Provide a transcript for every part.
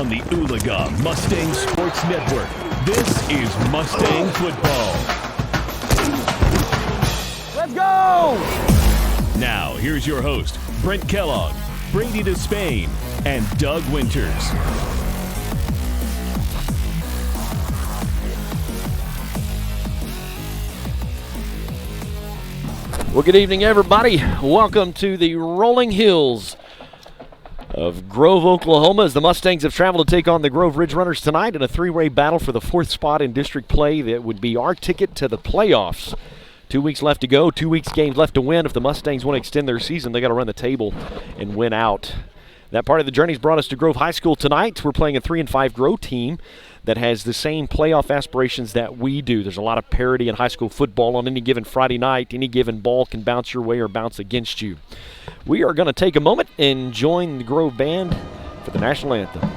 on the Oologah Mustang Sports Network. This is Mustang Football. Let's go! Now, here's your host, Brent Kellogg, Brady Despain, and Doug Winters. Well, good evening, everybody. Welcome to the rolling hills of Grove, Oklahoma, as the Mustangs have traveled to take on the Grove Ridge Runners tonight in a three-way battle for the fourth spot in district play. That would be our ticket to the playoffs. 2 weeks left to go, 2 weeks games left to win. If the Mustangs want to extend their season, they got to run the table and win out. That part of the journey's brought us to Grove High School tonight. We're playing a 3-5 Grove team that has the same playoff aspirations that we do. There's a lot of parity in high school football. On any given Friday night, any given ball can bounce your way or bounce against you. We are going to take a moment and join the Grove Band for the national anthem.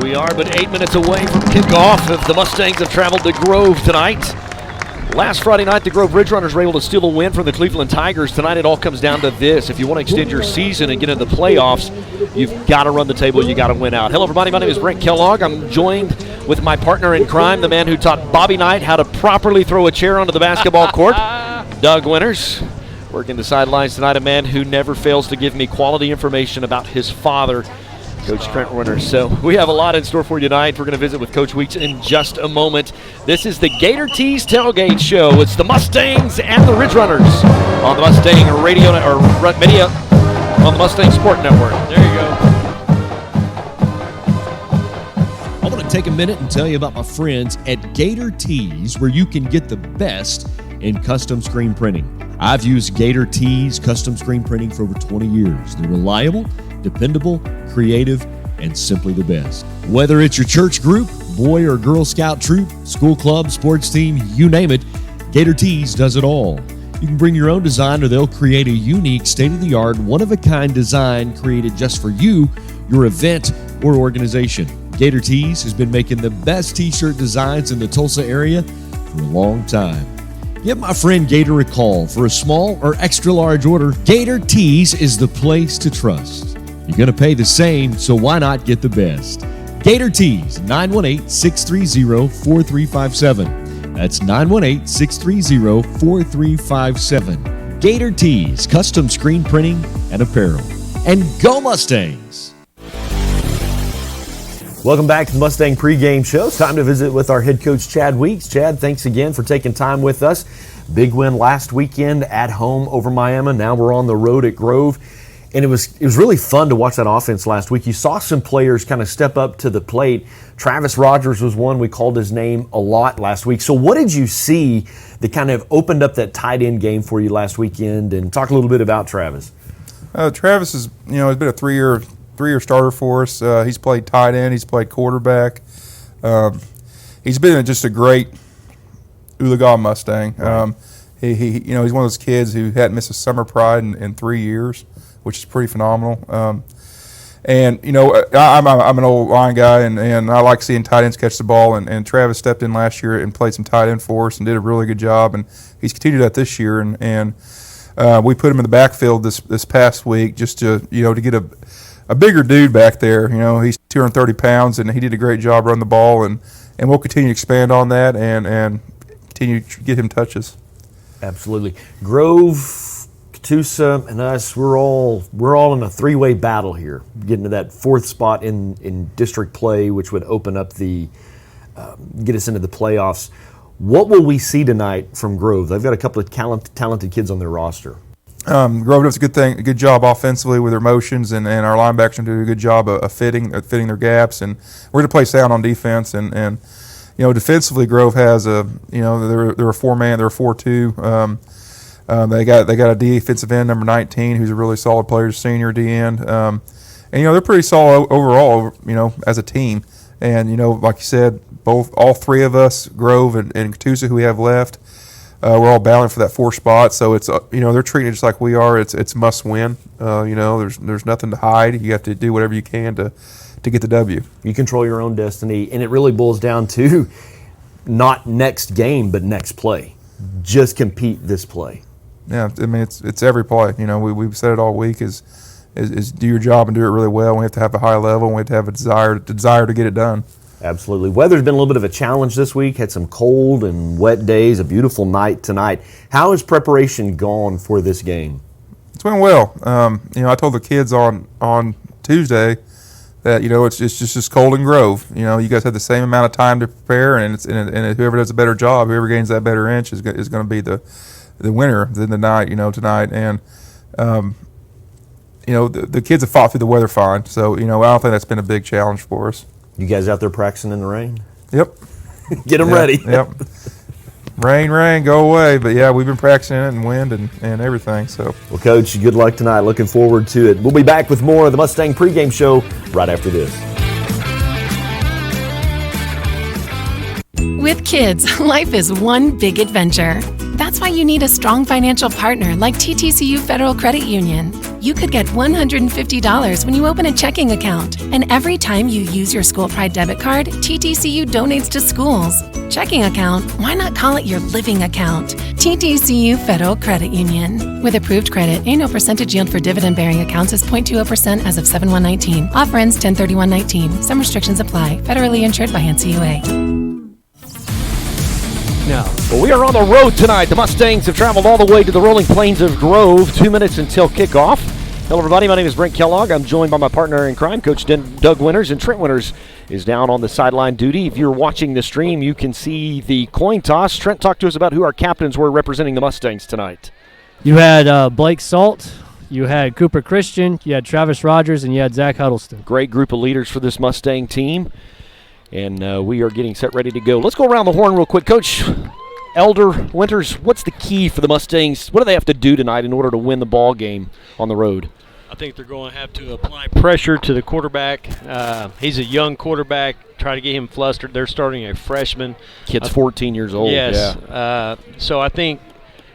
We are but 8 minutes away from kickoff if the Mustangs have traveled to Grove tonight. Last Friday night, the Grove Ridge Runners were able to steal a win from the Cleveland Tigers. Tonight, it all comes down to this. If you want to extend your season and get into the playoffs, you've got to run the table. You got to win out. Hello, everybody. My name is Brent Kellogg. I'm joined with my partner in crime, the man who taught Bobby Knight how to properly throw a chair onto the basketball court, Doug Winters. Working the sidelines tonight, a man who never fails to give me quality information about his father, Coach Trent Winters. So we have a lot in store for you tonight. We're going to visit with Coach Weeks in just a moment. This is the Gator Tees Tailgate Show. It's the Mustangs and the Ridge Runners on the Mustang Radio or Media on the Mustang Sport Network. There you go. I want to take a minute and tell you about my friends at Gator Tees, where you can get the best in custom screen printing. I've used Gator Tees custom screen printing for over 20 years. They're reliable, dependable, creative, and simply the best. Whether it's your church group, boy or Girl Scout troop, school club, sports team, you name it, Gator Tees does it all. You can bring your own design, or they'll create a unique, state-of-the-art, one-of-a-kind design created just for you, your event, or organization. Gator Tees has been making the best t-shirt designs in the Tulsa area for a long time. Give my friend Gator a call for a small or extra large order. Gator Tees is the place to trust. You're going to pay the same, so why not get the best? Gator Tees, 918-630-4357. That's 918-630-4357. Gator Tees, custom screen printing and apparel. And go Mustangs! Welcome back to the Mustang Pre-Game Show. It's time to visit with our head coach, Chad Weeks. Chad, thanks again for taking time with us. Big win last weekend at home over Miami. Now we're on the road at Grove. And it was really fun to watch that offense last week. You saw some players kind of step up to the plate. Travis Rogers was one. We called his name a lot last week. So what did you see that kind of opened up that tight end game for you last weekend? And talk a little bit about Travis. Travis has been a three-year starter for us. He's played tight end. He's played quarterback. He's been just a great Oologah Mustang. Right. he's one of those kids who hadn't missed a summer pride in 3 years, which is pretty phenomenal. And I'm an old line guy, and I like seeing tight ends catch the ball. And Travis stepped in last year and played some tight end for us and did a really good job. And he's continued that this year. And we put him in the backfield this past week just to get a bigger dude back there. He's 230 pounds, and he did a great job running the ball. And we'll continue to expand on that and continue to get him touches. Absolutely. Grove, Catoosa, and us, we're all in a three-way battle here, getting to that fourth spot in district play, which would open up get us into the playoffs. What will we see tonight from Grove? They've got a couple of talented kids on their roster. Grove does a good job offensively with their motions, and our linebackers do a good job of fitting their gaps, and we're going to play sound on defense. And defensively, Grove has they're a 4-man, they're a 4-2. They got a defensive end, number 19, who's a really solid player, senior D end. And they're pretty solid overall, as a team. And like you said, all three of us, Grove and Catoosa, who we have left, we're all battling for that 4th spot. So it's they're treating it just like we are. It's must win. There's nothing to hide. You have to do whatever you can to get the W. You control your own destiny, and it really boils down to not next game, but next play. Just compete this play. Yeah, I mean it's every play. We've said it all week is do your job and do it really well. We have to have a high level, and we have to have a desire to get it done. Absolutely. Weather's been a little bit of a challenge this week. Had some cold and wet days, a beautiful night tonight. How has preparation gone for this game? It's went well. I told the kids on Tuesday that it's just cold in Grove. You guys have the same amount of time to prepare, and whoever does a better job, whoever gains that better inch is going to be the winner tonight. And the kids have fought through the weather fine. So I don't think that's been a big challenge for us. You guys out there practicing in the rain? Yep. Get them ready. Yep. Rain, go away. But yeah, we've been practicing it in wind and everything. So. Well, Coach, good luck tonight. Looking forward to it. We'll be back with more of the Mustang pregame show right after this. With kids, life is one big adventure. That's why you need a strong financial partner like TTCU Federal Credit Union. You could get $150 when you open a checking account. And every time you use your School Pride debit card, TTCU donates to schools. Checking account? Why not call it your living account? TTCU Federal Credit Union. With approved credit, annual percentage yield for dividend-bearing accounts is 0.20% as of 7/1/19. Offer ends 10/31/19. Some restrictions apply. Federally insured by NCUA. Well, we are on the road tonight. The Mustangs have traveled all the way to the rolling plains of Grove. 2 minutes until kickoff. Hello, everybody. My name is Brent Kellogg. I'm joined by my partner in crime, Coach Doug Winters, and Trent Winters is down on the sideline duty. If you're watching the stream, you can see the coin toss. Trent, talk to us about who our captains were representing the Mustangs tonight. You had Blake Salt, you had Cooper Christian, you had Travis Rogers, and you had Zach Huddleston. Great group of leaders for this Mustang team, and we are getting set ready to go. Let's go around the horn real quick. Coach Elder Winters, what's the key for the Mustangs? What do they have to do tonight in order to win the ball game on the road? I think they're going to have to apply pressure to the quarterback. He's a young quarterback. Try to get him flustered. They're starting a freshman. Kid's 14 years old. Yes. Yeah. So I think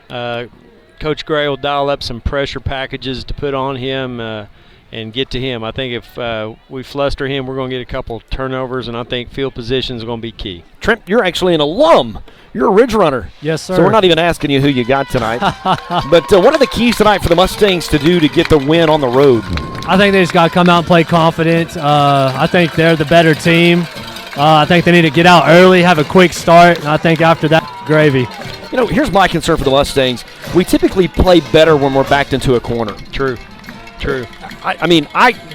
Coach Gray will dial up some pressure packages to put on him and get to him. I think if we fluster him, we're going to get a couple turnovers, and I think field position is going to be key. Trent, you're actually an alum. You're a Ridge Runner. Yes, sir. So we're not even asking you who you got tonight. But what are the keys tonight for the Mustangs to do to get the win on the road? I think they just got to come out and play confident. I think they're the better team. I think they need to get out early, have a quick start, and I think after that, gravy. Here's my concern for the Mustangs. We typically play better when we're backed into a corner. True. I mean,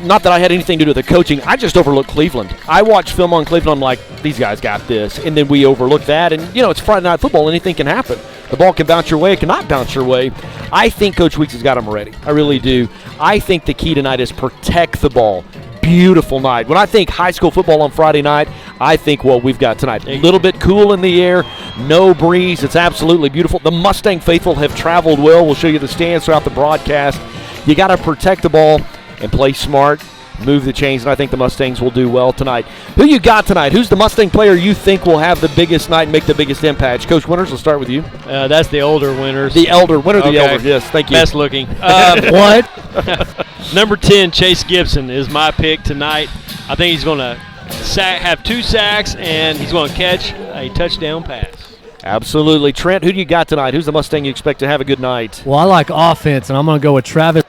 not that I had anything to do with the coaching. I just overlooked Cleveland. I watched film on Cleveland. I'm like, these guys got this. And then we overlook that. And, it's Friday night football. Anything can happen. The ball can bounce your way. It cannot bounce your way. I think Coach Weeks has got them ready. I really do. I think the key tonight is protect the ball. Beautiful night. When I think high school football on Friday night, I think what we've got tonight. A little bit cool in the air, no breeze. It's absolutely beautiful. The Mustang faithful have traveled well. We'll show you the stands throughout the broadcast. You got to protect the ball and play smart. move the chains, and I think the Mustangs will do well tonight. Who you got tonight? Who's the Mustang player you think will have the biggest night and make the biggest impact? Coach Winters, we'll start with you. That's the older Winters. The elder. Winner the Okay. elder. Yes, thank you. Best looking. What? Number 10, Chase Gibson, is my pick tonight. I think he's going to have 2 sacks, and he's going to catch a touchdown pass. Absolutely. Trent, who do you got tonight? Who's the Mustang you expect to have a good night? Well, I like offense, and I'm going to go with Travis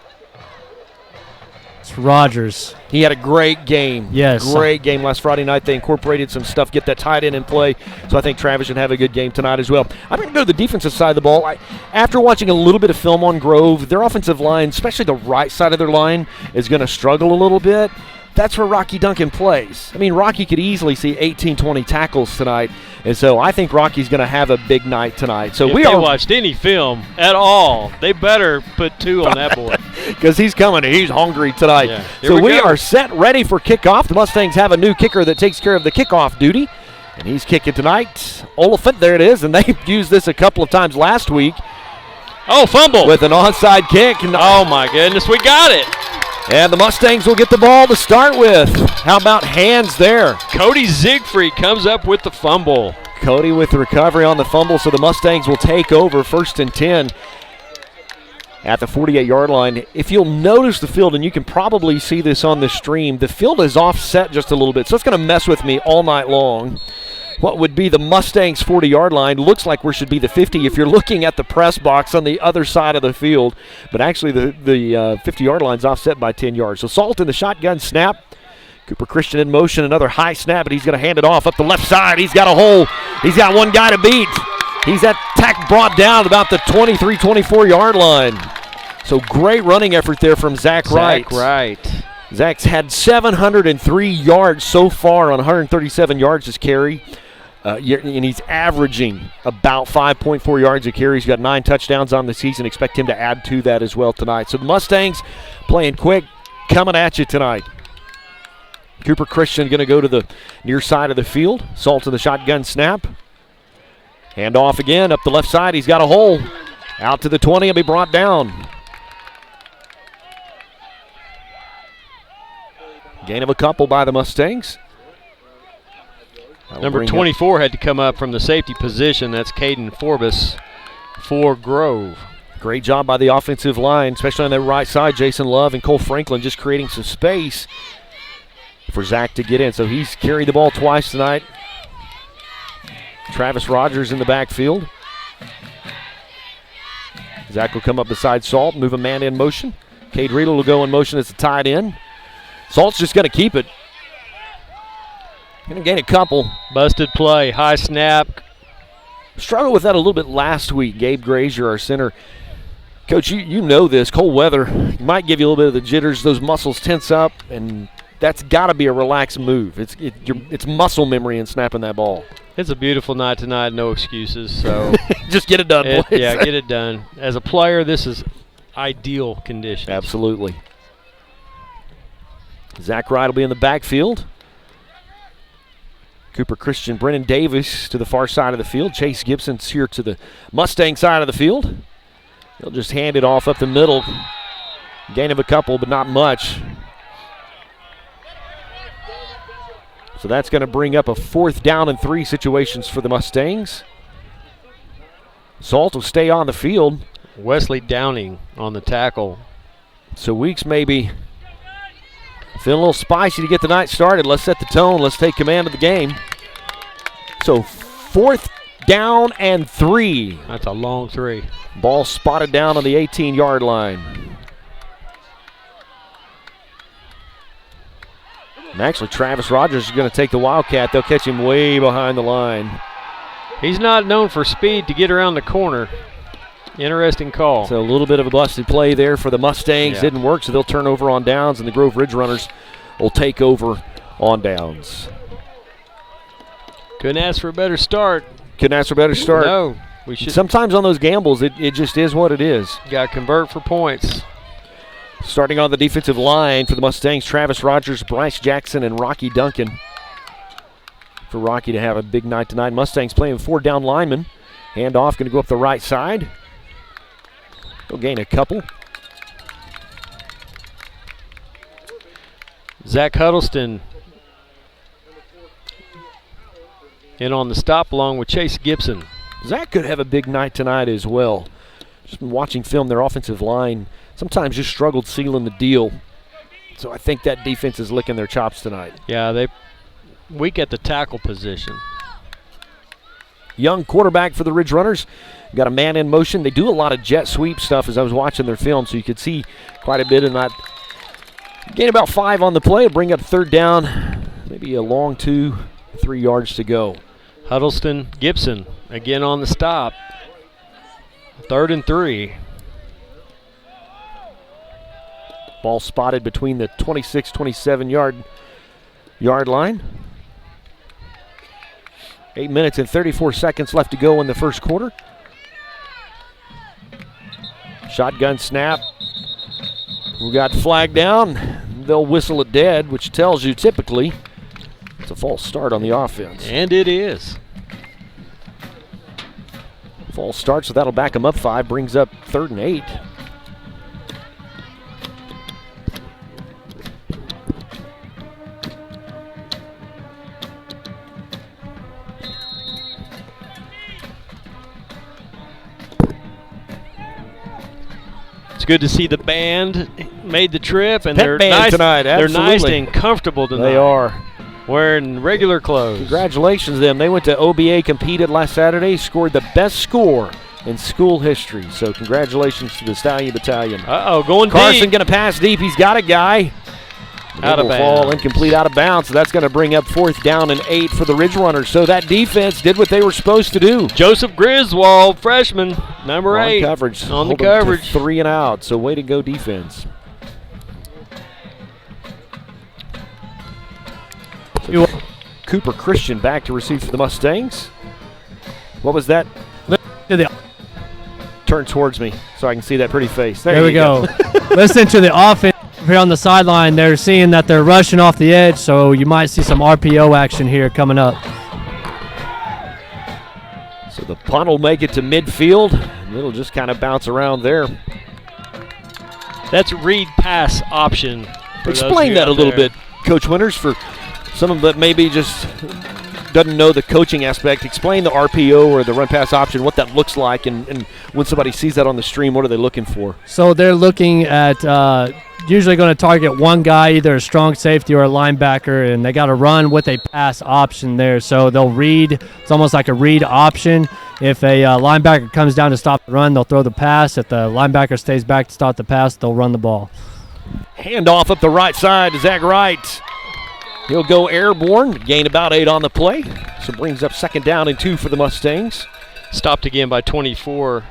Rogers. He had a great game. Yes. Great game last Friday night. They incorporated some stuff, get that tight end in play. So I think Travis should have a good game tonight as well. I'm going to go to the defensive side of the ball. After watching a little bit of film on Grove, their offensive line, especially the right side of their line, is going to struggle a little bit. That's where Rocky Duncan plays. I mean, Rocky could easily see 18, 20 tackles tonight. And so I think Rocky's going to have a big night tonight. So if we they are watched any film at all, they better put 2 on that boy. because he's coming. He's hungry tonight. Yeah. So Here we we go. are set, ready for kickoff. The Mustangs have a new kicker that takes care of the kickoff duty, and he's kicking tonight. Oliphant, there it is, and they used this a couple of times last week. Oh, fumble. With an onside kick. Oh, my goodness, we got it. And the Mustangs will get the ball to start with. How about hands there? Cody Ziegfried comes up with the fumble. Cody with the recovery on the fumble, so the Mustangs will take over 1st and 10 at the 48-yard line. If you'll notice the field, and you can probably see this on the stream, the field is offset just a little bit, so it's going to mess with me all night long. What would be the Mustangs' 40-yard line looks like where should be the 50 if you're looking at the press box on the other side of the field. But actually the 50-yard line's offset by 10 yards. So Salt in the shotgun snap. Cooper Christian in motion, another high snap, but he's going to hand it off up the left side. He's got a hole. He's got one guy to beat. He's brought down about the 23, 24-yard line. So great running effort there from Zach Wright. Zach's had 703 yards so far on 137 yards his carry. And he's averaging about 5.4 yards a carry. He's got 9 touchdowns on the season. Expect him to add to that as well tonight. So the Mustangs playing quick, coming at you tonight. Cooper Christian going to go to the near side of the field. Salt to the shotgun snap. Hand off again up the left side. He's got a hole. Out to the 20. He'll be brought down. Gain of a couple by the Mustangs. Number 24 had to come up from the safety position. That's Caden Forbes for Grove. Great job by the offensive line, especially on the right side. Jason Love and Cole Franklin just creating some space for Zach to get in. So he's carried the ball twice tonight. Travis Rogers in the backfield. Zach will come up beside Salt, move a man in motion. Cade Riedel will go in motion as a tight end. Salt's just going to keep it. Going to gain a couple. Busted play, high snap. Struggled with that a little bit last week. Gabe Grazier, our center. Coach, you know this. Cold weather might give you a little bit of the jitters. Those muscles tense up, and that's got to be a relaxed move. It's muscle memory in snapping that ball. It's a beautiful night tonight, no excuses. So just get it done, boys. Yeah, get it done. As a player, this is ideal conditions. Absolutely. Zach Wright will be in the backfield. Cooper Christian, Brennan Davis to the far side of the field. Chase Gibson's here to the Mustang side of the field. He'll just hand it off up the middle. Gain of a couple, but not much. So that's going to bring up a 4th down and 3 situations for the Mustangs. Salt will stay on the field. Wesley Downing on the tackle. So Weeks maybe feeling a little spicy to get the night started. Let's set the tone. Let's take command of the game. So 4th down and 3. That's a long 3. Ball spotted down on the 18-yard line. And actually, Travis Rogers is going to take the Wildcat. They'll catch him way behind the line. He's not known for speed to get around the corner. Interesting call. So a little bit of a busted play there for the Mustangs. Yeah. Didn't work, so they'll turn over on downs, and the Grove Ridge Runners will take over on downs. Couldn't ask for a better start. Couldn't ask for a better start. No. We should. Sometimes on those gambles, it just is what it is. Got to convert for points. Starting on the defensive line for the Mustangs, Travis Rogers, Bryce Jackson, and Rocky Duncan. For Rocky to have a big night tonight. Mustangs playing with 4 down linemen. Handoff going to go up the right side. He'll gain a couple. Zach Huddleston in on the stop along with Chase Gibson. Zach could have a big night tonight as well. Just been watching film, their offensive line sometimes just struggled sealing the deal. So I think that defense is licking their chops tonight. Yeah, they weak at the tackle position. Young quarterback for the Ridge Runners. Got a man in motion. They do a lot of jet sweep stuff as I was watching their film, so you could see quite a bit of that. Gain about 5 on the play, bring up third down, maybe a long 2-3 yards to go. Huddleston, Gibson again on the stop. 3rd and 3. Ball spotted between the 26-27 yard line. 8 minutes and 34 seconds left to go in the first quarter. Shotgun snap. We got flagged down. They'll whistle it dead, which tells you typically it's a false start on the offense. And it is. False start, so that'll back them up 5, brings up 3rd and 8. It's good to see the band made the trip, and Pep they're band nice tonight, They're nice absolutely. and comfortable tonight. They are. Wearing regular clothes. Congratulations to them. They went to OBA, competed last Saturday, scored the best score in school history. So congratulations to the Stallion Battalion. Uh-oh, going Carson deep. going to pass deep. He's got a guy. Out of Fall bounds. incomplete, out of bounds. So that's going to bring up 4th down and 8 for the Ridge Runners. So that defense did what they were supposed to do. Joseph Griswold, freshman, number 8. Coverage. On the Hold them to coverage. 3 and out. So way to go defense. Cooper Christian back to receive for the Mustangs. What was that? Turn towards me so I can see that pretty face. There we go. Listen to the offense here on the sideline. They're seeing that they're rushing off the edge, so you might see some RPO action here coming up. So the punt will make it to midfield, and it'll just kind of bounce around there. That's read pass option. Explain that a little bit, Coach Winters, for some of that maybe just doesn't know the coaching aspect. Explain the RPO or the run pass option, what that looks like, and when somebody sees that on the stream, what are they looking for? So they're looking at usually going to target one guy, either a strong safety or a linebacker, and they got to run with a pass option there. So they'll read. It's almost like a read option. If a linebacker comes down to stop the run, they'll throw the pass. If the linebacker stays back to stop the pass, they'll run the ball. Handoff up the right side to Zach Wright. He'll go airborne, gain about 8 on the play. So brings up 2nd down and 2 for the Mustangs. Stopped again by 24.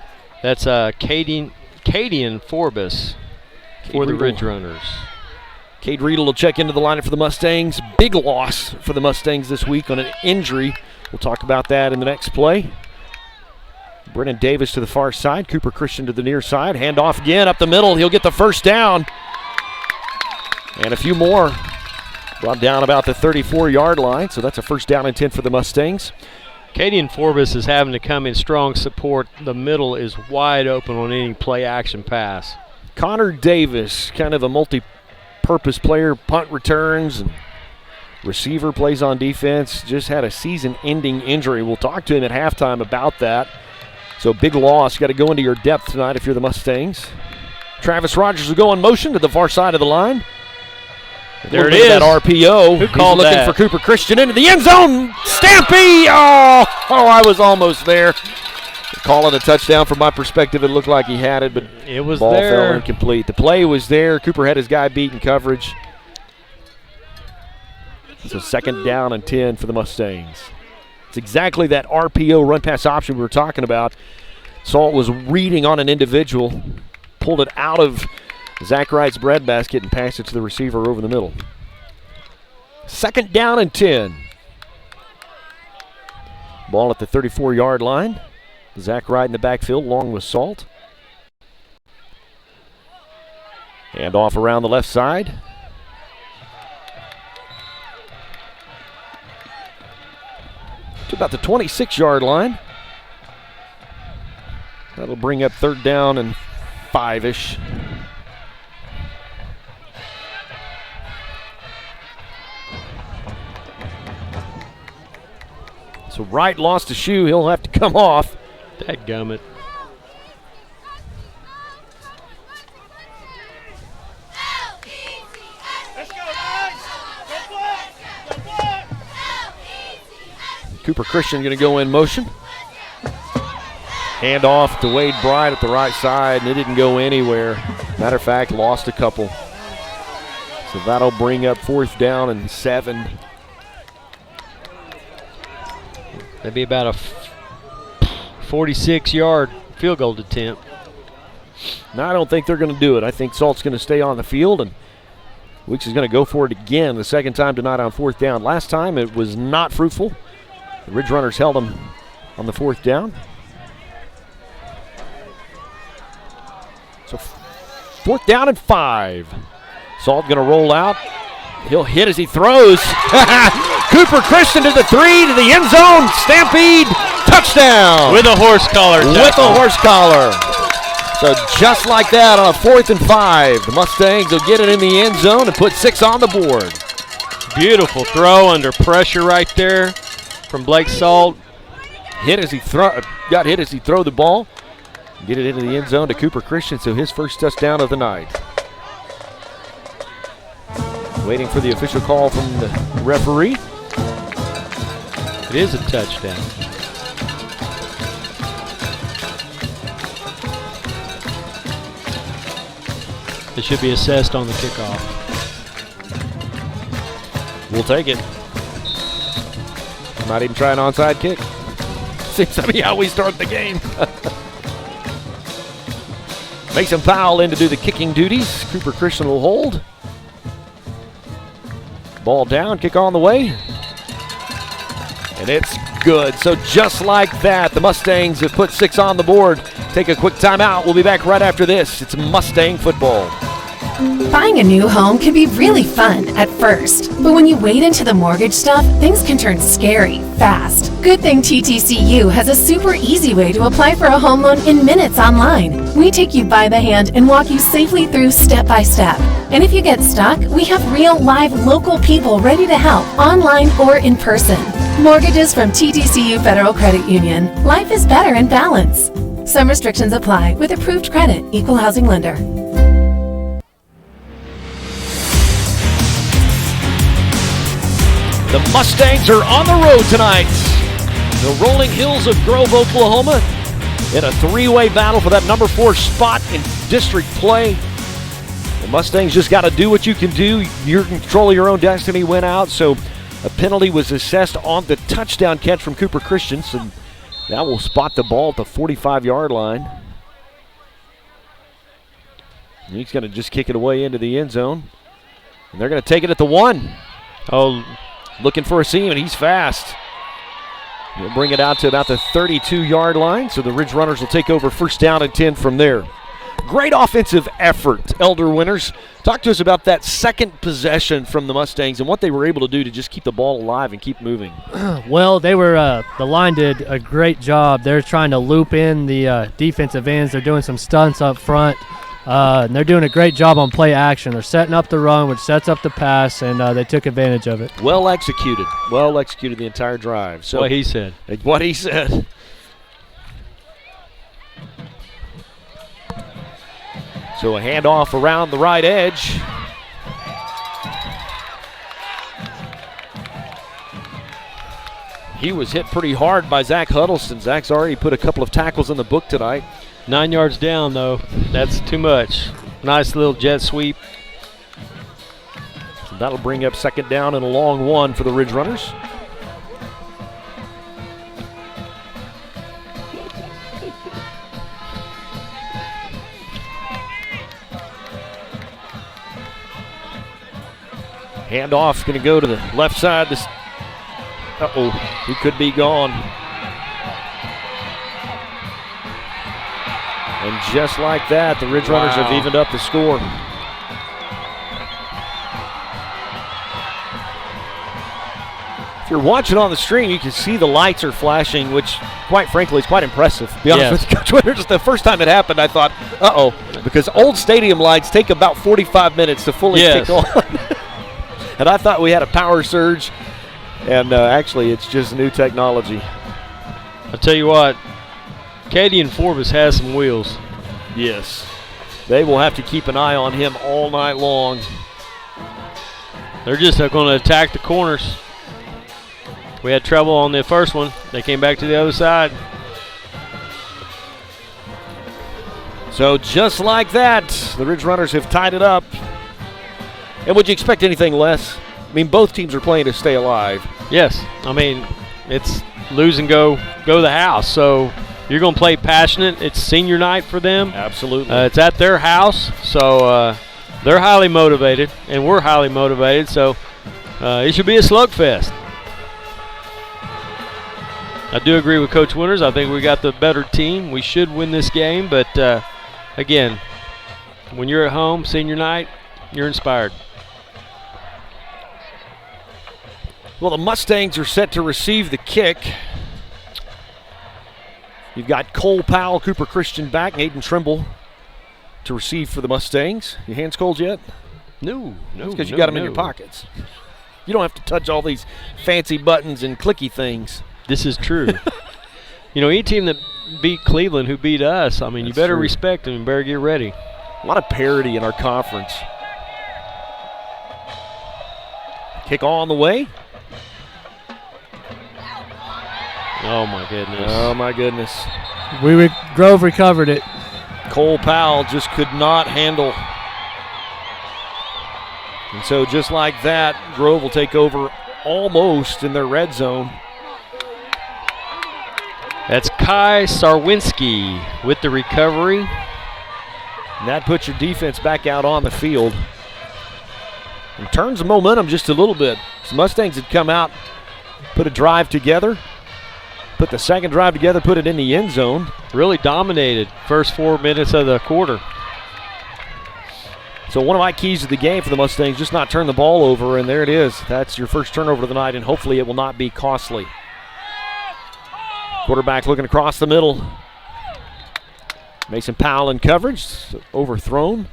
That's Cadian Forbes for the Ridge Runners. Cade Riedel will check into the lineup for the Mustangs. Big loss for the Mustangs this week on an injury. We'll talk about that in the next play. Brennan Davis to the far side. Cooper Christian to the near side. Handoff again up the middle. He'll get the 1st down. And a few more. Brought down about the 34-yard line, so that's a 1st down and 10 for the Mustangs. Cadian Forbes is having to come in strong support. The middle is wide open on any play-action pass. Connor Davis, kind of a multi-purpose player, punt returns, and receiver, plays on defense. Just had a season-ending injury. We'll talk to him at halftime about that. So big loss. Got to go into your depth tonight if you're the Mustangs. Travis Rogers will go in motion to the far side of the line. There it is. is. That RPO. Who called He's looking that? for Cooper Christian into the end zone. Stampy! Oh, I was almost there. Calling a touchdown from my perspective. It looked like he had it, but It was ball there. fell incomplete. The play was there. Cooper had his guy beat in coverage. So 2nd down and 10 for the Mustangs. It's exactly that RPO run pass option we were talking about. Salt was reading on an individual, pulled it out of Zach Wright's breadbasket and passed it to the receiver over the middle. 2nd down and 10. Ball at the 34-yard line. Zach Wright in the backfield, along with Salt. Hand off around the left side. To about the 26-yard line. That'll bring up 3rd down and 5-ish. So Wright lost a shoe. He'll have to come off. Dadgummit. Cooper Christian going to go in motion. Hand off to Wade Bryant at the right side, and it didn't go anywhere. Matter of fact, lost a couple. So that'll bring up 4th down and 7. That'd be about a 46-yard field goal attempt. No, I don't think they're going to do it. I think Salt's going to stay on the field, and Weeks is going to go for it again the second time tonight on 4th down. Last time it was not fruitful. The Ridge Runners held them on the 4th down. So 4th down and 5. Salt going to roll out. He'll hit as he throws. Cooper Christian to the 3 to the end zone. Stampede touchdown. With a horse collar. With a horse collar. So just like that on a 4th and 5, the Mustangs will get it in the end zone and put 6 on the board. Beautiful throw under pressure right there from Blake Salt. Got hit as he threw the ball. Get it into the end zone to Cooper Christian, so his first touchdown of the night. Waiting for the official call from the referee. It is a touchdown. It should be assessed on the kickoff. We'll take it. Might even try an onside kick. Seems to be how we start the game. Mason Powell in to do the kicking duties. Cooper Christian will hold. Ball down, kick on the way. And it's good. So just like that, the Mustangs have put 6 on the board. Take a quick timeout. We'll be back right after this. It's Mustang football. Buying a new home can be really fun at first, but when you wade into the mortgage stuff, things can turn scary fast. Good thing TTCU has a super easy way to apply for a home loan in minutes online. We take you by the hand and walk you safely through step by step. And if you get stuck, we have real, live, local people ready to help, online or in person. Mortgages from TTCU Federal Credit Union. Life is better in balance. Some restrictions apply with approved credit, equal housing lender. The Mustangs are on the road tonight. The Rolling Hills of Grove, Oklahoma, in a 3-way battle for that number 4 spot in district play. The Mustangs just got to do what you can do. You're in control of your own destiny. Went out, so a penalty was assessed on the touchdown catch from Cooper Christian. So that will spot the ball at the 45-yard line. And he's going to just kick it away into the end zone. And they're going to take it at the 1. Oh, looking for a seam, and he's fast. He'll bring it out to about the 32-yard line, so the Ridge Runners will take over 1st down and 10 from there. Great offensive effort, Elder Winners. Talk to us about that second possession from the Mustangs and what they were able to do to just keep the ball alive and keep moving. Well, they were the line did a great job. They're trying to loop in the defensive ends. They're doing some stunts up front. And they're doing a great job on play action. They're setting up the run, which sets up the pass, and they took advantage of it. Well executed. Well executed the entire drive. So what he said. What he said. So a handoff around the right edge. He was hit pretty hard by Zach Huddleston. Zach's already put a couple of tackles in the book tonight. 9 yards down, though. That's too much. Nice little jet sweep. So that'll bring up 2nd down and a long 1 for the Ridge Runners. Handoff going to go to the left side. Uh-oh, he could be gone. And just like that, the Ridge Runners have evened up the score. If you're watching on the stream, you can see the lights are flashing, which, quite frankly, is quite impressive. To be honest with you, Coach Winters, the first time it happened, I thought, uh-oh, because old stadium lights take about 45 minutes to fully kick on. And I thought we had a power surge. And actually, it's just new technology. I'll tell you what, Katie and Forbes has some wheels. Yes. They will have to keep an eye on him all night long. They're just going to attack the corners. We had trouble on the first one. They came back to the other side. So just like that, the Ridge Runners have tied it up. And would you expect anything less? I mean, both teams are playing to stay alive. Yes. I mean, it's lose and go the house. So you're going to play passionate. It's senior night for them. Absolutely. It's at their house. So they're highly motivated, and we're highly motivated. So it should be a slugfest. I do agree with Coach Winters. I think we got the better team. We should win this game. But, again, when you're at home, senior night, you're inspired. Well, the Mustangs are set to receive the kick. You've got Cole Powell, Cooper Christian back, and Aiden Trimble to receive for the Mustangs. Your hands cold yet? No. Because you got them in your pockets. You don't have to touch all these fancy buttons and clicky things. This is true. Any team that beat Cleveland, who beat us, I mean, you better respect them and better get ready. A lot of parity in our conference. Kick on the way. Oh, my goodness. Oh, my goodness. Grove recovered it. Cole Powell just could not handle. And so just like that, Grove will take over almost in their red zone. That's Kai Sarwinski with the recovery. And that puts your defense back out on the field. And turns the momentum just a little bit. The Mustangs had come out, put a drive together, put the second drive together, put it in the end zone. Really dominated first 4 minutes of the quarter. So one of my keys to the game for the Mustangs, just not turn the ball over, and there it is. That's your first turnover of the night, and hopefully it will not be costly. Quarterback looking across the middle. Mason Powell in coverage, overthrown.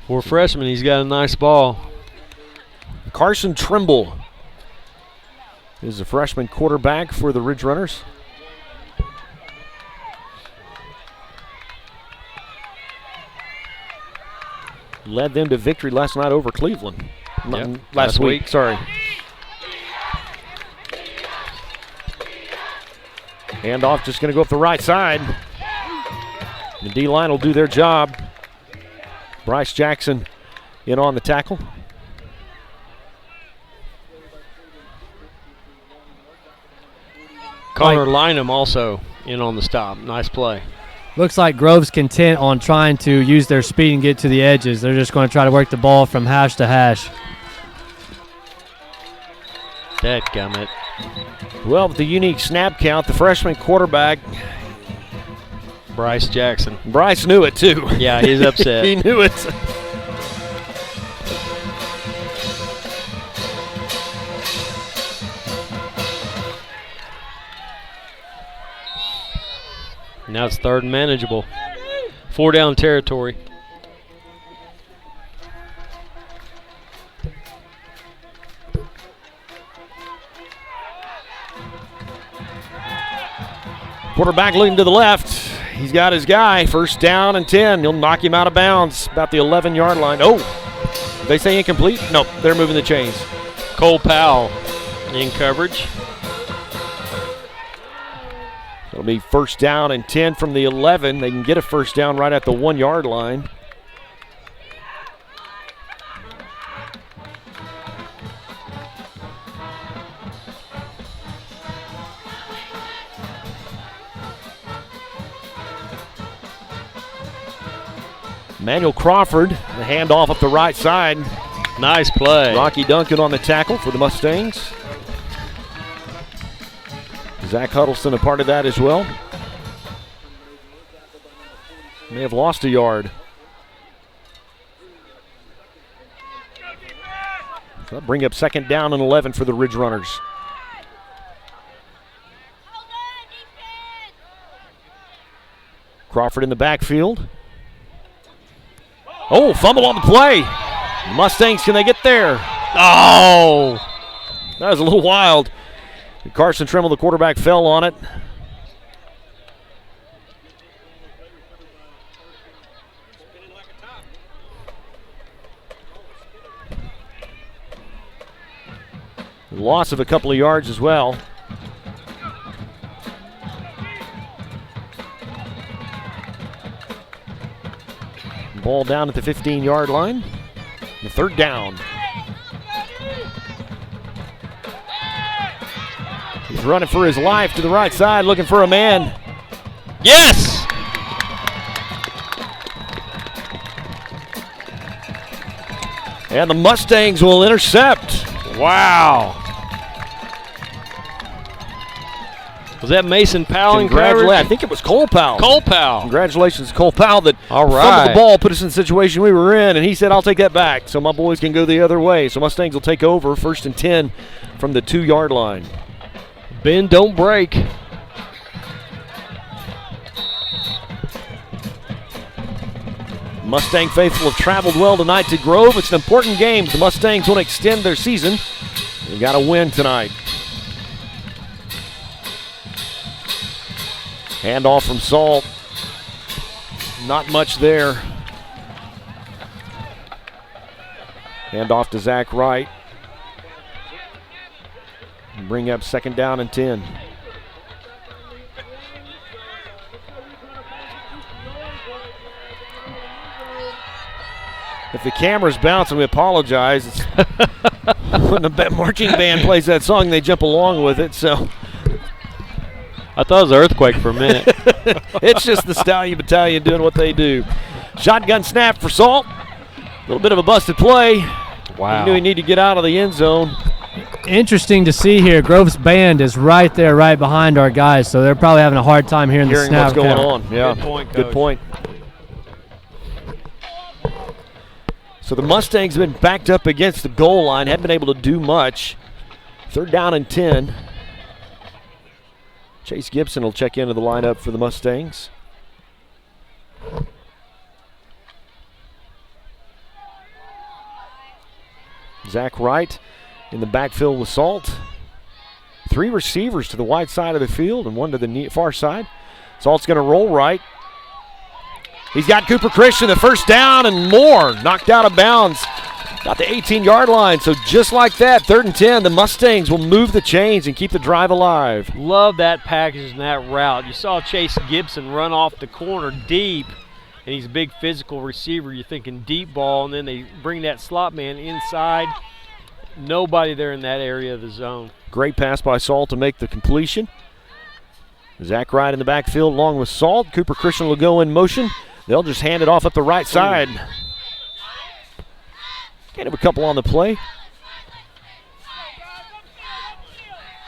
For a freshman, he's got a nice ball. Carson Trimble is a freshman quarterback for the Ridge Runners. Led them to victory last night over Cleveland. Yep. Last week, sorry. Handoff just going to go up the right side. The D-line will do their job. Bryce Jackson in on the tackle. Connor Lynham also in on the stop. Nice play. Looks like Grove's content on trying to use their speed and get to the edges. They're just going to try to work the ball from hash to hash. Dadgummit. Well, with the unique snap count, the freshman quarterback, Bryce Jackson. Bryce knew it too. Yeah, he's upset. He knew it. Now it's third and manageable. 4 down territory. Quarterback looking to the left. He's got his guy. First down and 10. He'll knock him out of bounds about the 11-yard line. Oh, they say incomplete? Nope, they're moving the chains. Cole Powell in coverage. It'll be first down and 10 from the 11. They can get a first down right at the 1-yard line. Emmanuel Crawford, the handoff up the right side. Nice play. Rocky Duncan on the tackle for the Mustangs. Zach Huddleston a part of that as well. May have lost a yard. So that'll bring up second down and 11 for the Ridge Runners. Crawford in the backfield. Oh, fumble on the play. The Mustangs, can they get there? Oh, that was a little wild. Carson Trimble, the quarterback, fell on it. Loss of a couple of yards as well. Ball down at the 15-yard line. The third down. He's running for his life to the right side, looking for a man. Yes! And the Mustangs will intercept. Wow. Was that Mason Powell in coverage? I think it was Cole Powell. Cole Powell. Congratulations, Cole Powell, that All right. fumbled the ball, put us in the situation we were in, and he said, I'll take that back, so my boys can go the other way. So Mustangs will take over, 1st and 10 from the 2-yard line. Bend, don't break. Mustang faithful have traveled well tonight to Grove. It's an important game. The Mustangs want to extend their season. They've got to win tonight. Handoff from Salt. Not much there. Handoff to Zach Wright. Bring up 2nd down and 10. If the camera's bouncing, we apologize. It's when the marching band plays that song, they jump along with it. So I thought it was an earthquake for a minute. it's just the Stallion Battalion doing what they do. Shotgun snap for Salt. A little bit of a busted play. Wow. He knew he needed to get out of the end zone. Interesting to see here. Grove's band is right there, right behind our guys, so they're probably having a hard time hearing the snap what's going count. on. Yeah, Good point, good Coach. point. So the Mustangs have been backed up against the goal line, haven't been able to do much. 3rd down and 10. Chase Gibson will check into the lineup for the Mustangs. Zach Wright in the backfield with Salt. 3 receivers to the wide side of the field and 1 to the far side. Salt's going to roll right. He's got Cooper Christian, the 1st down and more. Knocked out of bounds. Got the 18-yard line. So just like that, 3rd and 10, the Mustangs will move the chains and keep the drive alive. Love that package and that route. You saw Chase Gibson run off the corner deep, and he's a big physical receiver. You're thinking deep ball, and then they bring that slot man inside. Nobody there in that area of the zone. Great pass by Salt to make the completion. Zach Wright in the backfield along with Salt. Cooper Christian will go in motion. They'll just hand it off up the right side. Can't have a couple on the play.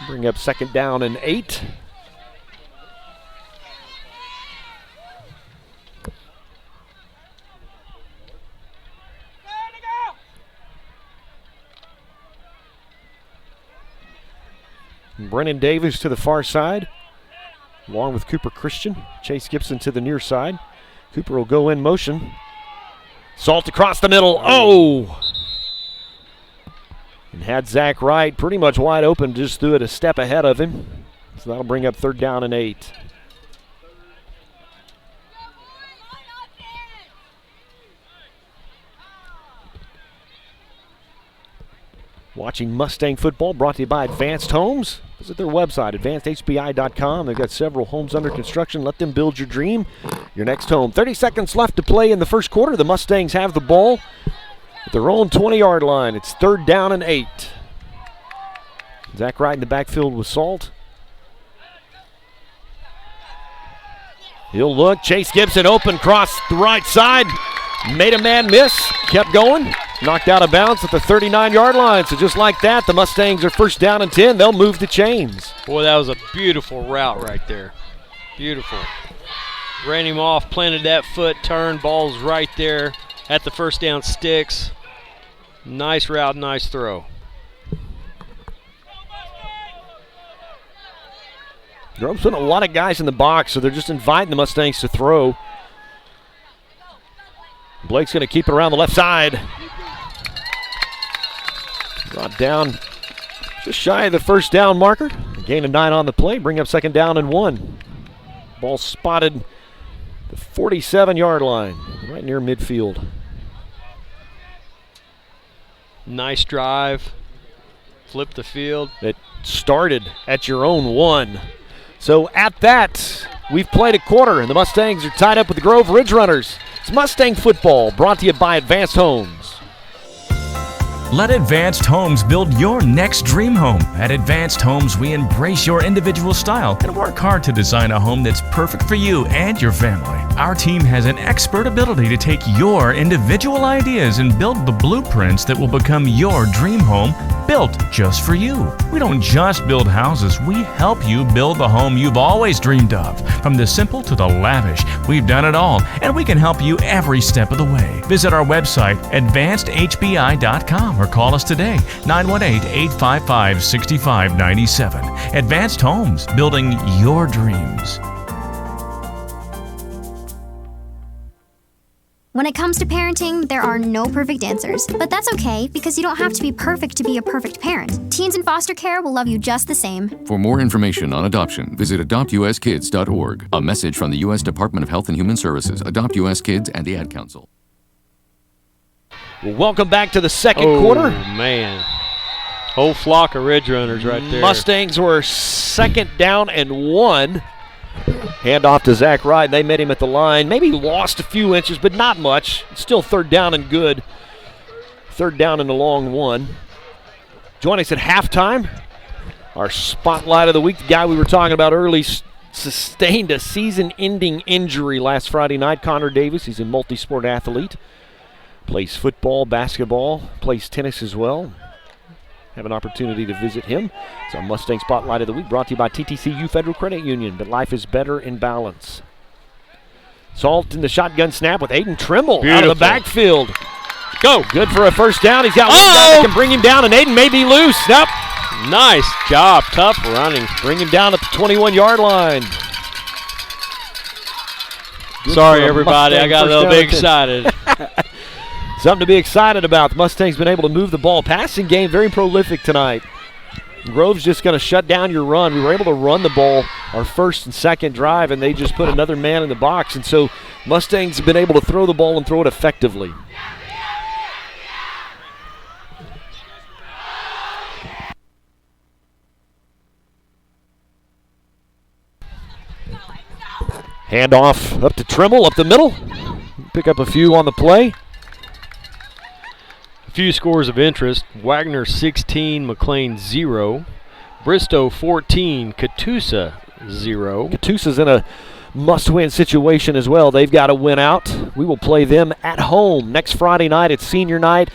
Bring up 2nd down and 8. Brennan Davis to the far side, along with Cooper Christian. Chase Gibson to the near side. Cooper will go in motion. Salt across the middle. Oh! And had Zach Wright pretty much wide open, just threw it a step ahead of him. So that'll bring up 3rd down and 8. Watching Mustang football brought to you by Advanced Homes. Visit their website, advancedhbi.com. They've got several homes under construction. Let them build your dream, your next home. 30 seconds left to play in the 1st quarter. The Mustangs have the ball at their own 20-yard line. It's 3rd down and 8. Zach Wright in the backfield with Salt. He'll look. Chase Gibson open across the right side. Made a man miss. Kept going. Knocked out of bounds at the 39-yard line. So just like that, the Mustangs are 1st down and 10. They'll move the chains. Boy, that was a beautiful route right there. Beautiful. Ran him off, planted that foot, turned, ball's right there at the 1st down sticks. Nice route, nice throw. Grove's putting a lot of guys in the box, so they're just inviting the Mustangs to throw. Blake's going to keep it around the left side. Brought down just shy of the 1st down marker. Gain of 9 on the play. Bring up 2nd down and 1. Ball spotted the 47-yard line, right near midfield. Nice drive. Flip the field. It started at your own 1. So at that, we've played a quarter, and the Mustangs are tied up with the Grove Ridge Runners. It's Mustang football, brought to you by Advanced Homes. Let Advanced Homes build your next dream home. At Advanced Homes, we embrace your individual style and work hard to design a home that's perfect for you and your family. Our team has an expert ability to take your individual ideas and build the blueprints that will become your dream home, built just for you. We don't just build houses, we help you build the home you've always dreamed of. From the simple to the lavish, we've done it all, and we can help you every step of the way. Visit our website, advancedhbi.com, or call us today, 918-855-6597. Advanced Homes, building your dreams. When it comes to parenting, there are no perfect answers. But that's okay, because you don't have to be perfect to be a perfect parent. Teens in foster care will love you just the same. For more information on adoption, visit adoptuskids.org. A message from the U.S. Department of Health and Human Services, Adopt U.S. Kids, and the Ad Council. Welcome back to the second quarter. Man. Whole flock of Ridge Runners right there. Mustangs were 2nd down and 1. Hand off to Zach Wright. They met him at the line. Maybe lost a few inches, but not much. It's still 3rd down and good. 3rd down and a long 1. Joining us at halftime, our spotlight of the week, the guy we were talking about early, sustained a season-ending injury last Friday night. Connor Davis, he's a multi-sport athlete. Plays football, basketball, plays tennis as well. Have an opportunity to visit him. It's our Mustang Spotlight of the Week, brought to you by TTCU Federal Credit Union. But life is better in balance. Salt in the shotgun snap with Aiden Trimble out of the backfield. Go. Good for a 1st down. He's got one guy that can bring him down, and Aiden may be loose. Nope. Nice job. Tough running. Bring him down at the 21-yard line. Good. Sorry, everybody. I got a little bit excited. Something to be excited about. The Mustangs been able to move the ball. Passing game, very prolific tonight. Grove's just going to shut down your run. We were able to run the ball our 1st and 2nd drive, and they just put another man in the box. And so Mustangs have been able to throw the ball and throw it effectively. Handoff up to Trimble, up the middle. Pick up a few on the play. A few scores of interest. Wagner 16, McLean 0. Bristow 14, Catoosa 0. Catoosa's in a must-win situation as well. They've got to win out. We will play them at home next Friday night. It's senior night.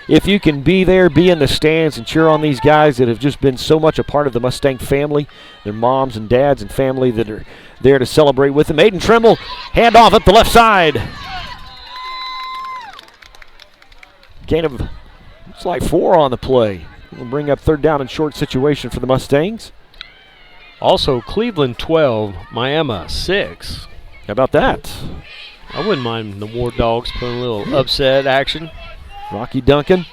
If you can be there, be in the stands and cheer on these guys that have just been so much a part of the Mustang family, their moms and dads and family that are there to celebrate with them. Aiden Trimble, handoff up the left side. Gain of, it's like 4 on the play. We'll bring up 3rd down and short situation for the Mustangs. Also, Cleveland 12, Miami 6. How about that? I wouldn't mind the War Dogs putting a little upset action. Rocky Duncan,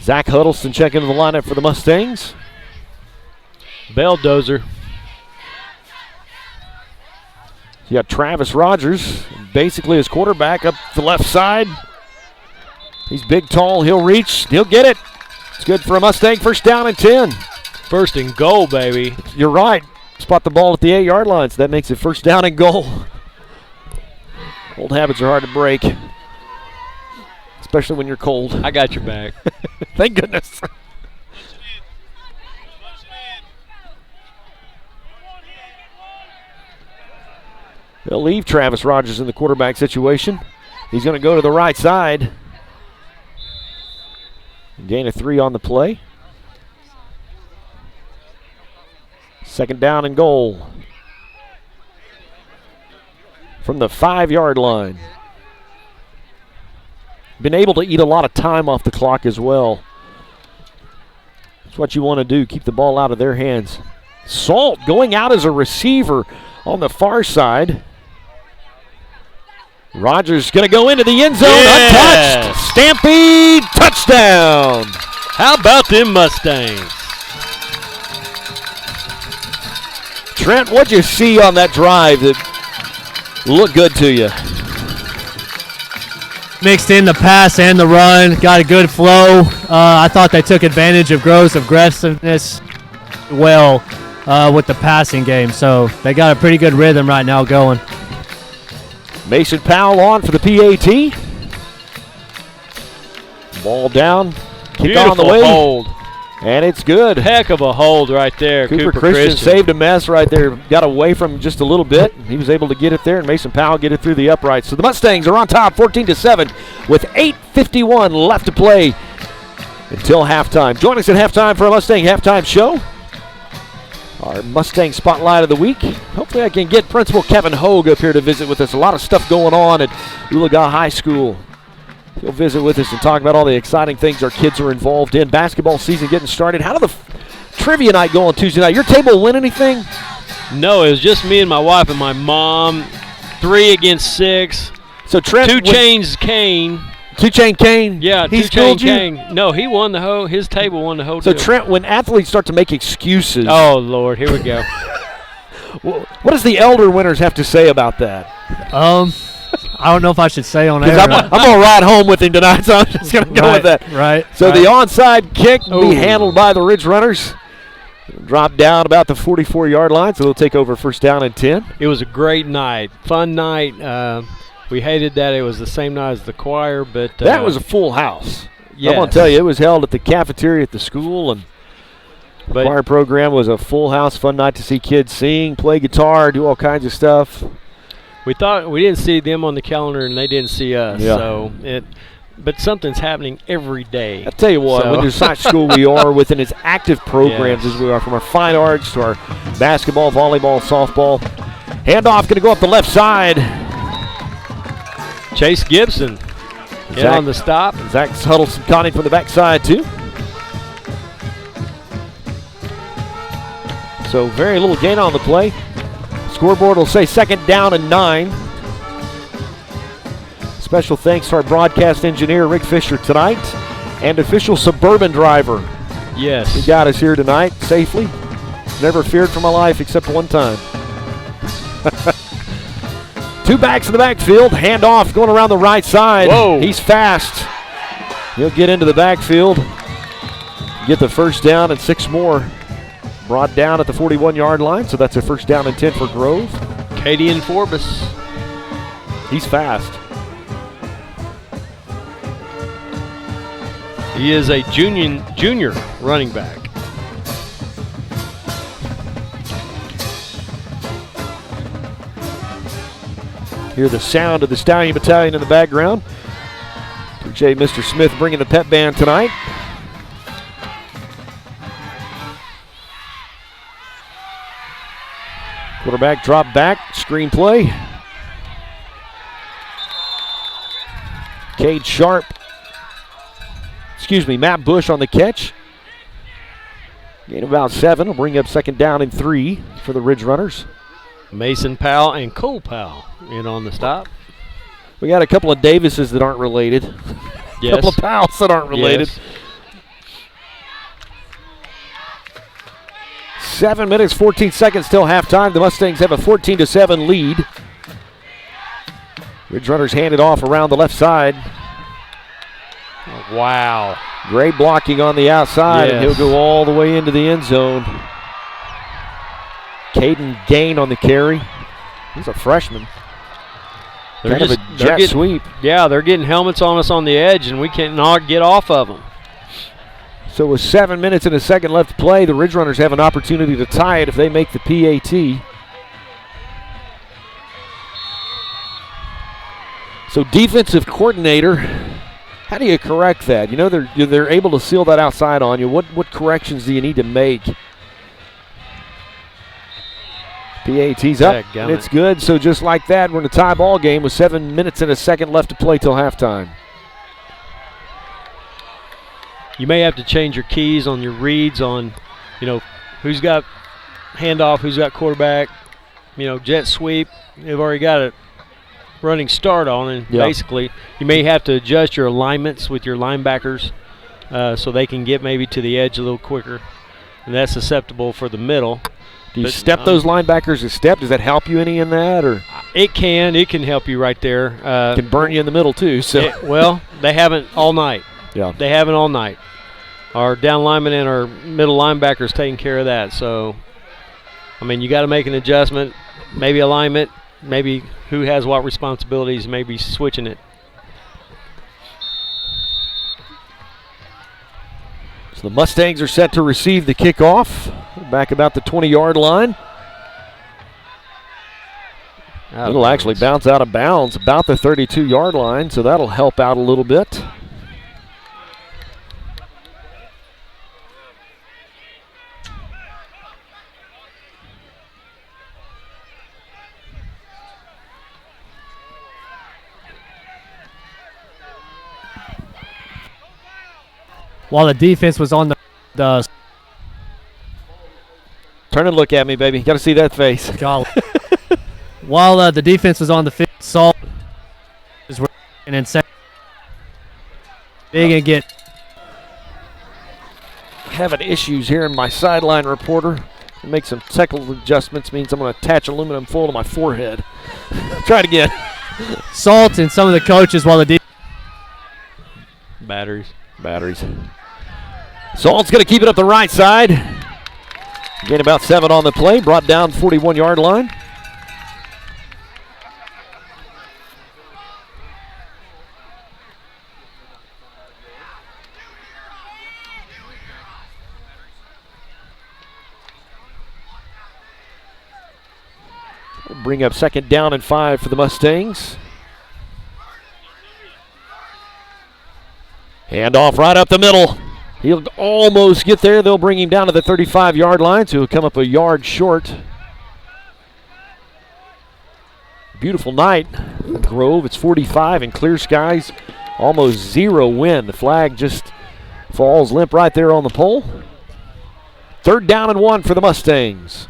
Zach Huddleston checking the lineup for the Mustangs. Belldozer. You got Travis Rogers, basically his quarterback up the left side. He's big, tall, he'll reach, he'll get it. It's good for a Mustang 1st down and 10. 1st and goal, baby. You're right. Spot the ball at the 8-yard line, so that makes it 1st down and goal. Old habits are hard to break, especially when you're cold. I got your back. Thank goodness. They'll leave Travis Rogers in the quarterback situation. He's going to go to the right side. Gain of 3 on the play. 2nd down and goal. From the 5-yard line. Been able to eat a lot of time off the clock as well. That's what you want to do, keep the ball out of their hands. Salt going out as a receiver on the far side. Rogers going to go into the end zone, untouched. Stampede, touchdown. How about them Mustangs? Trent, what'd you see on that drive that looked good to you? Mixed in the pass and the run, got a good flow. I thought they took advantage of Grove's aggressiveness well with the passing game. So they got a pretty good rhythm right now going. Mason Powell on for the PAT. Ball down, kick on the way. Hold. And it's good. Heck of a hold right there. Cooper Christian saved a mess right there. Got away from him just a little bit. He was able to get it there, and Mason Powell get it through the uprights. So the Mustangs are on top 14-7 with 8:51 left to play until halftime. Join us at halftime for our Mustang halftime show. Our Mustang Spotlight of the Week. Hopefully I can get Principal Kevin Hogue up here to visit with us. A lot of stuff going on at Oologah High School. He'll visit with us and talk about all the exciting things our kids are involved in. Basketball season getting started. How did the trivia night go on Tuesday night? Your table win anything? No, it was just me and my wife and my mom. 3 against 6. So Trent, Two Chains Kane. Two Chain Kane? Yeah, he Two Chain schooled you? Kane. No, he won the whole. His table won the whole. So deal. Trent, when athletes start to make excuses. Oh Lord, here we go. What does the elder winners have to say about that? I don't know if I should say on air. I'm going to ride home with him tonight, so I'm just going to go with that. Right. So the onside kick will be handled by the Ridge Runners. Drop down about the 44-yard line, so they'll take over first down and 10. It was a great night. Fun night. We hated that it was the same night as the choir, but that was a full house. Yes. I'm going to tell you, it was held at the cafeteria at the school, and the choir program was a full house. Fun night to see kids sing, play guitar, do all kinds of stuff. We thought we didn't see them on the calendar, and they didn't see us. Yeah. So but something's happening every day. I'll tell you what, when there's such school we are within its active programs as we are, from our fine arts to our basketball, volleyball, softball. Handoff going to go up the left side. Chase Gibson on the stop. Zach Huddleston Conning from the backside too. So very little gain on the play. Scoreboard will say second down and 9. Special thanks to our broadcast engineer, Rick Fisher, tonight, and official Suburban driver. Yes. He got us here tonight safely. Never feared for my life except one time. 2 backs in the backfield. Handoff going around the right side. Whoa. He's fast. He'll get into the backfield. Get the first down and 6 more. Brought down at the 41-yard line, so that's a first down and 10 for Grove. Cadian Forbes. He's fast. He is a junior running back. Hear the sound of the Stallion Battalion in the background. Appreciate Mr. Smith bringing the pep band tonight. Quarterback drop back, screen play. Cade Sharp, Matt Bush on the catch. Gain about 7, will bring up second down and 3 for the Ridge Runners. Mason Powell and Cole Powell in on the stop. We got a couple of Davises that aren't related. Yes. A couple of Powells that aren't related. Yes. 7 minutes, 14 seconds till halftime. The Mustangs have a 14-7 lead. Ridge Runners hand it off around the left side. Oh, wow. Gray blocking on the outside, and he'll go all the way into the end zone. Caden Gain on the carry. He's a freshman. They're kind of a jet sweep. Yeah, they're getting helmets on us on the edge, and we cannot get off of them. So with 7 minutes and a second left to play, the Ridge Runners have an opportunity to tie it if they make the PAT. So defensive coordinator, how do you correct that? You know they're able to seal that outside on you. What corrections do you need to make? PAT's up, and it's good. So just like that, we're in a tie ball game with 7 minutes and a second left to play till halftime. You may have to change your keys on your reads on, who's got handoff, who's got quarterback, jet sweep. They've already got a running start on, and basically you may have to adjust your alignments with your linebackers so they can get maybe to the edge a little quicker, and that's susceptible for the middle. Do you step those linebackers a step? Does that help you any in that, or it can help you right there. It can burn you in the middle too. So well, they haven't all night. Yeah, they haven't all night. Our down lineman and our middle linebackers taking care of that. So, I mean, you got to make an adjustment, maybe alignment, maybe who has what responsibilities, maybe switching it. So the Mustangs are set to receive the kickoff. Back about the 20-yard line. It'll actually bounce out of bounds about the 32-yard line, so that'll help out a little bit. While the defense was on the Turn and look at me, baby. Got to see that face. While the defense was on the field, Salt is and then big and get having issues here in my sideline reporter. Make some technical adjustments means I'm going to attach aluminum foil to my forehead. Try it again. Salt and some of the coaches while the batteries. Salt's going to keep it up the right side. Gain about 7 on the play, brought down 41-yard line. We'll bring up 2nd down and 5 for the Mustangs. Handoff right up the middle. He'll almost get there. They'll bring him down to the 35-yard line, so he'll come up a yard short. Beautiful night in Grove. It's 45 and clear skies. Almost 0 wind. The flag just falls limp right there on the pole. 3rd down and 1 for the Mustangs.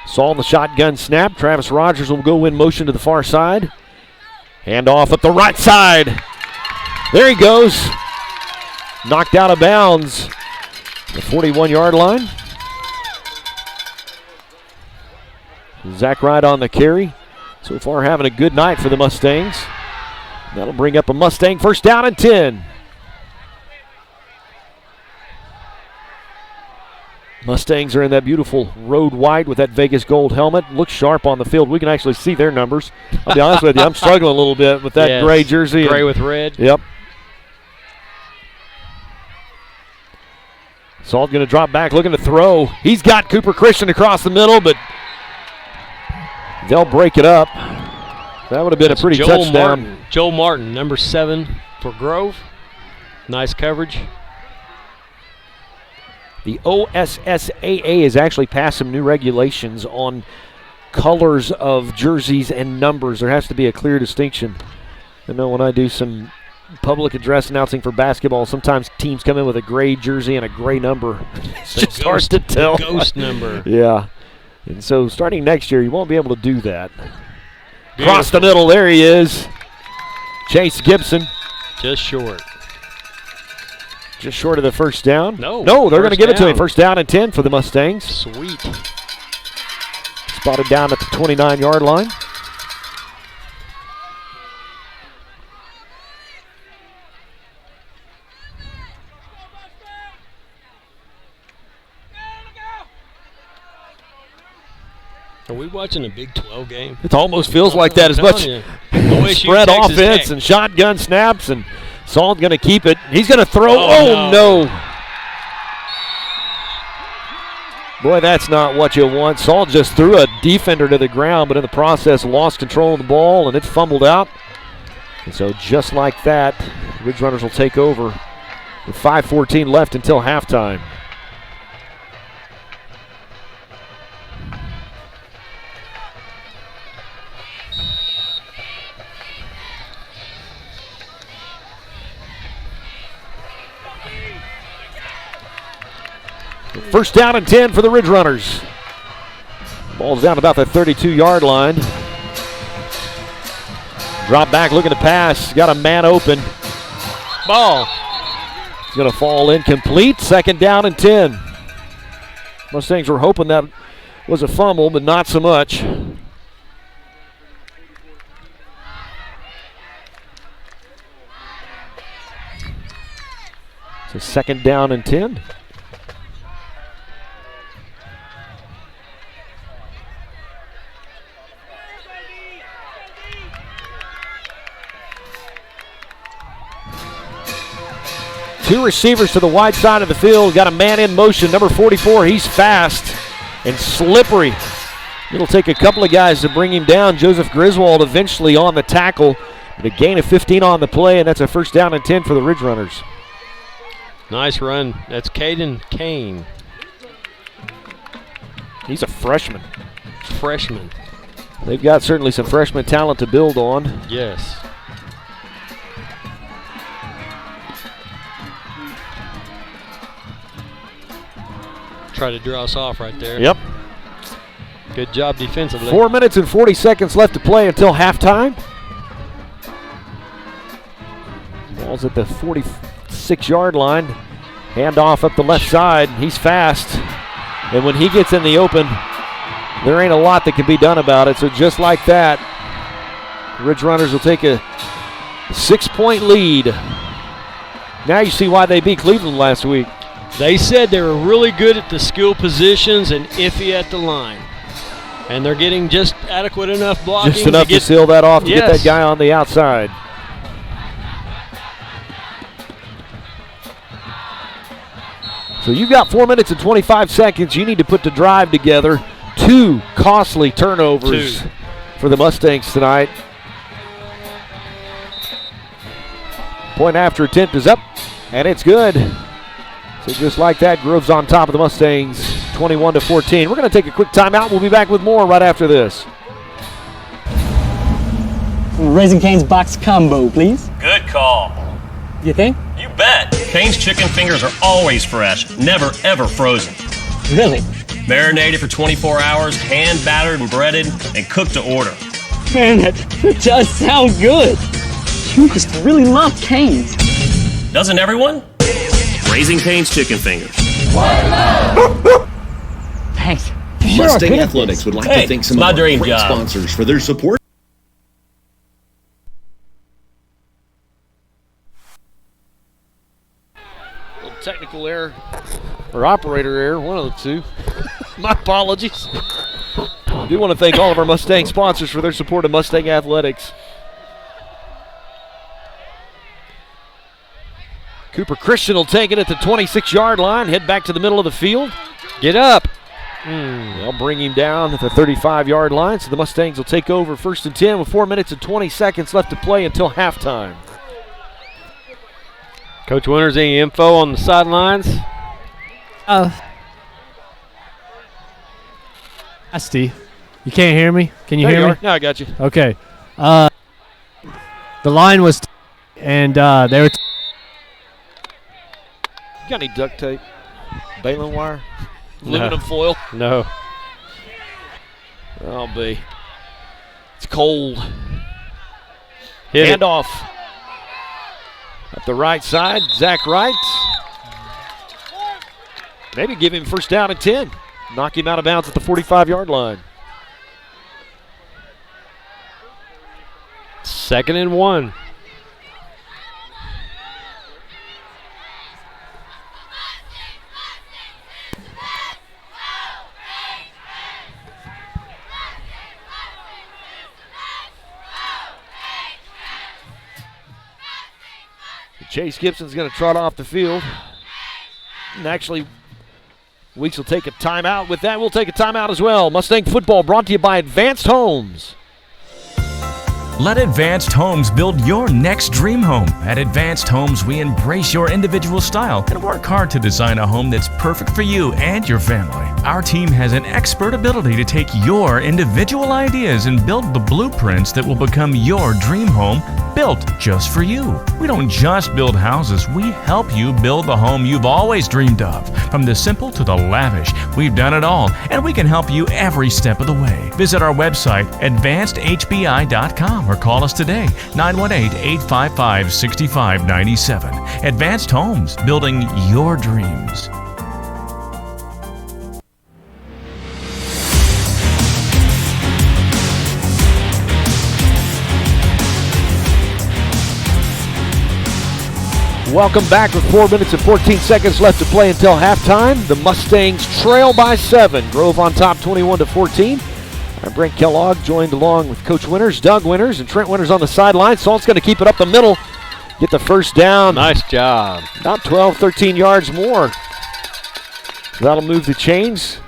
Saw the shotgun snap. Travis Rogers will go in motion to the far side. Hand off at the right side. There he goes. Knocked out of bounds. The 41-yard line. Zach Wright on the carry. So far having a good night for the Mustangs. That'll bring up a Mustang 1st down and 10. Mustangs are in that beautiful road white with that Vegas gold helmet. Looks sharp on the field. We can actually see their numbers. I'll be honest with you, I'm struggling a little bit with that gray jersey. Gray with red. Yep. Salt going to drop back, looking to throw. He's got Cooper Christian across the middle, but they'll break it up. That would have been a pretty touchdown. Joel Martin, number 7 for Grove. Nice coverage. The OSSAA has actually passed some new regulations on colors of jerseys and numbers. There has to be a clear distinction. I know when I do some public address announcing for basketball, sometimes teams come in with a gray jersey and a gray number. It's just hard to tell. Ghost number. Yeah. And so starting next year, you won't be able to do that. Across the middle, there he is. Chase Gibson. Just short. Just short of the 1st down. No, they're going to give it to him. 1st down and 10 for the Mustangs. Sweet. Spotted down at the 29-yard line. Are we watching a Big 12 game? It almost feels like that, as much spread offense and shotgun snaps, and Salt's going to keep it. He's going to throw. Oh, no. Boy, that's not what you want. Salt just threw a defender to the ground, but in the process lost control of the ball, and it fumbled out. And so just like that, Ridge Runners will take over with 5:14 left until halftime. First down and 10 for the Ridge Runners. Ball's down about the 32-yard line. Drop back looking to pass. Got a man open. Ball. It's going to fall incomplete. 2nd down and 10. Mustangs were hoping that was a fumble, but not so much. It's a 2nd down and 10. Two receivers to the wide side of the field. Got a man in motion. Number 44, he's fast and slippery. It'll take a couple of guys to bring him down. Joseph Griswold eventually on the tackle. But a gain of 15 on the play, and that's a 1st down and 10 for the Ridge Runners. Nice run. That's Caden Kane. He's a freshman. Freshman. They've got certainly some freshman talent to build on. Yes. Try to draw us off right there. Yep. Good job defensively. 4 minutes and 40 seconds left to play until halftime. Ball's at the 46-yard line. Handoff up the left side. He's fast. And when he gets in the open, there ain't a lot that can be done about it. So just like that, the Ridge Runners will take a 6-point lead. Now you see why they beat Cleveland last week. They said they were really good at the skill positions and iffy at the line. And they're getting just adequate enough blocking. Just enough to seal that off to get that guy on the outside. So you've got 4 minutes and 25 seconds. You need to put the drive together. 2 costly turnovers for the Mustangs tonight. Point after attempt is up, and it's good. So just like that, Grove's on top of the Mustangs, 21-14. We're going to take a quick timeout. We'll be back with more right after this. Raising Cane's box combo, please. Good call. You think? You bet. Cane's chicken fingers are always fresh, never ever frozen. Really? Marinated for 24 hours, hand battered and breaded, and cooked to order. Man, that does sound good. You must really love Cane's. Doesn't everyone? Raising Cane's chicken fingers. Thanks. Mustang Athletics would like to thank some of our great sponsors for their support. Technical error or operator error, one of the two. My apologies. I do want to thank all of our Mustang sponsors for their support of Mustang Athletics. Cooper Christian will take it at the 26-yard line, head back to the middle of the field. Get up. They'll bring him down at the 35-yard line, so the Mustangs will take over 1st and 10 with 4 minutes and 20 seconds left to play until halftime. Coach Winters, any info on the sidelines? Steve, you can't hear me? Can you hear me? No, I got you. Okay. The line was and they were You got any duct tape? Baling wire? Aluminum foil? No. I'll be. It's cold. Hit Handoff. Up the right side, Zach Wright. Maybe give him 1st down and 10. Knock him out of bounds at the 45-yard line. 2nd and 1. Chase Gibson's going to trot off the field. And actually, Weeks will take a timeout. With that, we'll take a timeout as well. Mustang football brought to you by Advanced Homes. Let Advanced Homes build your next dream home. At Advanced Homes, we embrace your individual style and work hard to design a home that's perfect for you and your family. Our team has an expert ability to take your individual ideas and build the blueprints that will become your dream home built just for you. We don't just build houses, we help you build the home you've always dreamed of. From the simple to the lavish, we've done it all, and we can help you every step of the way. Visit our website, advancedhbi.com, or call us today, 918-855-6597. Advanced Homes, building your dreams. Welcome back with 4 minutes and 14 seconds left to play until halftime. The Mustangs trail by 7. Grove on top 21-14. I'm Brent Kellogg, joined along with Coach Winters, Doug Winters, and Trent Winters on the sideline. Salt's going to keep it up the middle, get the first down. Nice job. About 12, 13 yards more. That'll move the chains.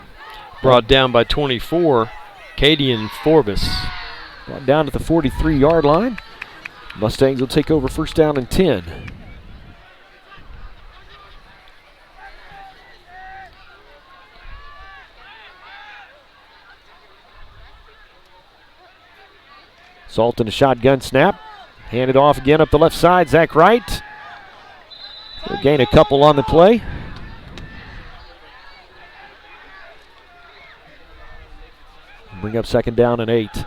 Brought down by 24, Cadian Forbes. Brought down to the 43-yard line. Mustangs will take over first down and 10. Salt in a shotgun snap. Handed off again up the left side. Zach Wright. He'll gain a couple on the play. Bring up second down and 8.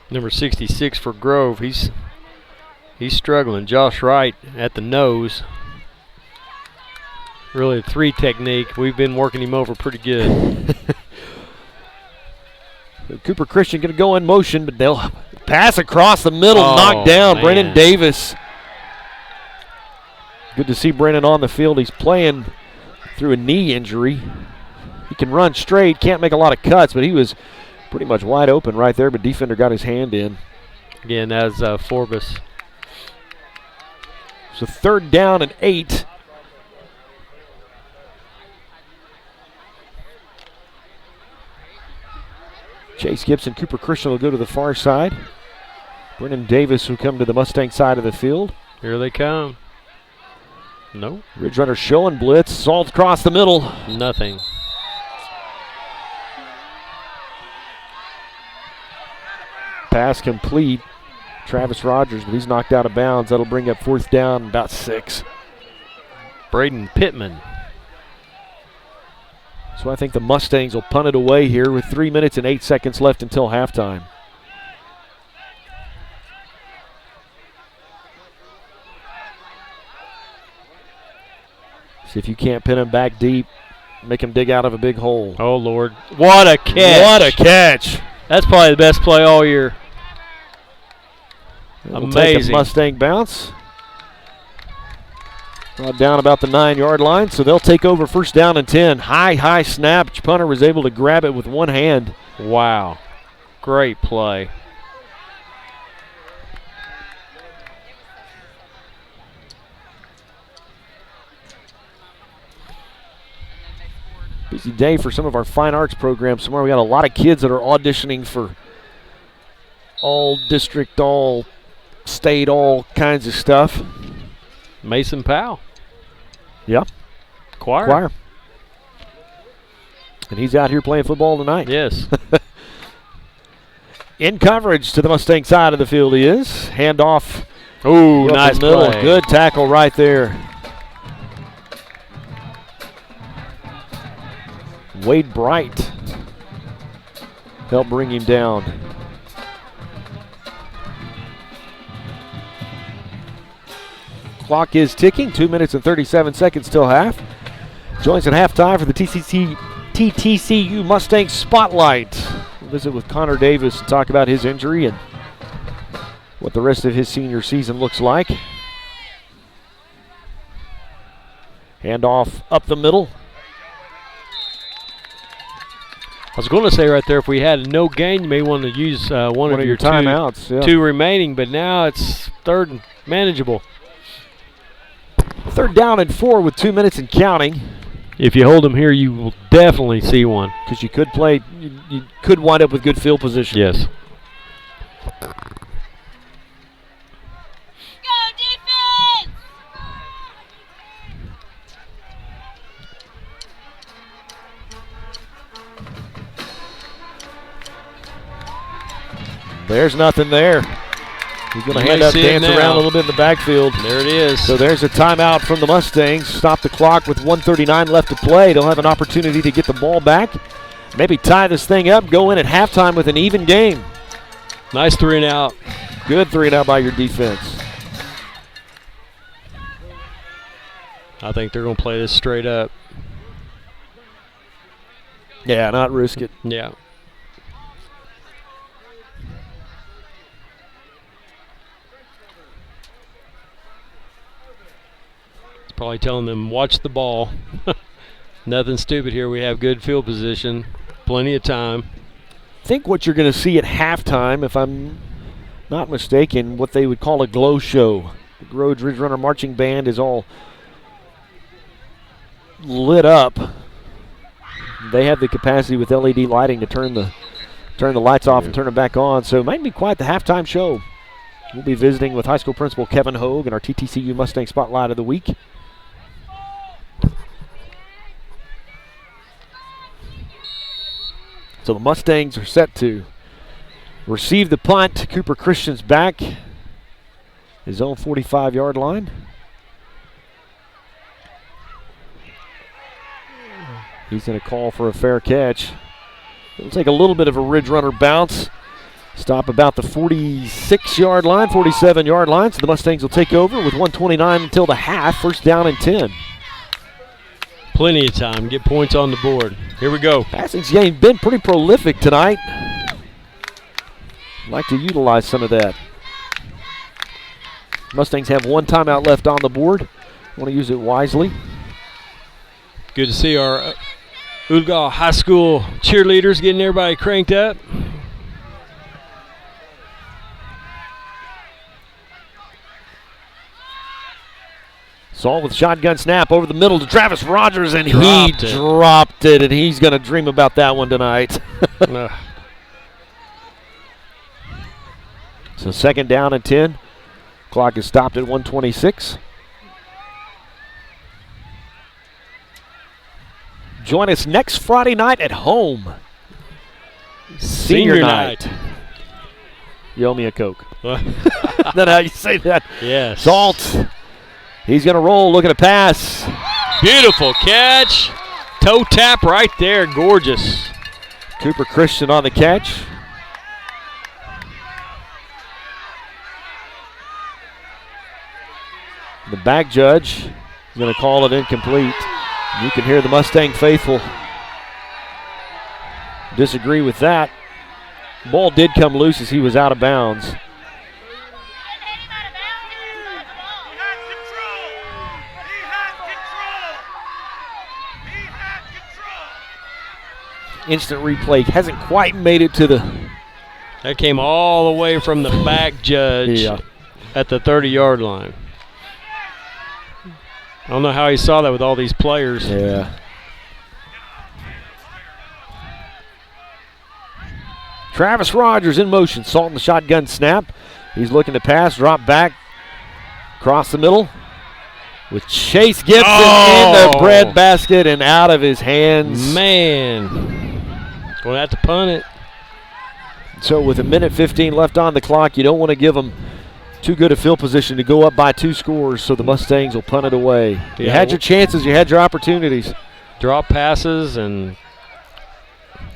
Number 66 for Grove. He's struggling. Josh Wright at the nose. Really a 3 technique. We've been working him over pretty good. Cooper Christian going to go in motion, but they'll pass across the middle, knocked down. Man. Brennan Davis. Good to see Brennan on the field. He's playing through a knee injury. He can run straight, can't make a lot of cuts, but he was pretty much wide open right there, but defender got his hand in. Again, that's Forbes. So third down and 8. Chase Gibson, Cooper Christian will go to the far side. Brennan Davis will come to the Mustang side of the field. Here they come. No. Ridge Runner showing blitz. Salt across the middle. Nothing. Pass complete. Travis Rogers, but he's knocked out of bounds. That'll bring up fourth down, about 6. Braden Pittman. So I think the Mustangs will punt it away here with 3 minutes and 8 seconds left until halftime. See if you can't pin him back deep. Make him dig out of a big hole. Oh, Lord. What a catch. What a catch. That's probably the best play all year. Amazing. Take a Mustang bounce. Brought down about the 9-yard line, so they'll take over first down and 10. High snap. Punter was able to grab it with one hand. Wow. Great play. Busy day for some of our fine arts programs tomorrow. We got a lot of kids that are auditioning for all district, all state, all kinds of stuff. Mason Powell. Yeah. Choir. And he's out here playing football tonight. Yes. In coverage to the Mustang side of the field he is. Handoff. Ooh, nice middle. play. Good tackle right there. Wade Bright helped bring him down. Clock is ticking. 2 minutes and 37 seconds till half. Joins at halftime for the TTCU Mustang Spotlight. We'll visit with Connor Davis and talk about his injury and what the rest of his senior season looks like. Handoff up the middle. I was going to say right there, if we had no gain, you may want to use one of your timeouts. Two remaining, but now it's third and manageable. Third down and 4 with 2 minutes and counting. If you hold them here, you will definitely see one. Because you could play, you could wind up with good field position. Yes. There's nothing there. He's going to hand up, dance around a little bit in the backfield. There it is. So there's a timeout from the Mustangs. Stop the clock with 1:39 left to play. They'll have an opportunity to get the ball back. Maybe tie this thing up, go in at halftime with an even game. Nice 3 and out. Good 3 and out by your defense. I think they're going to play this straight up. Yeah, not risk it. Yeah. It's probably telling them, watch the ball. Nothing stupid here. We have good field position, plenty of time. I think what you're going to see at halftime, if I'm not mistaken, what they would call a glow show. The Grove Ridge Runner Marching Band is all lit up. They have the capacity with LED lighting to turn the lights off and turn them back on. So it might be quite the halftime show. We'll be visiting with high school principal Kevin Hogue and our TTCU Mustang Spotlight of the Week. So the Mustangs are set to receive the punt. Cooper Christian's back. His own 45-yard line. He's going to call for a fair catch. It'll take a little bit of a Ridge Runner bounce. Stop about the 46-yard line, 47-yard line. So the Mustangs will take over with 1:29 until the half. First down and 10. Plenty of time. Get points on the board. Here we go. Passing's game been pretty prolific tonight. Like to utilize some of that. Mustangs have 1 timeout left on the board. Want to use it wisely. Good to see our Oologah High School cheerleaders getting everybody cranked up. Saul with shotgun snap over the middle to Travis Rogers, and he dropped it, and he's going to dream about that one tonight. So second down and 10. Clock is stopped at 1:26. Join us next Friday night at home. Senior night. You owe me a Coke. Is that how you say that? Yes. Salt. He's going to roll, looking to pass. Beautiful catch. Toe tap right there. Gorgeous. Cooper Christian on the catch. The back judge is going to call it incomplete. You can hear the Mustang faithful disagree with that. Ball did come loose as he was out of bounds. Instant replay hasn't quite made it to the... That came all the way from the back judge at the 30-yard line. I don't know how he saw that with all these players. Yeah. Travis Rogers in motion. Salt in the shotgun snap. He's looking to pass, drop back, cross the middle. With Chase Gibson in the bread basket and out of his hands. Man. Going to have to punt it. So with 1:15 left on the clock, you don't want to give them too good a field position to go up by 2 scores, so the Mustangs will punt it away. You had your chances, you had your opportunities. Drop passes and...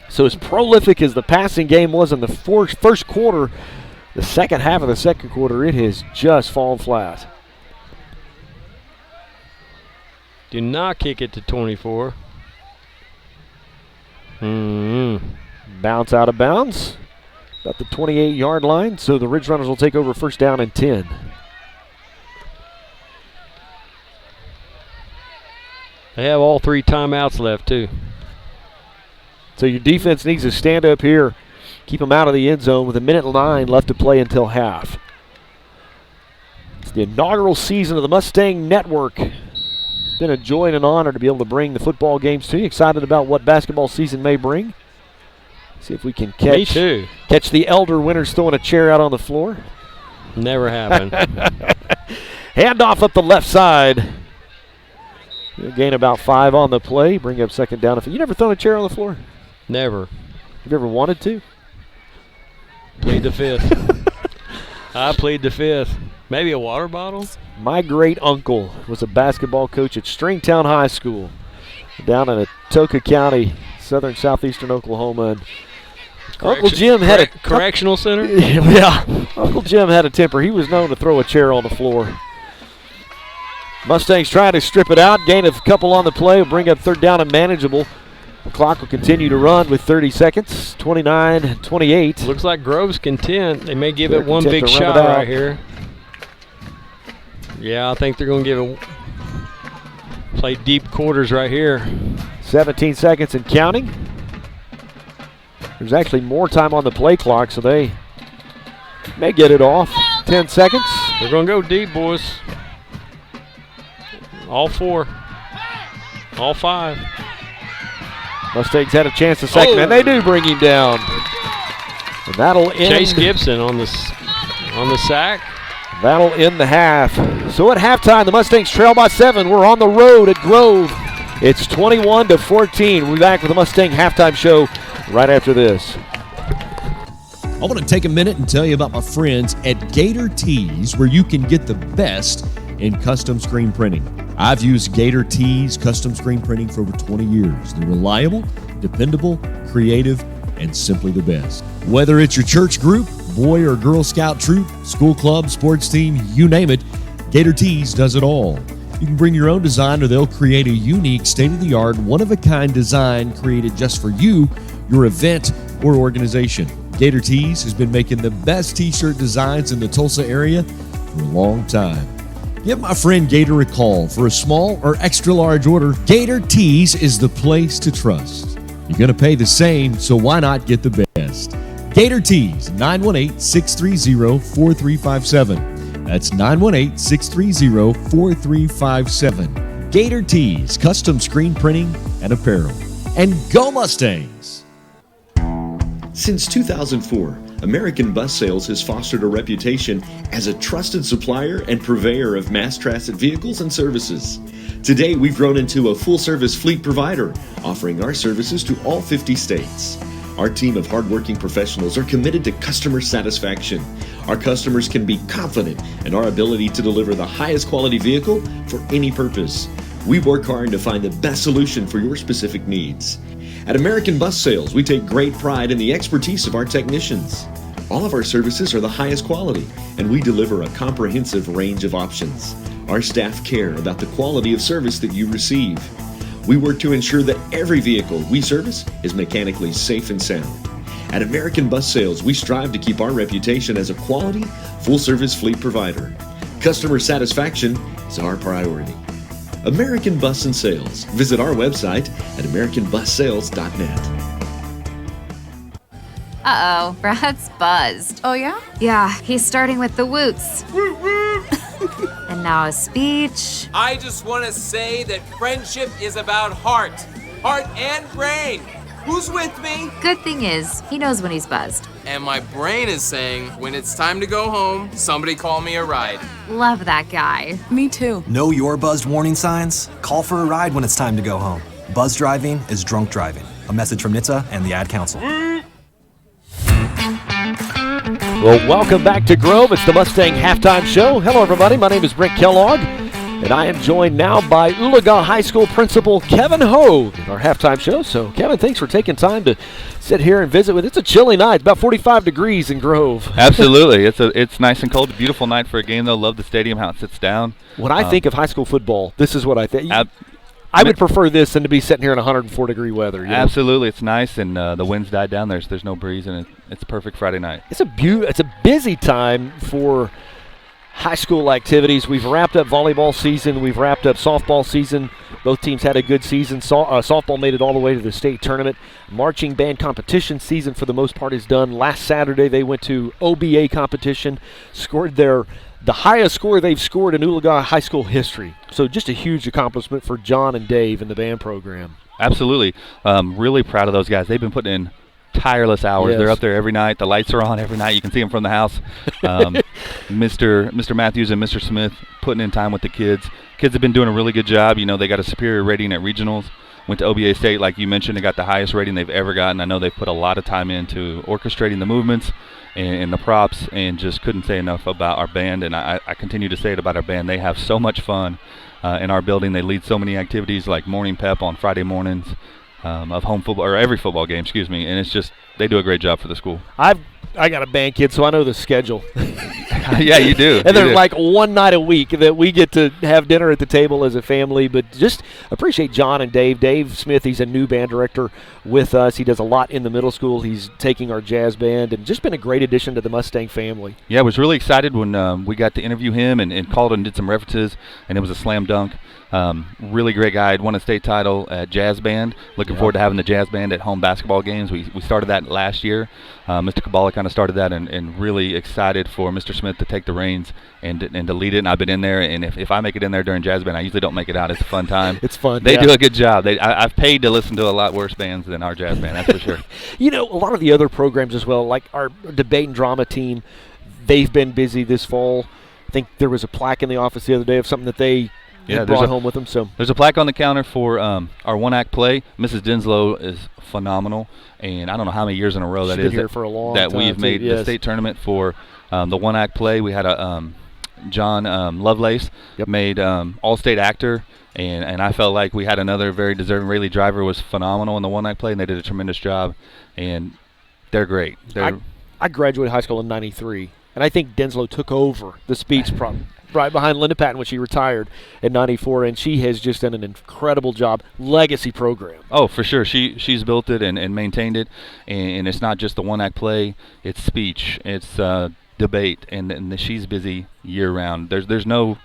So as prolific as the passing game was in the first quarter, the second half of the second quarter, it has just fallen flat. Do not kick it to 24. Bounce out of bounds. About the 28-yard line, so the Ridge Runners will take over first down and 10. They have all 3 timeouts left, too. So your defense needs to stand up here, keep them out of the end zone with 1:09 left to play until half. It's the inaugural season of the Mustang Network. It's been a joy and an honor to be able to bring the football games to you. Excited about what basketball season may bring. See if we can catch the elder winners throwing a chair out on the floor. Never happened. Handoff up the left side. You'll gain about 5 on the play. Bring up second down. You never thrown a chair on the floor? Never. You ever wanted to? Plead the fifth. I plead the fifth. Maybe a water bottle? My great uncle was a basketball coach at Stringtown High School down in Atoka County, southeastern Oklahoma. And Uncle Jim had a correctional center? Yeah. Uncle Jim had a temper. He was known to throw a chair on the floor. Mustangs trying to strip it out. Gain a couple on the play. Will bring up third down and manageable. The clock will continue to run with 30 seconds. 29-28. Looks like Grove's content. They may give it one big shot right here. Yeah, I think they're going to give it. Play deep quarters right here. 17 seconds and counting. There's actually more time on the play clock, so they may get it off. 10 seconds. They're going to go deep, boys. All four. All five. Mustangs had a chance a second, and they do bring him down. And that'll end. Chase Gibson on the sack. That'll end the half. So at halftime, the Mustangs trail by 7. We're on the road at Grove. It's 21-14. We'll be back with the Mustang halftime show right after this. I want to take a minute and tell you about my friends at Gator Tees, where you can get the best in custom screen printing. I've used Gator Tees custom screen printing for over 20 years. They're reliable, dependable, creative, and simply the best. Whether it's your church group, Boy or Girl Scout troop, school club, sports team, you name it, Gator Tees does it all. You can bring your own design, or they'll create a unique, state-of-the-art, one-of-a-kind design created just for you, your event, or organization. Gator Tees has been making the best t-shirt designs in the Tulsa area for a long time. Give my friend Gator a call for a small or extra large order. Gator Tees is the place to trust. You're going to pay the same, so why not get the best? Gator Tees, 918-630-4357. That's 918-630-4357. Gator Tees, custom screen printing and apparel. And go Mustangs! Since 2004, American Bus Sales has fostered a reputation as a trusted supplier and purveyor of mass transit vehicles and services. Today, we've grown into a full-service fleet provider, offering our services to all 50 states. Our team of hardworking professionals are committed to customer satisfaction. Our customers can be confident in our ability to deliver the highest quality vehicle for any purpose. We work hard to find the best solution for your specific needs. At American Bus Sales, we take great pride in the expertise of our technicians. All of our services are the highest quality, and we deliver a comprehensive range of options. Our staff care about the quality of service that you receive. We work to ensure that every vehicle we service is mechanically safe and sound. At American Bus Sales, we strive to keep our reputation as a quality, full-service fleet provider. Customer satisfaction is our priority. American Bus and Sales. Visit our website at americanbussales.net. Uh-oh, Brad's buzzed. Oh, yeah? Yeah, he's starting with the woots. And now a speech. I just want to say that friendship is about heart and brain. Who's with me? Good thing is, he knows when he's buzzed. And my brain is saying, when it's time to go home, somebody call me a ride. Love that guy. Me too. Know your buzzed warning signs? Call for a ride when it's time to go home. Buzz driving is drunk driving. A message from NHTSA and the Ad Council. Well, welcome back to Grove. It's the Mustang Halftime Show. Hello, everybody. My name is Brent Kellogg, and I am joined now by Oologah High School Principal Kevin Hogue in our halftime show. So, Kevin, thanks for taking time to sit here and visit with. It's a chilly night. It's about 45 degrees in Grove. Absolutely. It's nice and cold. A beautiful night for a game, though. Love the stadium, how it sits down. When I think of high school football, this is what I think. I would prefer this than to be sitting here in 104-degree weather. You know? Absolutely, it's nice, and the wind's died down there, so there's no breeze, and it's a perfect Friday night. It's a busy time for high school activities. We've wrapped up volleyball season. We've wrapped up softball season. Both teams had a good season. Softball made it all the way to the state tournament. Marching band competition season, for the most part, is done. Last Saturday, they went to OBA competition, scored the highest score they've scored in Oologah High School history. So just a huge accomplishment for John and Dave in the band program. Absolutely. Really proud of those guys. They've been putting in tireless hours. Yes. They're up there every night. The lights are on every night. You can see them from the house. Mr. Matthews and Mr. Smith putting in time with the kids. Kids have been doing a really good job. You know, they got a superior rating at regionals. went to OBA State, like you mentioned, and got the highest rating they've ever gotten. I know they've put a lot of time into orchestrating the movements and the props, and just couldn't say enough about our band. And I continue to say it about our band. They have so much fun in our building. They lead so many activities like morning pep on Friday mornings of home football, or every football game, excuse me. And it's just, they do a great job for the school. I got a band kid, so I know the schedule. Yeah, you do. And they're like one night a week that we get to have dinner at the table as a family. But just appreciate John and Dave. Dave Smith, he's a new band director with us. He does a lot in the middle school. He's taking our jazz band and just been a great addition to the Mustang family. Yeah, I was really excited when we got to interview him and called and did some references, and it was a slam dunk. Really great guy. Won a state title at jazz band. Looking forward to having the jazz band at home basketball games. We started that last year. Mr. Kabbalah kind of started that, and really excited for Mr. Smith to take the reins and to lead it. And I've been in there, and if I make it in there during jazz band, I usually don't make it out. It's a fun time. It's fun. They do a good job. I've paid to listen to a lot worse bands than our jazz band, that's for sure. You know, a lot of the other programs as well, like our debate and drama team, they've been busy this fall. I think there was a plaque in the office the other day of something that they brought home with them. So there's a plaque on the counter for our one-act play. Mrs. Dinslow is phenomenal, and I don't know how many years in a row that is here for a long that time we've too, made yes. the state tournament for the one-act play. We had a John Lovelace made all-state actor, and I felt like we had another very deserving. Rayleigh Driver was phenomenal in the one-act play, and they did a tremendous job, and they're great. I graduated high school in '93, and I think Dinslow took over the speech problem. Right behind Linda Patton when she retired in '94, and she has just done an incredible job. Legacy program. Oh, for sure. She's built it and maintained it, and it's not just the one-act play. It's speech. It's debate, and she's busy year-round. There's not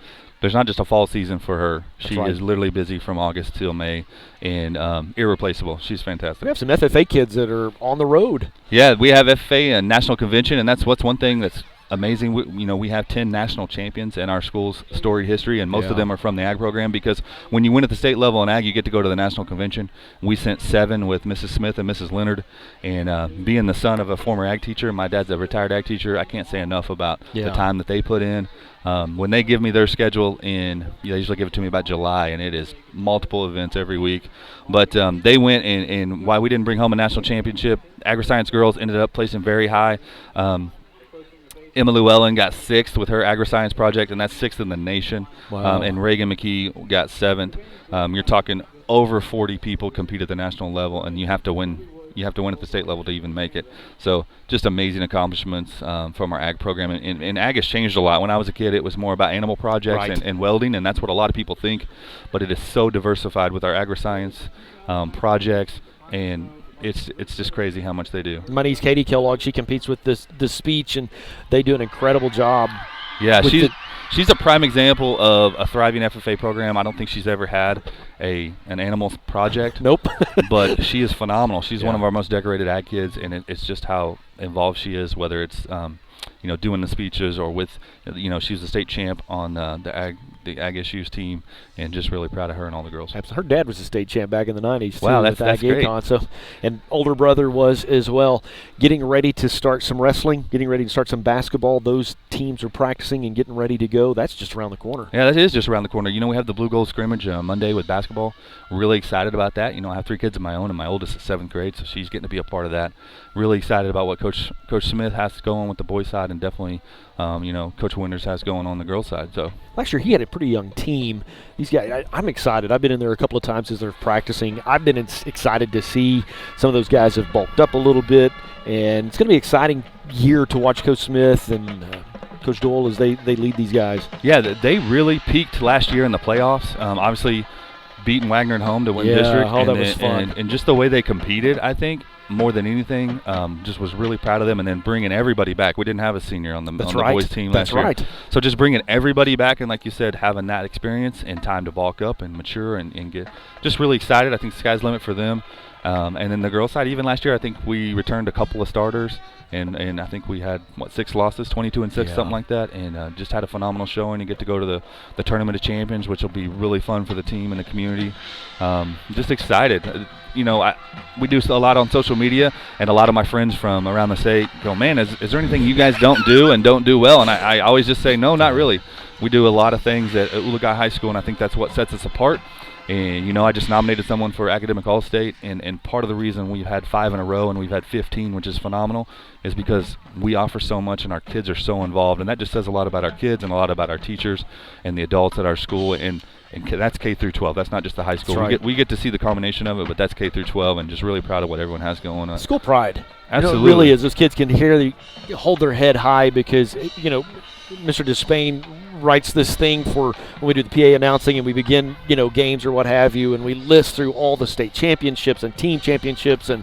just a fall season for her. She is literally busy from August till May, and irreplaceable. She's fantastic. We have some FFA kids that are on the road. Yeah, we have FFA and National Convention, and that's one thing that's amazing. We have 10 national champions in our school's storied history, and most of them are from the ag program, because when you win at the state level in ag, you get to go to the national convention. We sent 7 with Mrs. Smith and Mrs. Leonard, and being the son of a former ag teacher, my dad's a retired ag teacher, I can't say enough about the time that they put in. When they give me their schedule they usually give it to me about July, and it is multiple events every week. But they went, and why we didn't bring home a national championship, Agri-Science girls ended up placing very high. Emma Llewellyn got 6th with her agri-science project, and that's 6th in the nation. Wow. And Reagan McKee got 7th. You're talking over 40 people compete at the national level, and you have to win. You have to win at the state level to even make it. So just amazing accomplishments from our ag program. And ag has changed a lot. When I was a kid, it was more about animal projects and welding, and that's what a lot of people think. But it is so diversified with our agri-science projects, and it's just crazy how much they do. My niece Katie Kellogg, she competes with this speech, and they do an incredible job. Yeah, she's a prime example of a thriving FFA program. I don't think she's ever had an animal project. Nope. But she is phenomenal. She's one of our most decorated ag kids, and it's just how involved she is, whether it's doing the speeches or with, she's the state champ on the ag issues team, and just really proud of her and all the girls. Her dad was a state champ back in the 90s. Wow, too, that's great. So, and older brother was as well. Getting ready to start some wrestling, getting ready to start some basketball. Those teams are practicing and getting ready to go. That's just around the corner. Yeah, that is just around the corner. We have the Blue Gold scrimmage Monday with basketball. Really excited about that. I have 3 kids of my own, and my oldest is 7th grade, so she's getting to be a part of that. Really excited about what Coach Smith has going with the boys' side, and definitely Coach Winters has going on the girls' side. So last year he had a pretty young team. These guys, I'm excited. I've been in there a couple of times as they're practicing. I've been excited to see some of those guys have bulked up a little bit, and it's going to be an exciting year to watch Coach Smith and Coach Doyle as they lead these guys. Yeah, they really peaked last year in the playoffs. Obviously, beating Wagner at home to win district. Oh, that was fun. And just the way they competed, I think, more than anything, just was really proud of them, and then bringing everybody back. We didn't have a senior on the boys team last year. That's right. So just bringing everybody back, and like you said, having that experience and time to bulk up and mature and get just really excited. I think the sky's the limit for them. And then the girls' side, even last year, I think we returned a couple of starters, and I think we had 6 losses, 22-6, something like that, and just had a phenomenal showing. And get to go to the Tournament of Champions, which will be really fun for the team and the community. Just excited. We do a lot on social media, and a lot of my friends from around the state go, "Man, is there anything you guys don't do well?" And I always just say, no, not really. We do a lot of things at Oologah High School, and I think that's what sets us apart. And, I just nominated someone for Academic All-State, and part of the reason we've had 5 in a row and we've had 15, which is phenomenal, is because we offer so much and our kids are so involved. And that just says a lot about our kids and a lot about our teachers and the adults at our school. And that's K through 12. That's not just the high school. Right. We get to see the culmination of it, but that's K through 12, and just really proud of what everyone has going on. School pride. Absolutely. It really is. Those kids can hold their head high because, Mr. Despain writes this thing for when we do the PA announcing and we begin, games or what have you, and we list through all the state championships and team championships and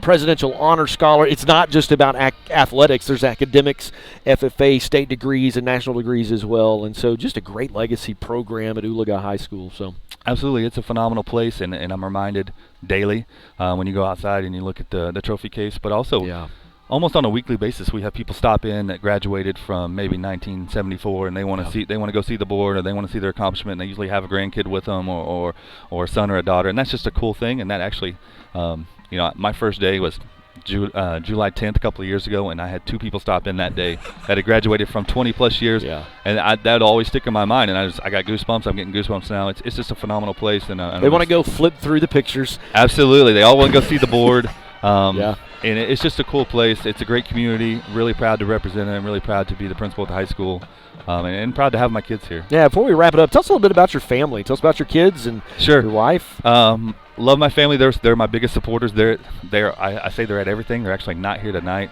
presidential honor scholar. It's not just about athletics. There's academics, FFA, state degrees, and national degrees as well. And so just a great legacy program at Oologah High School. So absolutely, it's a phenomenal place, and I'm reminded daily when you go outside and you look at the trophy case, but also almost on a weekly basis we have people stop in that graduated from maybe 1974, and they want to go see the board, or they want to see their accomplishment, and they usually have a grandkid with them, or a son or a daughter, and that's just a cool thing. And that actually, my first day was July 10th a couple of years ago, and I had 2 people stop in that day that had graduated from 20 plus years, and that always stick in my mind, and I got goosebumps. I'm getting goosebumps now. It's just a phenomenal place, and they want to go flip through the pictures. Absolutely, they all want to go see the board. And it's just a cool place. It's a great community. Really proud to represent it. I'm really proud to be the principal at the high school, and proud to have my kids here. Yeah, before we wrap it up, tell us a little bit about your family. Tell us about your kids and your wife. Love my family. They're my biggest supporters. I say they're at everything. They're actually not here tonight.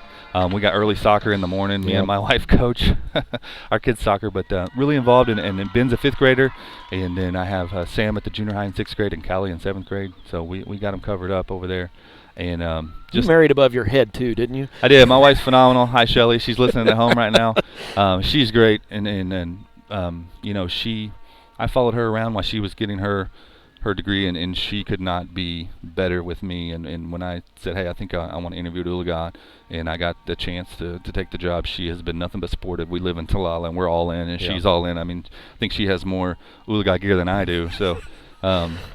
We got early soccer in the morning. Me and my wife coach our kids' soccer, but really involved. And then Ben's a 5th grader, and then I have Sam at the junior high in 6th grade and Callie in 7th grade. So we got them covered up over there. And you married above your head too, didn't you? I did. My wife's phenomenal. Hi, Shelly. She's listening at home right now. She's great, and I followed her around while she was getting her degree, and she could not be better with me. And when I said, hey, I think I want to interview at Oologah, and I got the chance to take the job, she has been nothing but supportive. We live in Talala, and we're all in, and she's all in. I mean, I think she has more Oologah gear than I do. So.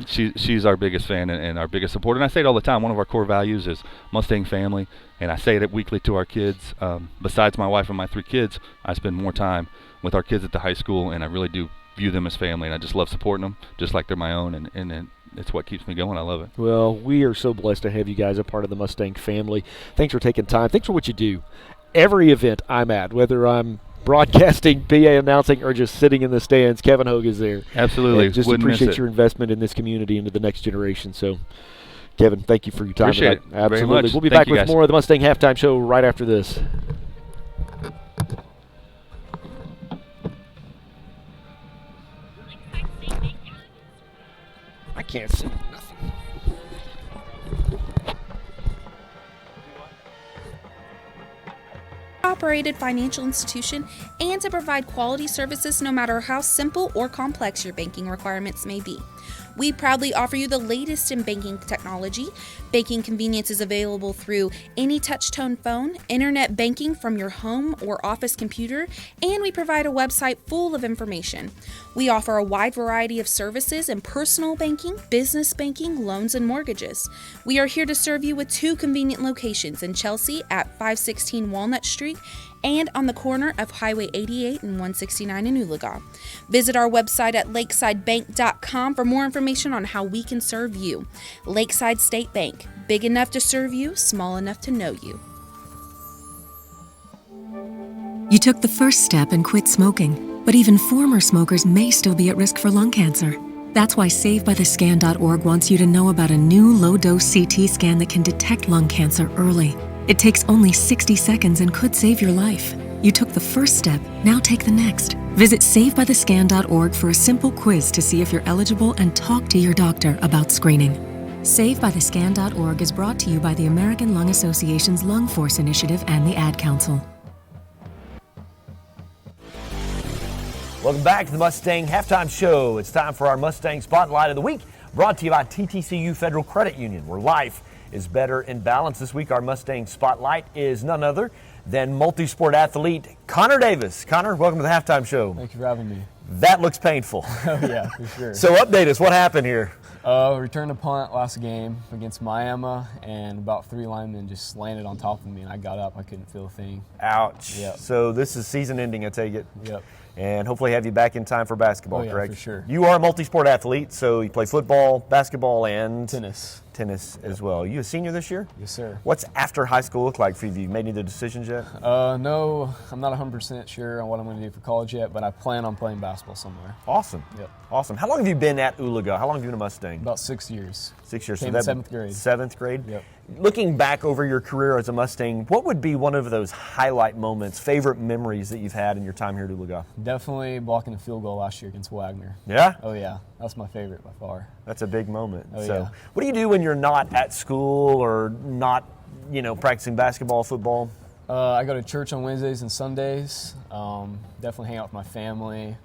She's our biggest fan and our biggest supporter. And I say it all the time. One of our core values is Mustang family, and I say it weekly to our kids. Besides my wife and my 3 kids, I spend more time with our kids at the high school, and I really do view them as family, and I just love supporting them just like they're my own, and it's what keeps me going. I love it. Well, we are so blessed to have you guys a part of the Mustang family. Thanks for taking time. Thanks for what you do. Every event I'm at, whether I'm broadcasting, PA announcing, or just sitting in the stands, Kevin Hogue is there. Absolutely. And just appreciate your investment in this community into the next generation. So, Kevin, thank you for your time. Appreciate it. Absolutely. Very much. We'll be Thank back you, with guys. more of the Mustang Halftime Show right after this. I can't see nothing. Operated financial institution and to provide quality services no matter how simple or complex your banking requirements may be. We proudly offer you the latest in banking technology. Banking convenience is available through any touch-tone phone, internet banking from your home or office computer, and we provide a website full of information. We offer a wide variety of services in personal banking, business banking, loans, and mortgages. We are here to serve you with 2 convenient locations in Chelsea at 516 Walnut Street and on the corner of Highway 88 and 169 in Oologah. Visit our website at lakesidebank.com for more information on how we can serve you. Lakeside State Bank, big enough to serve you, small enough to know you. You took the first step and quit smoking, but even former smokers may still be at risk for lung cancer. That's why SaveByTheScan.org wants you to know about a new low-dose CT scan that can detect lung cancer early. It takes only 60 seconds and could save your life. You took the first step, now take the next. Visit SaveByTheScan.org for a simple quiz to see if you're eligible and talk to your doctor about screening. SaveByTheScan.org is brought to you by the American Lung Association's Lung Force Initiative and the Ad Council. Welcome back to the Mustang Halftime Show. It's time for our Mustang Spotlight of the Week, brought to you by TTCU Federal Credit Union, where life is better in balance. This week, our Mustang Spotlight is none other than multi-sport athlete Connor Davis. Connor, welcome to the Halftime Show. Thank you for having me. That looks painful. Oh, yeah, for sure. So update us. What happened here? Returned a punt last game against Miami, and about 3 linemen just landed on top of me, and I got up. I couldn't feel a thing. Ouch. Yep. So this is season ending, I take it? Yep. and hopefully have you back in time for basketball, correct? For sure. You are a multi-sport athlete, so you play football, basketball, and tennis as well. Are you a senior this year? Yes, sir. What's after high school look like for you? Have you made any of the decisions yet? No, I'm not 100% sure on what I'm going to do for college yet, but I plan on playing basketball somewhere. Awesome. Yep. Awesome. How long have you been at Oologah? How long have you been a Mustang? About 6 years. 6 years. Came so in 7th grade. 7th grade? Yep. Looking back over your career as a Mustang, what would be one of those highlight moments, favorite memories that you've had in your time here at Oologah? Definitely blocking a field goal last year against Wagner. Yeah? Oh, yeah. That's my favorite by far. That's a big moment. Oh, so, yeah. what do you do when you're not at school or not, practicing basketball, football? I go to church on Wednesdays and Sundays. Definitely hang out with my family.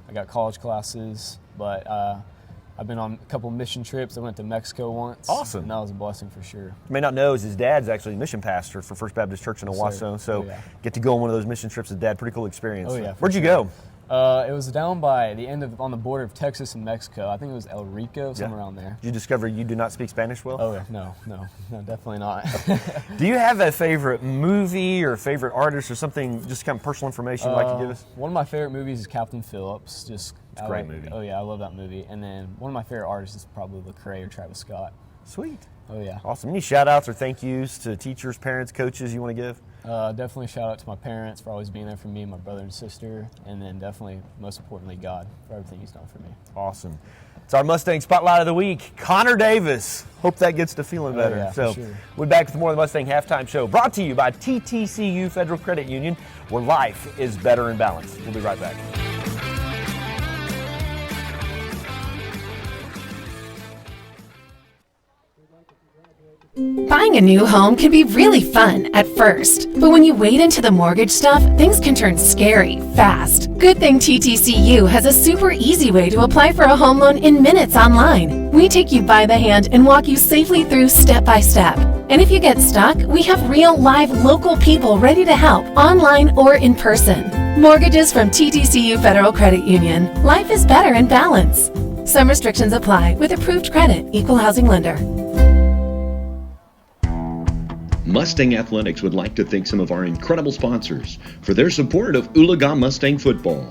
I got college classes, but I've been on a couple mission trips. I went to Mexico once. Awesome. And that was a blessing for sure. You may not know, his dad's actually a mission pastor for First Baptist Church in Owasso. So get to go on one of those mission trips with Dad. Pretty cool experience. Oh, yeah. Where'd you go? It was down by the end on the border of Texas and Mexico. I think it was El Rico, somewhere around there. Did you discover you do not speak Spanish well? Oh, no, definitely not. Do you have a favorite movie or favorite artist or something, just kind of personal information you'd like to give us? One of my favorite movies is Captain Phillips. It's a great movie. Oh, yeah, I love that movie. And then one of my favorite artists is probably Lecrae or Travis Scott. Sweet. Oh, yeah. Awesome. Any shout-outs or thank yous to teachers, parents, coaches you want to give? Definitely shout out to my parents for always being there for me and my brother and sister, and then definitely, most importantly, God for everything He's done for me. Awesome. It's our Mustang Spotlight of the Week. Connor Davis. Hope that gets to feeling better. Yeah, so for sure. We'll be back with more of the Mustang Halftime Show, brought to you by TTCU Federal Credit Union, where life is better in balance. We'll be right back. Buying a new home can be really fun at first, but when you wade into the mortgage stuff, things can turn scary fast. Good thing TTCU has a super easy way to apply for a home loan in minutes online. We take you by the hand and walk you safely through step by step. And if you get stuck, we have real, live, local people ready to help, online or in person. Mortgages from TTCU Federal Credit Union. Life is better in balance. Some restrictions apply with approved credit, equal housing lender. Mustang Athletics would like to thank some of our incredible sponsors for their support of Oologah Mustang football.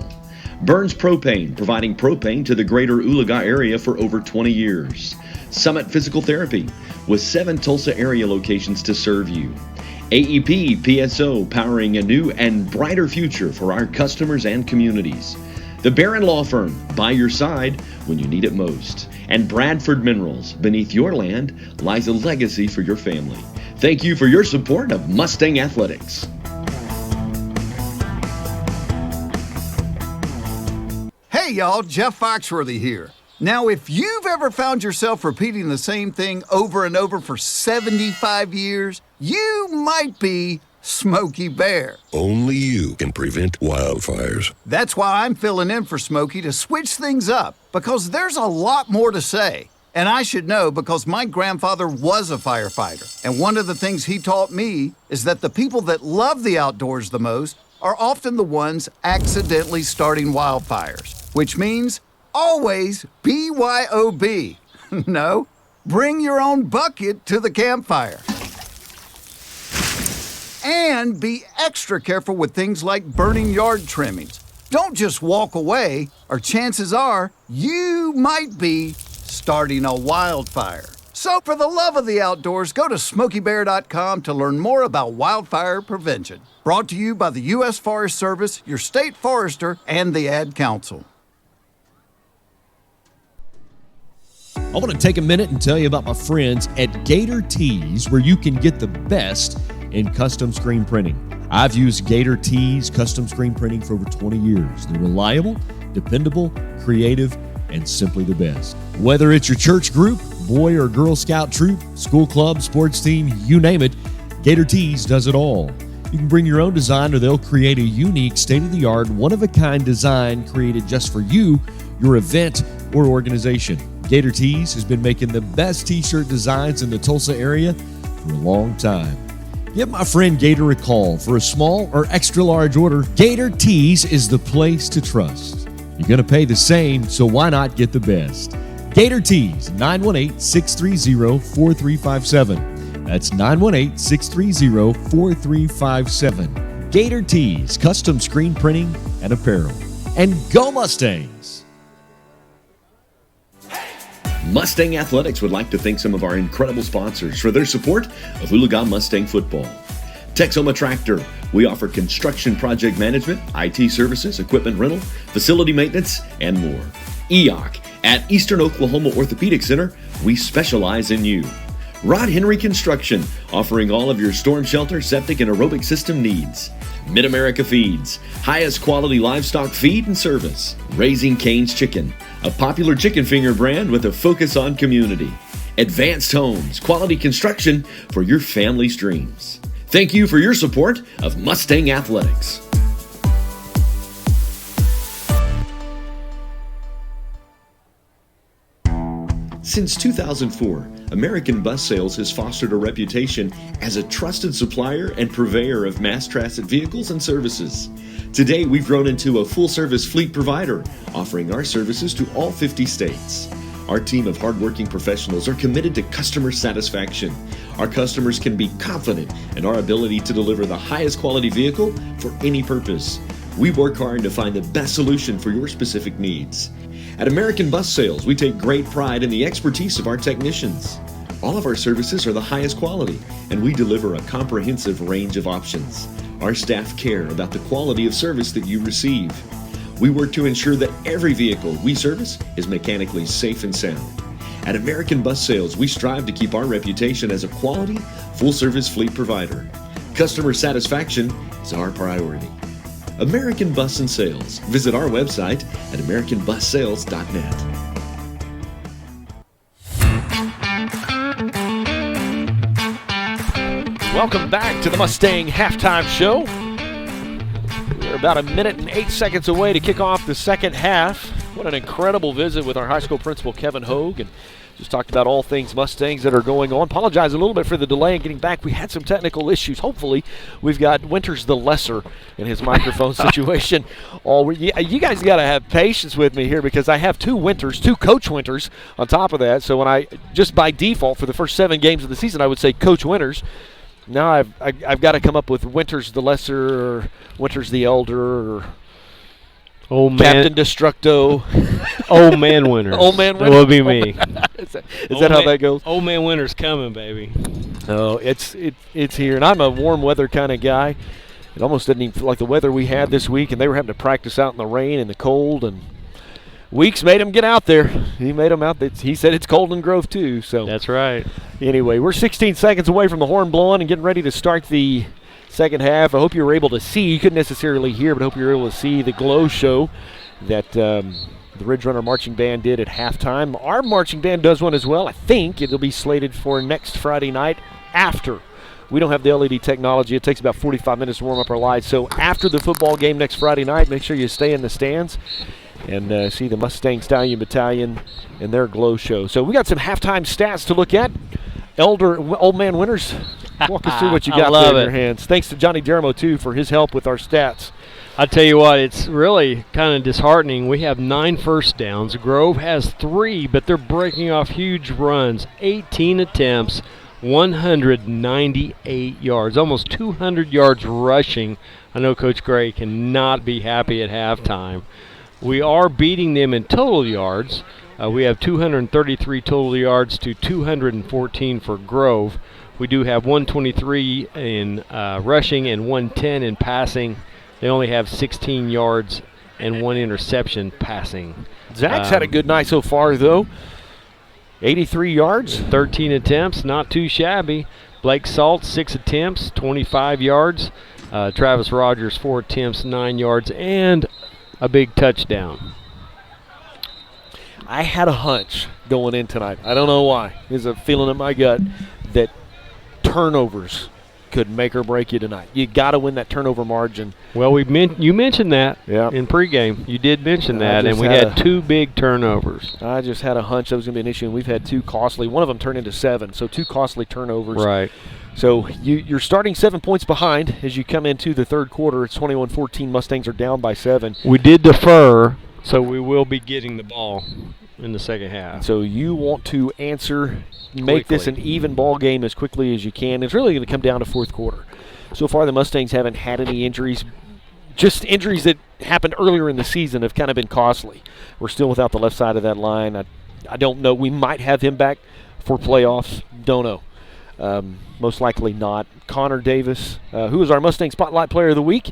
Burns Propane, providing propane to the greater Oologah area for over 20 years. Summit Physical Therapy, with 7 Tulsa area locations to serve you. AEP PSO, powering a new and brighter future for our customers and communities. The Barron Law Firm, by your side when you need it most. And Bradford Minerals, beneath your land lies a legacy for your family. Thank you for your support of Mustang Athletics. Hey y'all, Jeff Foxworthy here. Now, if you've ever found yourself repeating the same thing over and over for 75 years, you might be Smokey Bear. Only you can prevent wildfires. That's why I'm filling in for Smokey to switch things up, because there's a lot more to say. And I should know because my grandfather was a firefighter. And one of the things he taught me is that the people that love the outdoors the most are often the ones accidentally starting wildfires, which means always BYOB. No, bring your own bucket to the campfire. And be extra careful with things like burning yard trimmings. Don't just walk away, or chances are you might be starting a wildfire. So for the love of the outdoors, go to SmokeyBear.com to learn more about wildfire prevention. Brought to you by the U.S. Forest Service, your state forester, and the Ad Council. I want to take a minute and tell you about my friends at Gator Tees, where you can get the best in custom screen printing. I've used Gator Tees custom screen printing for over 20 years. They're reliable, dependable, creative, and simply the best. Whether it's your church group, Boy or Girl Scout troop, school club, sports team, you name it, Gator Tees does it all. You can bring your own design, or they'll create a unique, state-of-the-art, one-of-a-kind design created just for you, your event, or organization. Gator Tees has been making the best t-shirt designs in the Tulsa area for a long time. Give my friend Gator a call for a small or extra large order. Gator Tees is the place to trust. You're going to pay the same, so why not get the best? Gator Tees, 918-630-4357. That's 918-630-4357. Gator Tees, custom screen printing and apparel. and go Mustangs! Mustang Athletics would like to thank some of our incredible sponsors for their support of Oologah Mustang football. Texoma Tractor. We offer construction project management, IT services, equipment rental, facility maintenance, and more. EOC. At Eastern Oklahoma Orthopedic Center, we specialize in you. Rod Henry Construction, offering all of your storm shelter, septic, and aerobic system needs. Mid-America Feeds, highest quality livestock feed and service. Raising Cane's Chicken, a popular chicken finger brand with a focus on community. Advanced Homes, quality construction for your family's dreams. Thank you for your support of Mustang Athletics. Since 2004, American Bus Sales has fostered a reputation as a trusted supplier and purveyor of mass transit vehicles and services. Today, we've grown into a full-service fleet provider, offering our services to all 50 states. Our team of hardworking professionals are committed to customer satisfaction. Our customers can be confident in our ability to deliver the highest quality vehicle for any purpose. We work hard to find the best solution for your specific needs. At American Bus Sales, we take great pride in the expertise of our technicians. All of our services are the highest quality, and we deliver a comprehensive range of options. Our staff care about the quality of service that you receive. We work to ensure that every vehicle we service is mechanically safe and sound. At American Bus Sales, we strive to keep our reputation as a quality, full-service fleet provider. Customer satisfaction is our priority. American Bus and Sales. Visit our website at americanbussales.net. Welcome back to the Mustang Halftime Show. We're about a minute and 8 seconds away to kick off the second half. What an incredible visit with our high school principal, Kevin Hogue, and just talked about all things Mustangs that are going on. Apologize a little bit for the delay in getting back. We had some technical issues. Hopefully, we've got Winters the Lesser in his microphone situation. You guys got to have patience with me here because I have two Coach Winters on top of that. So when I, just by default for the first 7 games of the season, I would say Coach Winters. Now I've got to come up with Winters the Lesser or Winters the Elder or Captain Destructo. Old Man Winters. Old Man Winters. That will be me. Is that how that goes? Old Man Winters coming, baby. No, it's here, and I'm a warm weather kind of guy. It almost didn't even feel like the weather we had this week, and they were having to practice out in the rain and the cold, and Weeks made him get out there. He made him out. He said it's cold in Grove too. So that's right. Anyway, we're 16 seconds away from the horn blowing and getting ready to start the second half. I hope you were able to see. You couldn't necessarily hear, but I hope you were able to see the glow show that the Ridge Runner Marching Band did at halftime. Our marching band does one as well. I think it'll be slated for next Friday night after. We don't have the LED technology. It takes about 45 minutes to warm up our lights. So after the football game next Friday night, make sure you stay in the stands and see the Mustang Stallion Battalion and their glow show. So we got some halftime stats to look at. Old Man Winters, walk us through what you got there in your hands. Thanks to Johnny Dermo, too, for his help with our stats. I tell you what, it's really kind of disheartening. We have 9 first downs. Grove has 3, but they're breaking off huge runs. 18 attempts, 198 yards, almost 200 yards rushing. I know Coach Gray cannot be happy at halftime. We are beating them in total yards. We have 233 total yards to 214 for Grove. We do have 123 in rushing and 110 in passing. They only have 16 yards and 1 interception passing. Zach's had a good night so far, though. 83 yards. 13 attempts, not too shabby. Blake Salt, 6 attempts, 25 yards. Travis Rogers, 4 attempts, 9 yards, and a big touchdown. I had a hunch going in tonight. I don't know why. There's a feeling in my gut that turnovers could make or break you tonight. You got to win that turnover margin. Well, you mentioned that in pregame. You did mention that, and we had 2 big turnovers. I just had a hunch that was going to be an issue, and we've had 2 costly. One of them turned into 7, so 2 costly turnovers. Right. So you're starting 7 points behind as you come into the third quarter. It's 21-14. Mustangs are down by 7. We did defer, so we will be getting the ball in the second half. So you want to make this an even ball game as quickly as you can. It's really going to come down to fourth quarter. So far, the Mustangs haven't had any injuries, just injuries that happened earlier in the season have kind of been costly. We're still without the left side of that line. I don't know. We might have him back for playoffs. Don't know. Most likely not. Connor Davis, who is our Mustang Spotlight Player of the Week,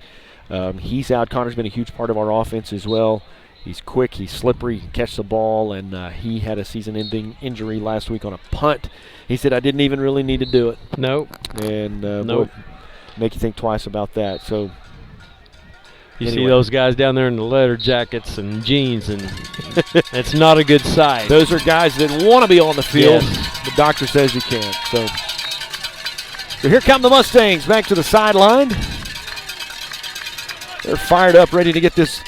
he's out. Connor's been a huge part of our offense as well. He's quick, he's slippery, he can catch the ball, and he had a season-ending injury last week on a punt. He said, I didn't even really need to do it. Nope. And nope. Make you think twice about that. So you see those guys down there in the leather jackets and jeans, and it's not a good sight. Those are guys that want to be on the field. Yes. The doctor says you can't. So here come the Mustangs back to the sideline. They're fired up, ready to get this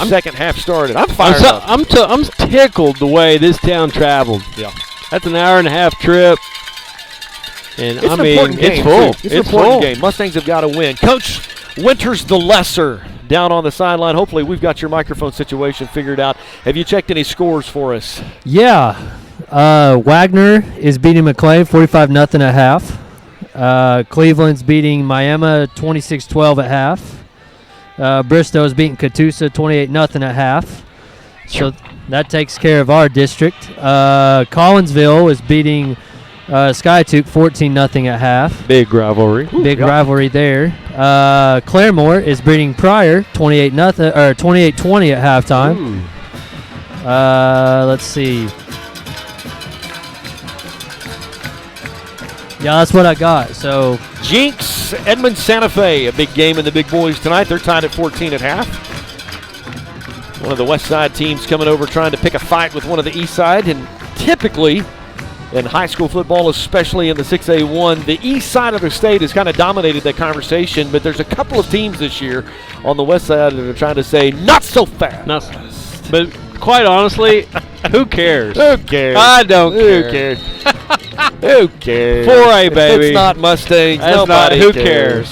second half started. I'm fired up. I'm tickled the way this town traveled. Yeah. That's an hour-and-a-half trip. And It's I an mean, important game, it's full. too. It's an important game. Mustangs have got to win. Coach Winters the Lesser down on the sideline. Hopefully we've got your microphone situation figured out. Have you checked any scores for us? Yeah. Wagner is beating McLean 45-0 at half. Cleveland's beating Miami 26-12 at half. Bristow is beating Catoosa 28-0 at half. So that takes care of our district. Collinsville is beating Skytook 14-0 at half. Big rivalry. Big rivalry there. Claremore is beating Pryor 28-0 or 28-20 at halftime. Let's see. Yeah, that's what I got. So Jinx, Edmond Santa Fe, a big game in the big boys tonight. They're tied at 14 at half. One of the West Side teams coming over trying to pick a fight with one of the East Side, and typically in high school football, especially in the 6A1, the east side of the state has kind of dominated that conversation, but there's a couple of teams this year on the west side that are trying to say, not so fast. But quite honestly, who cares? Who cares? I don't care. Who cares? Who cares? 4A, baby. It's not Mustangs. That's Nobody who cares.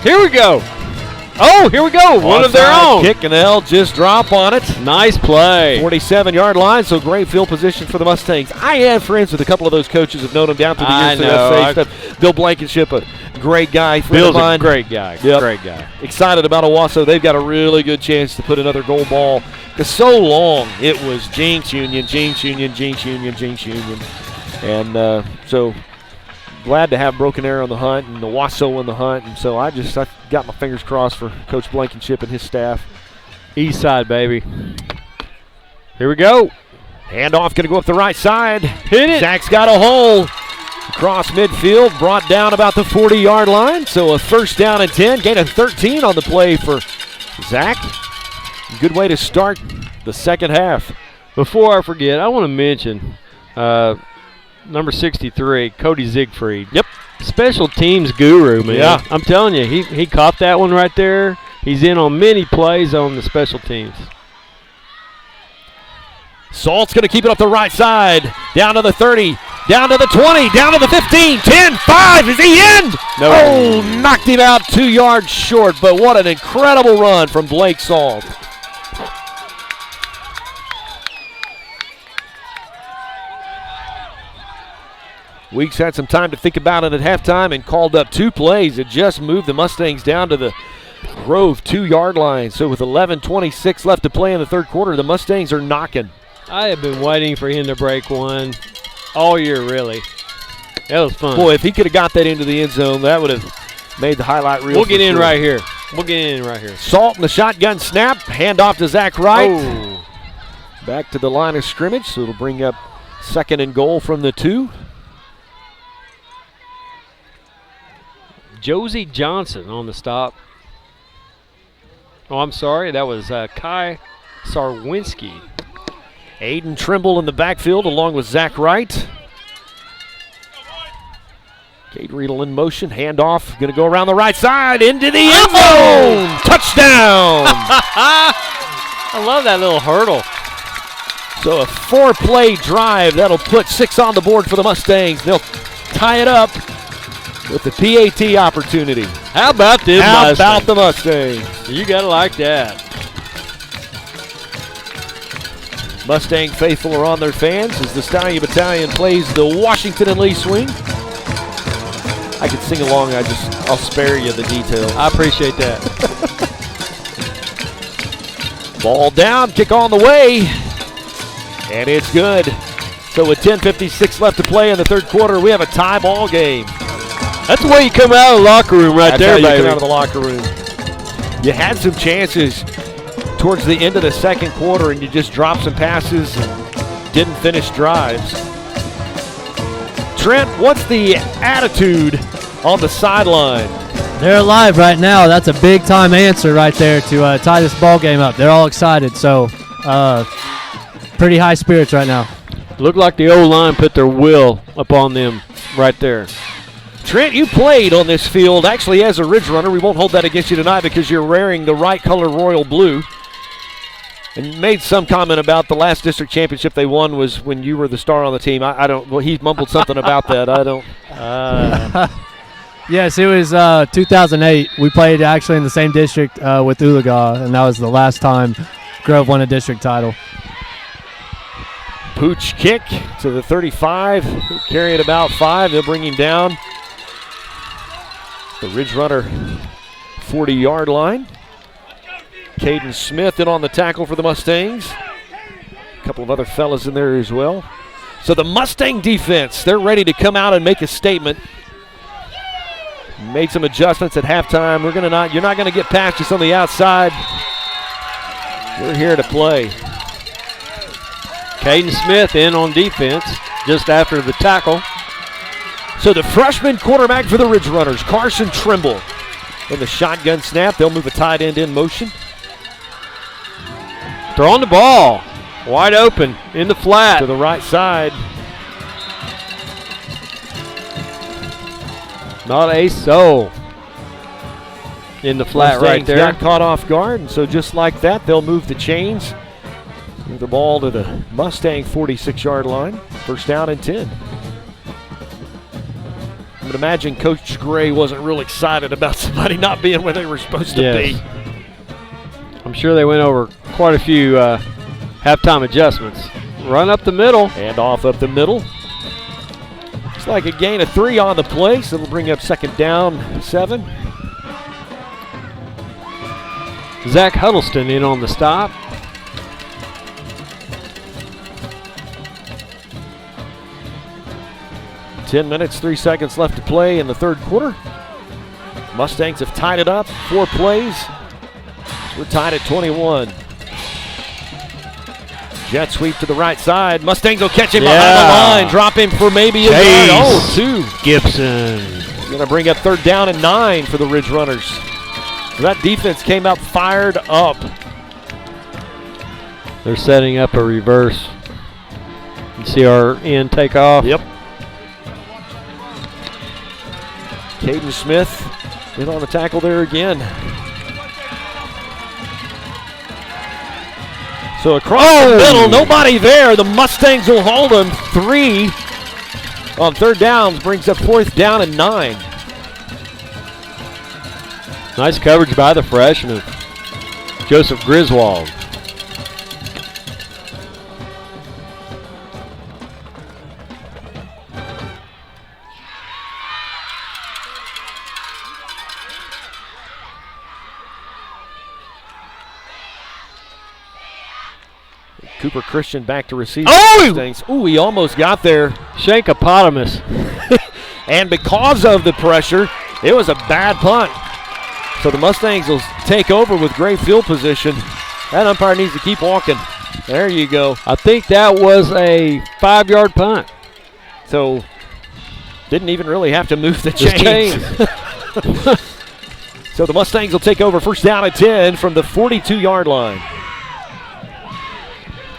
Here we go. Oh, here we go. One of their own. Kick, and they'll just drop on it. Nice play. 47-yard line, so great field position for the Mustangs. I am friends with a couple of those coaches. Have known them down through the years. I know. Stuff. Bill Blankenship, a great guy. Bill's a great guy. Yep. Great guy. Excited about Owasso. They've got a really good chance to put another goal ball. Because so long it was Jinx Union, Jinx Union, Jinx Union, Jinx Union. And so glad to have Broken Arrow on the hunt and Owasso on the hunt. And so I got my fingers crossed for Coach Blankenship and his staff. East side, baby. Here we go. Handoff going to go up the right side. Hit it. Zach's got a hole. Across midfield, brought down about the 40-yard line. So a first down and 10. Gain of 13 on the play for Zach. Good way to start the second half. Before I forget, I want to mention number 63, Cody Siegfried. Yep. Special teams guru, man. Yeah. I'm telling you, he caught that one right there. He's in on many plays on the special teams. Salt's going to keep it up the right side. Down to the 30, down to the 20, down to the 15, 10, 5. Is he in? No. Oh, knocked him out 2 yards short, but what an incredible run from Blake Salt. Weeks had some time to think about it at halftime and called up 2 plays that just moved the Mustangs down to the Grove 2-yard line. So with 11:26 left to play in the third quarter, the Mustangs are knocking. I have been waiting for him to break one all year, really. That was fun. Boy, if he could have got that into the end zone, that would have made the highlight reel. We'll get in right here. We'll get in right here. Salt in the shotgun snap. Hand off to Zach Wright. Oh. Back to the line of scrimmage, so it'll bring up 2nd and goal from the 2. Josie Johnson on the stop. Oh, I'm sorry. That was Kai Sarwinski. Aiden Trimble in the backfield along with Zach Wright. Cade Riedel in motion. Handoff. Going to go around the right side into the end zone. Touchdown. I love that little hurdle. So a 4-play drive. That'll put 6 on the board for the Mustangs. They'll tie it up with the PAT opportunity. How about this How Mustang? about the Mustangs? You got to like that. Mustang faithful are on their fans as the Stallion Battalion plays the Washington and Lee swing. I could sing along. I'll spare you the details. I appreciate that. Ball down, kick on the way, and it's good. So with 10:56 left to play in the third quarter, we have a tie ball game. That's the way you come out of the locker room That's there, how you baby. come out of the locker room. You had some chances towards the end of the second quarter, and you just dropped some passes and didn't finish drives. Trent, what's the attitude on the sideline? They're alive right now. That's a big-time answer right there to tie this ball game up. They're all excited, so pretty high spirits right now. Looked like the O-line put their will upon them right there. Trent, you played on this field actually as a Ridge Runner. We won't hold that against you tonight because you're wearing the right color royal blue. And made some comment about the last district championship they won was when you were the star on the team. I don't. Well, he mumbled something about that. I don't. Yes, it was 2008. We played actually in the same district with Oologah, and that was the last time Grove won a district title. Pooch kick to the 35. He'll carry it about 5. They'll bring him down. The Ridge Runner 40-yard line. Caden Smith in on the tackle for the Mustangs. A couple of other fellas in there as well. So the Mustang defense, they're ready to come out and make a statement. Made some adjustments at halftime. You're not gonna get past us on the outside. We're here to play. Caden Smith in on defense just after the tackle. So the freshman quarterback for the Ridge Runners, Carson Trimble. In the shotgun snap, they'll move a tight end in motion. Throwing the ball. Wide open in the flat. To the right side. Not a soul. In the flat right there. Got caught off guard, and so just like that, they'll move the chains. Move the ball to the Mustang 46-yard line. First down and 10. I would imagine Coach Gray wasn't real excited about somebody not being where they were supposed to be. I'm sure they went over quite a few halftime adjustments. Run up the middle. And off up the middle. Looks like a gain of 3 on the play, so it'll bring up second down 7. Zach Huddleston in on the stop. $10 minutes, 3 seconds left to play in the third quarter. Mustangs have tied it up, 4 plays. We're tied at 21. Jet sweep to the right side. Mustangs will catch him behind the line. Drop him for maybe a yard. Oh, 2. Gibson. Going to bring up third down and 9 for the Ridge Runners. So that defense came out fired up. They're setting up a reverse. You see our end take off? Yep. Caden Smith in on the tackle there again. So across the middle, nobody there. The Mustangs will hold them. 3 on third downs, brings up fourth down and 9. Nice coverage by the freshman, Joseph Griswold. Cooper Christian back to receive. Oh, he almost got there. Shankopotamus. And because of the pressure, it was a bad punt. So the Mustangs will take over with great field position. That umpire needs to keep walking. There you go. I think that was a 5-yard punt. So didn't even really have to move the chains. So the Mustangs will take over first down at 10 from the 42-yard line.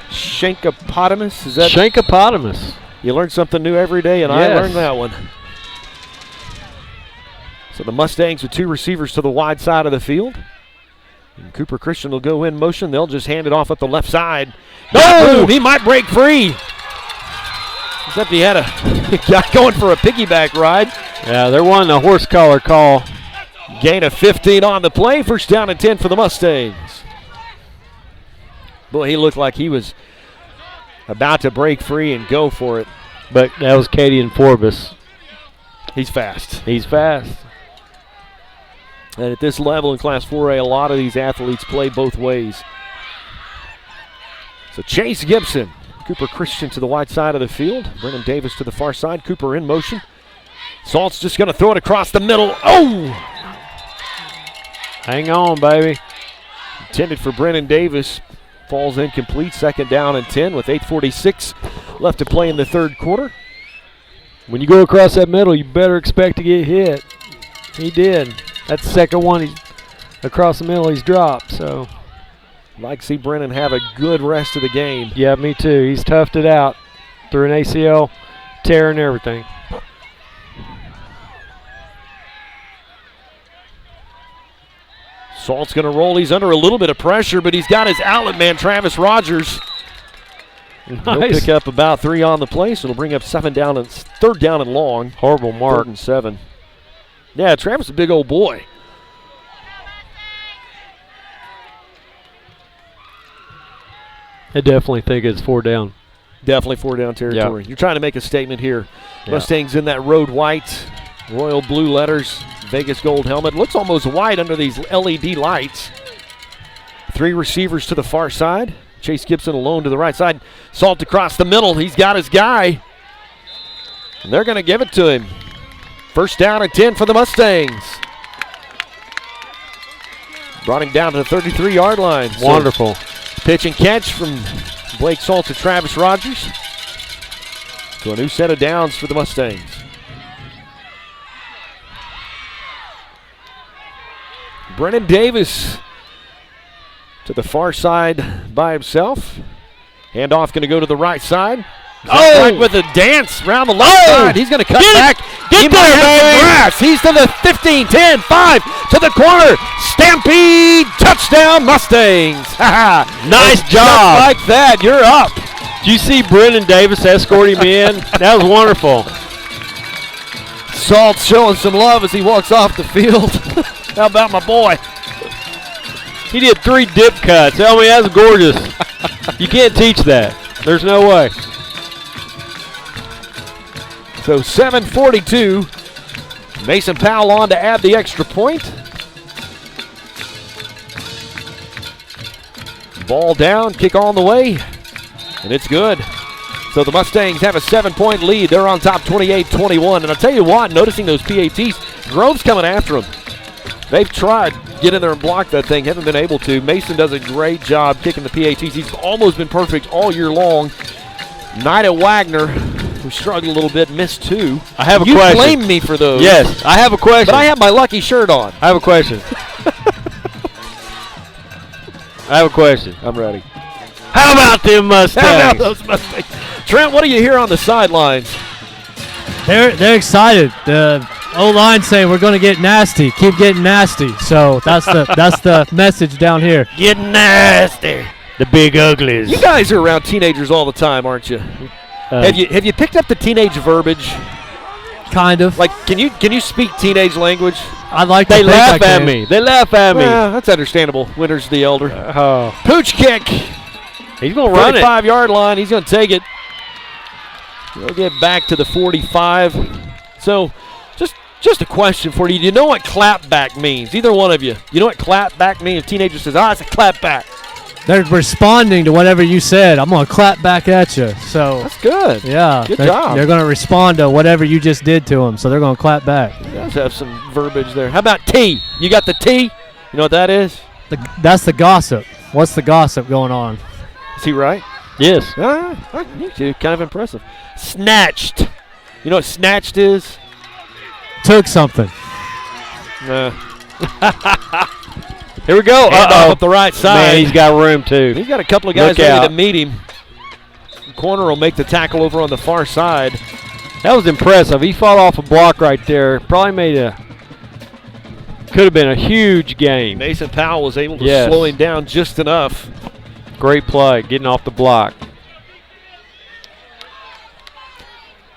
Shankopotamus, is that? Shankopotamus. You learn something new every day, and I learned that one. So the Mustangs with 2 receivers to the wide side of the field. And Cooper Christian will go in motion. They'll just hand it off at the left side. No, he might break free. Except he had a guy going for a piggyback ride. Yeah, they're wanting a horse collar call. Gain of 15 on the play. First down and 10 for the Mustangs. Boy, he looked like he was about to break free and go for it. But that was Cadian Forbes. He's fast. He's fast. And at this level in Class 4A, a lot of these athletes play both ways. So Chase Gibson, Cooper Christian to the wide side of the field. Brennan Davis to the far side. Cooper in motion. Salt's just going to throw it across the middle. Oh! Hang on, baby. Intended for Brennan Davis. Falls incomplete. 2nd down and 10 with 8:46 left to play in the third quarter. When you go across that middle, you better expect to get hit. He did. That's the second one he's across the middle he's dropped. So, like to see Brennan have a good rest of the game. Yeah, me too. He's toughed it out through an ACL tear and everything. Salt's going to roll. He's under a little bit of pressure, but he's got his outlet man, Travis Rogers. Nice. He'll pick up about 3 on the play, so it'll bring up 3rd down and long. Horrible mark. 3rd and 7. Yeah, Travis is a big old boy. I definitely think it's 4 down. Definitely 4 down territory. Yep. You're trying to make a statement here. Yeah. Mustangs in that road white, royal blue letters, Vegas gold helmet. Looks almost white under these LED lights. 3 receivers to the far side. Chase Gibson alone to the right side. Salt across the middle. He's got his guy. And they're going to give it to him. 1st down and 10 for the Mustangs. Brought him down to the 33-yard line. Wonderful. So, pitch and catch from Blake Salt to Travis Rogers. To a new set of downs for the Mustangs. Brennan Davis to the far side by himself. Handoff going to go to the right side. Right with a dance around the left side. He's going to cut back. Get there, baby. Grass. He's to the 15, 10, 5 to the corner. Stampede, touchdown, Mustangs. Nice job. Just like that, you're up. Did you see Brennan Davis escort him in? That was wonderful. Salt showing some love as he walks off the field. How about my boy? He did 3 dip cuts. I mean, that's gorgeous. You can't teach that. There's no way. So 7:42. Mason Powell on to add the extra point. Ball down, kick on the way, and it's good. So the Mustangs have a 7-point lead. They're on top 28-21. And I'll tell you what, noticing those PATs, Grove's coming after them. They've tried to get in there and block that thing, haven't been able to. Mason does a great job kicking the PATs. He's almost been perfect all year long. Knight at Wagner, who struggled a little bit, missed 2. I have a question. You blame me for those. Yes, I have a question. But I have my lucky shirt on. I have a question. I have a question. I'm ready. How about them Mustangs? How about those Mustangs? Trent, what do you hear on the sidelines? They're excited. The O-line saying we're going to get nasty. Keep getting nasty. So that's the message down here. Get nasty. The big uglies. You guys are around teenagers all the time, aren't you? Have you picked up the teenage verbiage? Kind of. Like, can you speak teenage language? I like. They laugh at me. They laugh at me. Well, that's understandable. Winter's the elder. Pooch kick. He's going to run it. 35-yard line. He's going to take it. He'll get back to the 45. So, just a question for you. Do you know what clapback means? Either one of you. You know what clapback means? A teenager says, it's a clapback. They're responding to whatever you said. I'm going to clap back at you. So that's good. Yeah. Good job. They're going to respond to whatever you just did to them. So they're going to clap back. You guys have some verbiage there. How about T? You got the T? You know what that is? That's the gossip. What's the gossip going on? Is he right? Yes. You two, kind of impressive. Snatched. You know what snatched is? Took something. Here we go. Up the right side. Man, he's got room too. He's got a couple of guys ready to meet him. Corner will make the tackle over on the far side. That was impressive. He fought off a block right there. Probably could have been a huge game. Mason Powell was able to slow him down just enough. Great play, getting off the block.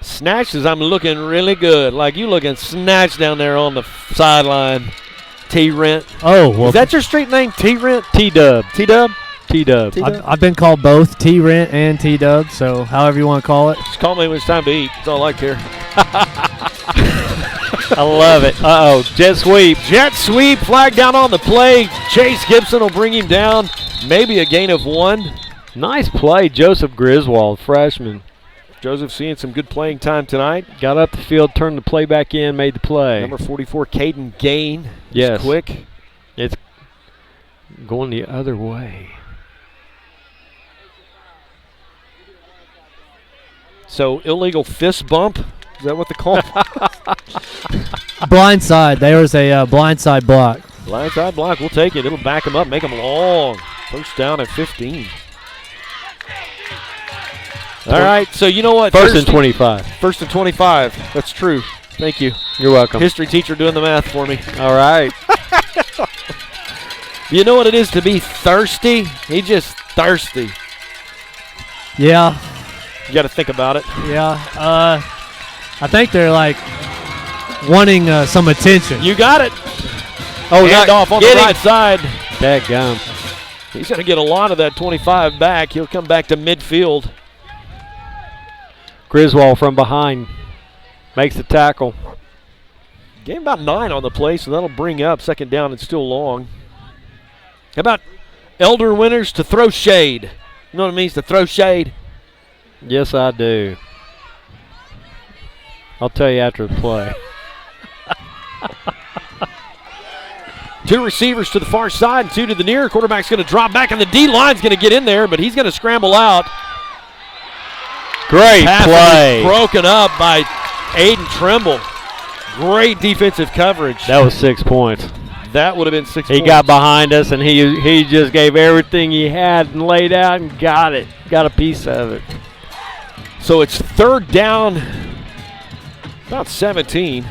Snatched as I'm looking really good. Like you looking snatched down there on the sideline. T-Rent. Oh, well. Is that your street name, T-Rent? T-Dub. T-Dub? T-Dub. I've been called both T-Rent and T-Dub, so however you want to call it. Just call me when it's time to eat. That's all I care. I love it. Jet sweep. Jet sweep. Flag down on the play. Chase Gibson will bring him down. Maybe a gain of 1. Nice play, Joseph Griswold, freshman. Joseph seeing some good playing time tonight. Got up the field, turned the play back in, made the play. Number 44, Caden Gain. Yes. Quick. It's going the other way. So illegal fist bump. Is that what they call it? Blindside. There was a blindside block. Blindside block. We'll take it. It'll back them up, make them long. First down at 15. All right, so you know what? First and 25. First and 25. That's true. Thank you. You're welcome. History teacher doing the math for me. All right. You know what it is to be thirsty? He's just thirsty. Yeah. You got to think about it. Yeah. I think they're like wanting some attention. You got it. Oh, hand off on the right side. Dadgum. He's going to get a lot of that 25 back. He'll come back to midfield. Griswold from behind makes the tackle. Gained about 9 on the play, so that'll bring up second down and still long. How about Elder Winters to throw shade? You know what it means to throw shade? Yes, I do. I'll tell you after the play. 2 receivers to the far side and 2 to the near. Quarterback's going to drop back, and the D-line's going to get in there, but he's going to scramble out. Great play. Broken up by Aiden Trimble. Great defensive coverage. That was 6 points. That would have been 6 points. He got behind us, and he just gave everything he had and laid out and got it. Got a piece of it. So it's third down, about 17.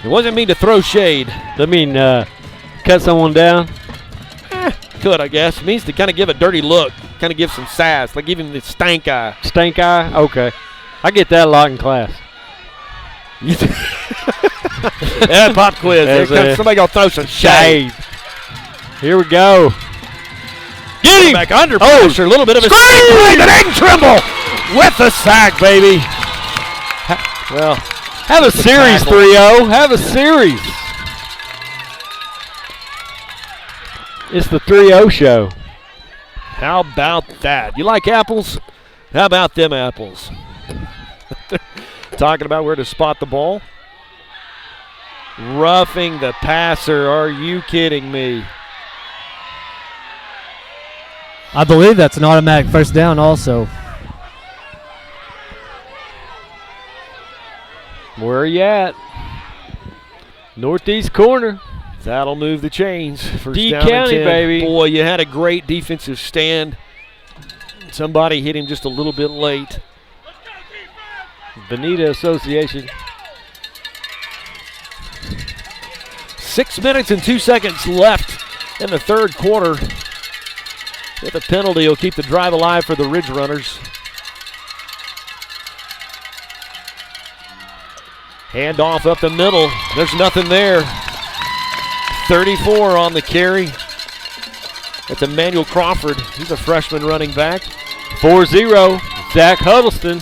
It wasn't mean to throw shade. That mean cut someone down? Could, I guess. It means to kind of give a dirty look, kind of give some sass, like give him the stank eye. Stank eye? Okay. I get that a lot in class. Yeah, pop quiz. Somebody going to throw some shade. Here we go. Get him! Back under pressure. A little bit of a screen. And Aiden Trimble with the sack, baby. Well, have a series, 3-0. Have a series. It's the 3-0 show. How about that? You like apples? How about them apples? Talking about where to spot the ball. Roughing the passer. Are you kidding me? I believe that's an automatic first down also. Where are you at? Northeast corner. That'll move the chains. First D down County, and 10. baby. Boy, you had a great defensive stand. Somebody hit him just a little bit late. Bonita Association. 6 minutes and 2 seconds left in the third quarter. With a penalty, he'll keep the drive alive for the Ridge Runners. Handoff up the middle. There's nothing there. 34 on the carry. That's Emmanuel Crawford. He's a freshman running back. 4-0. Zach Huddleston.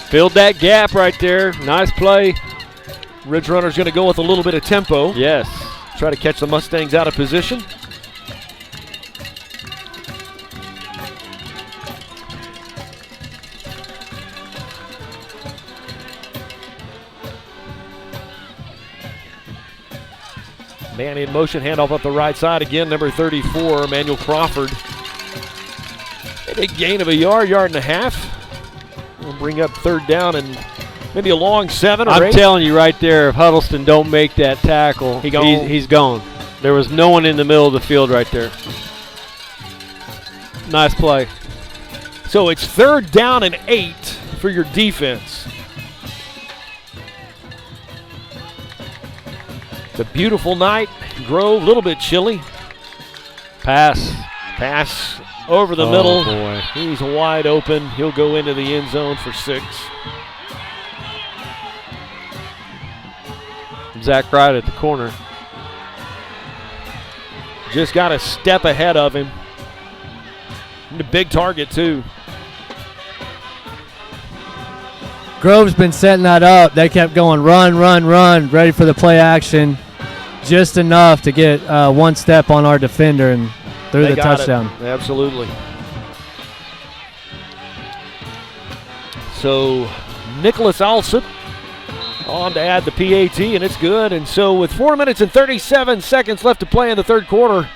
Filled that gap right there. Nice play. Ridge Runner's going to go with a little bit of tempo. Yes. Try to catch the Mustangs out of position. Man in motion, handoff up the right side again, number 34, Emmanuel Crawford. A big gain of a yard and a half. We'll bring up third down and maybe a long 7 or 8. I'm telling you right there, if Huddleston don't make that tackle, he's gone. There was no one in the middle of the field right there. Nice play. So it's third down and 8 for your defense. It's a beautiful night. Grove, a little bit chilly. Pass over the middle. Boy. He's wide open. He'll go into the end zone for 6. Zach Wright at the corner. Just got a step ahead of him. And a big target, too. Grove's been setting that up. They kept going run, ready for the play action. Just enough to get one step on our defender, and threw the touchdown. Absolutely. So Nicholas Alsop on to add the PAT, and it's good. And so with 4 minutes and 37 seconds left to play in the third quarter,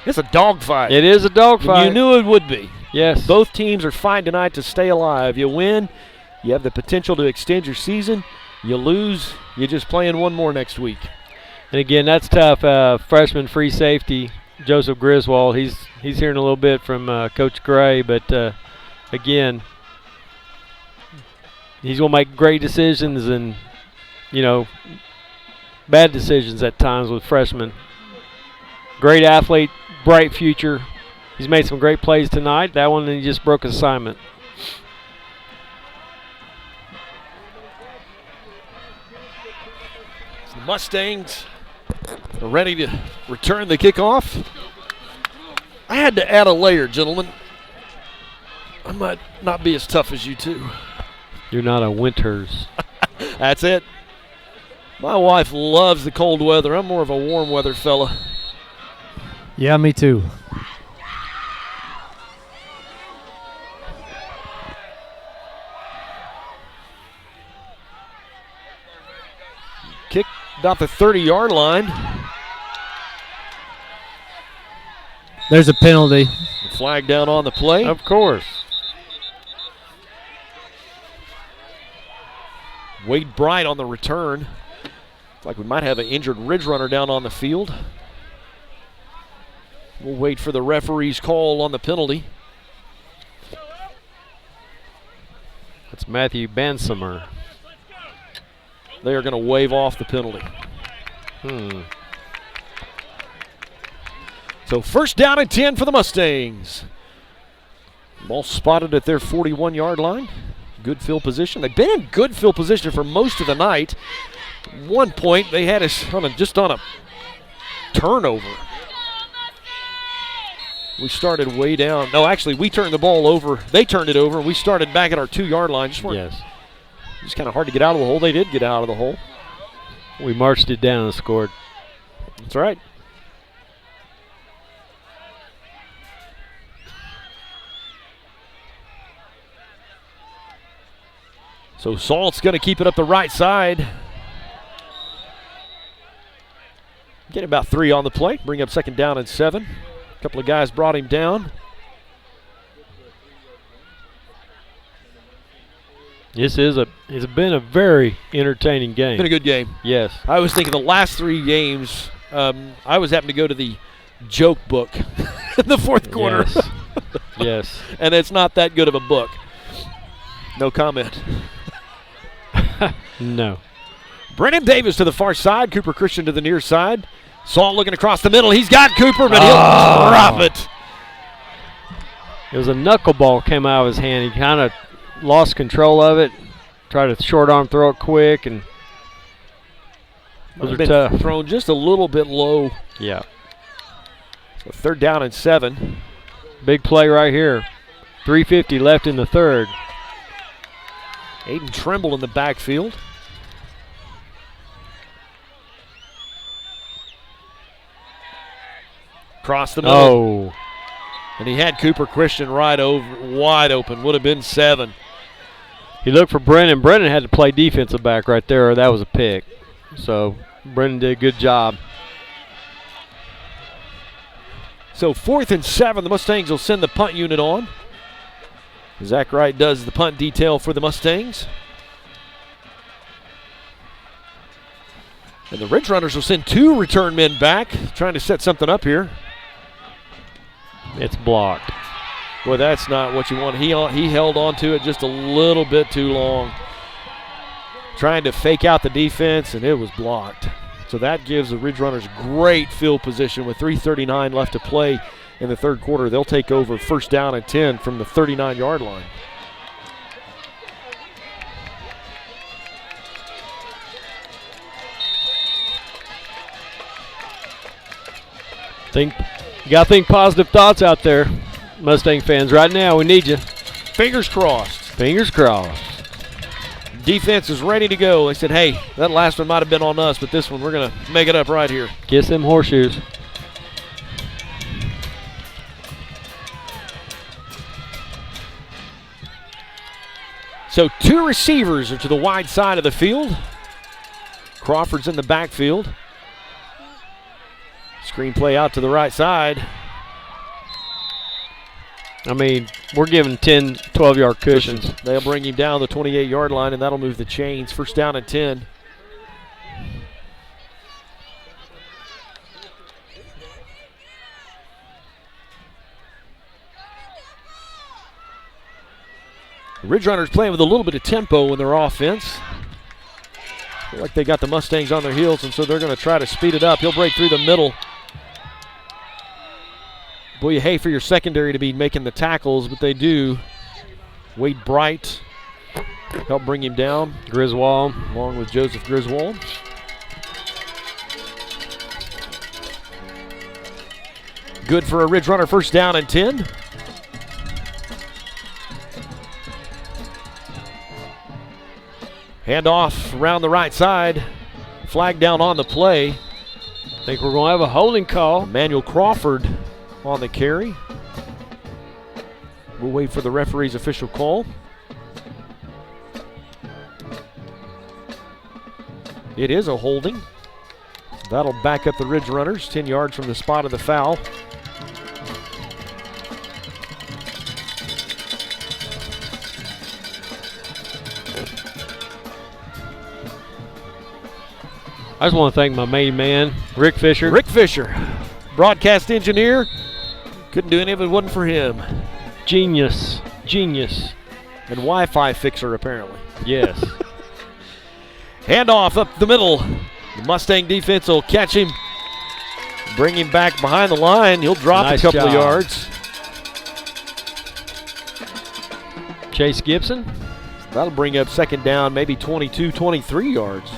it's a dogfight. It is a dogfight. You knew it would be. Yes. Both teams are fighting tonight to stay alive. You win, you have the potential to extend your season. You lose, you're just playing one more next week. And again, that's tough. Freshman free safety Joseph Griswold. He's hearing a little bit from Coach Gray, but again, he's going to make great decisions and, bad decisions at times with freshmen. Great athlete, bright future. He's made some great plays tonight. That one, he just broke assignment. The Mustangs are ready to return the kickoff. I had to add a layer, gentlemen. I might not be as tough as you two. You're not a Winters. That's it. My wife loves the cold weather. I'm more of a warm weather fella. Yeah, me too. Kick about the 30-yard line. There's a penalty. Flag down on the play. Of course. Wade Bright on the return. Looks like we might have an injured Ridge runner down on the field. We'll wait for the referee's call on the penalty. That's Matthew Bansomer. They are going to wave off the penalty. So first down and 10 for the Mustangs. Ball spotted at their 41-yard line. Good field position. They've been in good field position for most of the night. At one point, they had us just on a turnover. We started way down. No, actually, we turned the ball over. They turned it over, and we started back at our 2-yard line. Just kind of hard to get out of the hole. They did get out of the hole. We marched it down and scored. That's right. So Salt's going to keep it up the right side. Get about 3 on the play. Bring up second down and 7. A couple of guys brought him down. It's been a very entertaining game. Been a good game. Yes. I was thinking the last 3 games, I was happening to go to the joke book in the fourth quarter. Yes. Yes. And it's not that good of a book. No comment. No. Brennan Davis to the far side. Cooper Christian to the near side. Salt looking across the middle. He's got Cooper, but he'll drop it. It was a knuckleball came out of his hand. He kind of lost control of it. Tried to short arm throw it quick, and those are tough. Thrown just a little bit low. Yeah. So third down and 7. Big play right here. 3:50 left in the third. Aiden Trimble in the backfield. Across the middle. Oh. And he had Cooper Christian wide open. Would have been 7. He looked for Brennan. Brennan had to play defensive back right there, or that was a pick. So Brennan did a good job. So 4th and 7, the Mustangs will send the punt unit on. Zach Wright does the punt detail for the Mustangs. And the Ridge Runners will send 2 return men back, trying to set something up here. It's blocked. Boy, that's not what you want. He held on to it just a little bit too long, trying to fake out the defense, and it was blocked. So that gives the Ridge Runners great field position with 3:39 left to play in the third quarter. They'll take over first down and 10 from the 39-yard line. You got to think positive thoughts out there, Mustang fans. Right now, we need you. Fingers crossed. Fingers crossed. Defense is ready to go. They said, hey, that last one might have been on us, but this one we're going to make it up right here. Kiss them horseshoes. So 2 receivers are to the wide side of the field. Crawford's in the backfield. Screen play out to the right side. I mean, we're giving 10, 12-yard cushions. They'll bring him down the 28-yard line, and that'll move the chains. First down and 10. The Ridge Runners playing with a little bit of tempo in their offense. Feel like they got the Mustangs on their heels, and so they're going to try to speed it up. He'll break through the middle. Boy, you hate for your secondary to be making the tackles, but they do. Wade Bright help bring him down. Griswold, along with Joseph Griswold. Good for a Ridge Runner, first down and 10. Handoff around the right side. Flag down on the play. I think we're going to have a holding call. Emmanuel Crawford on the carry. We'll wait for the referee's official call. It is a holding. That'll back up the Ridge Runners 10 yards from the spot of the foul. I just want to thank my main man, Rick Fisher. Rick Fisher, broadcast engineer. Couldn't do any of it if it wasn't for him. Genius. And Wi-Fi fixer, apparently. Yes. Handoff up the middle. The Mustang defense will catch him. Bring him back behind the line. He'll drop Nice a couple job. of yards. Chase Gibson. That'll bring up second down, maybe 22, 23 yards.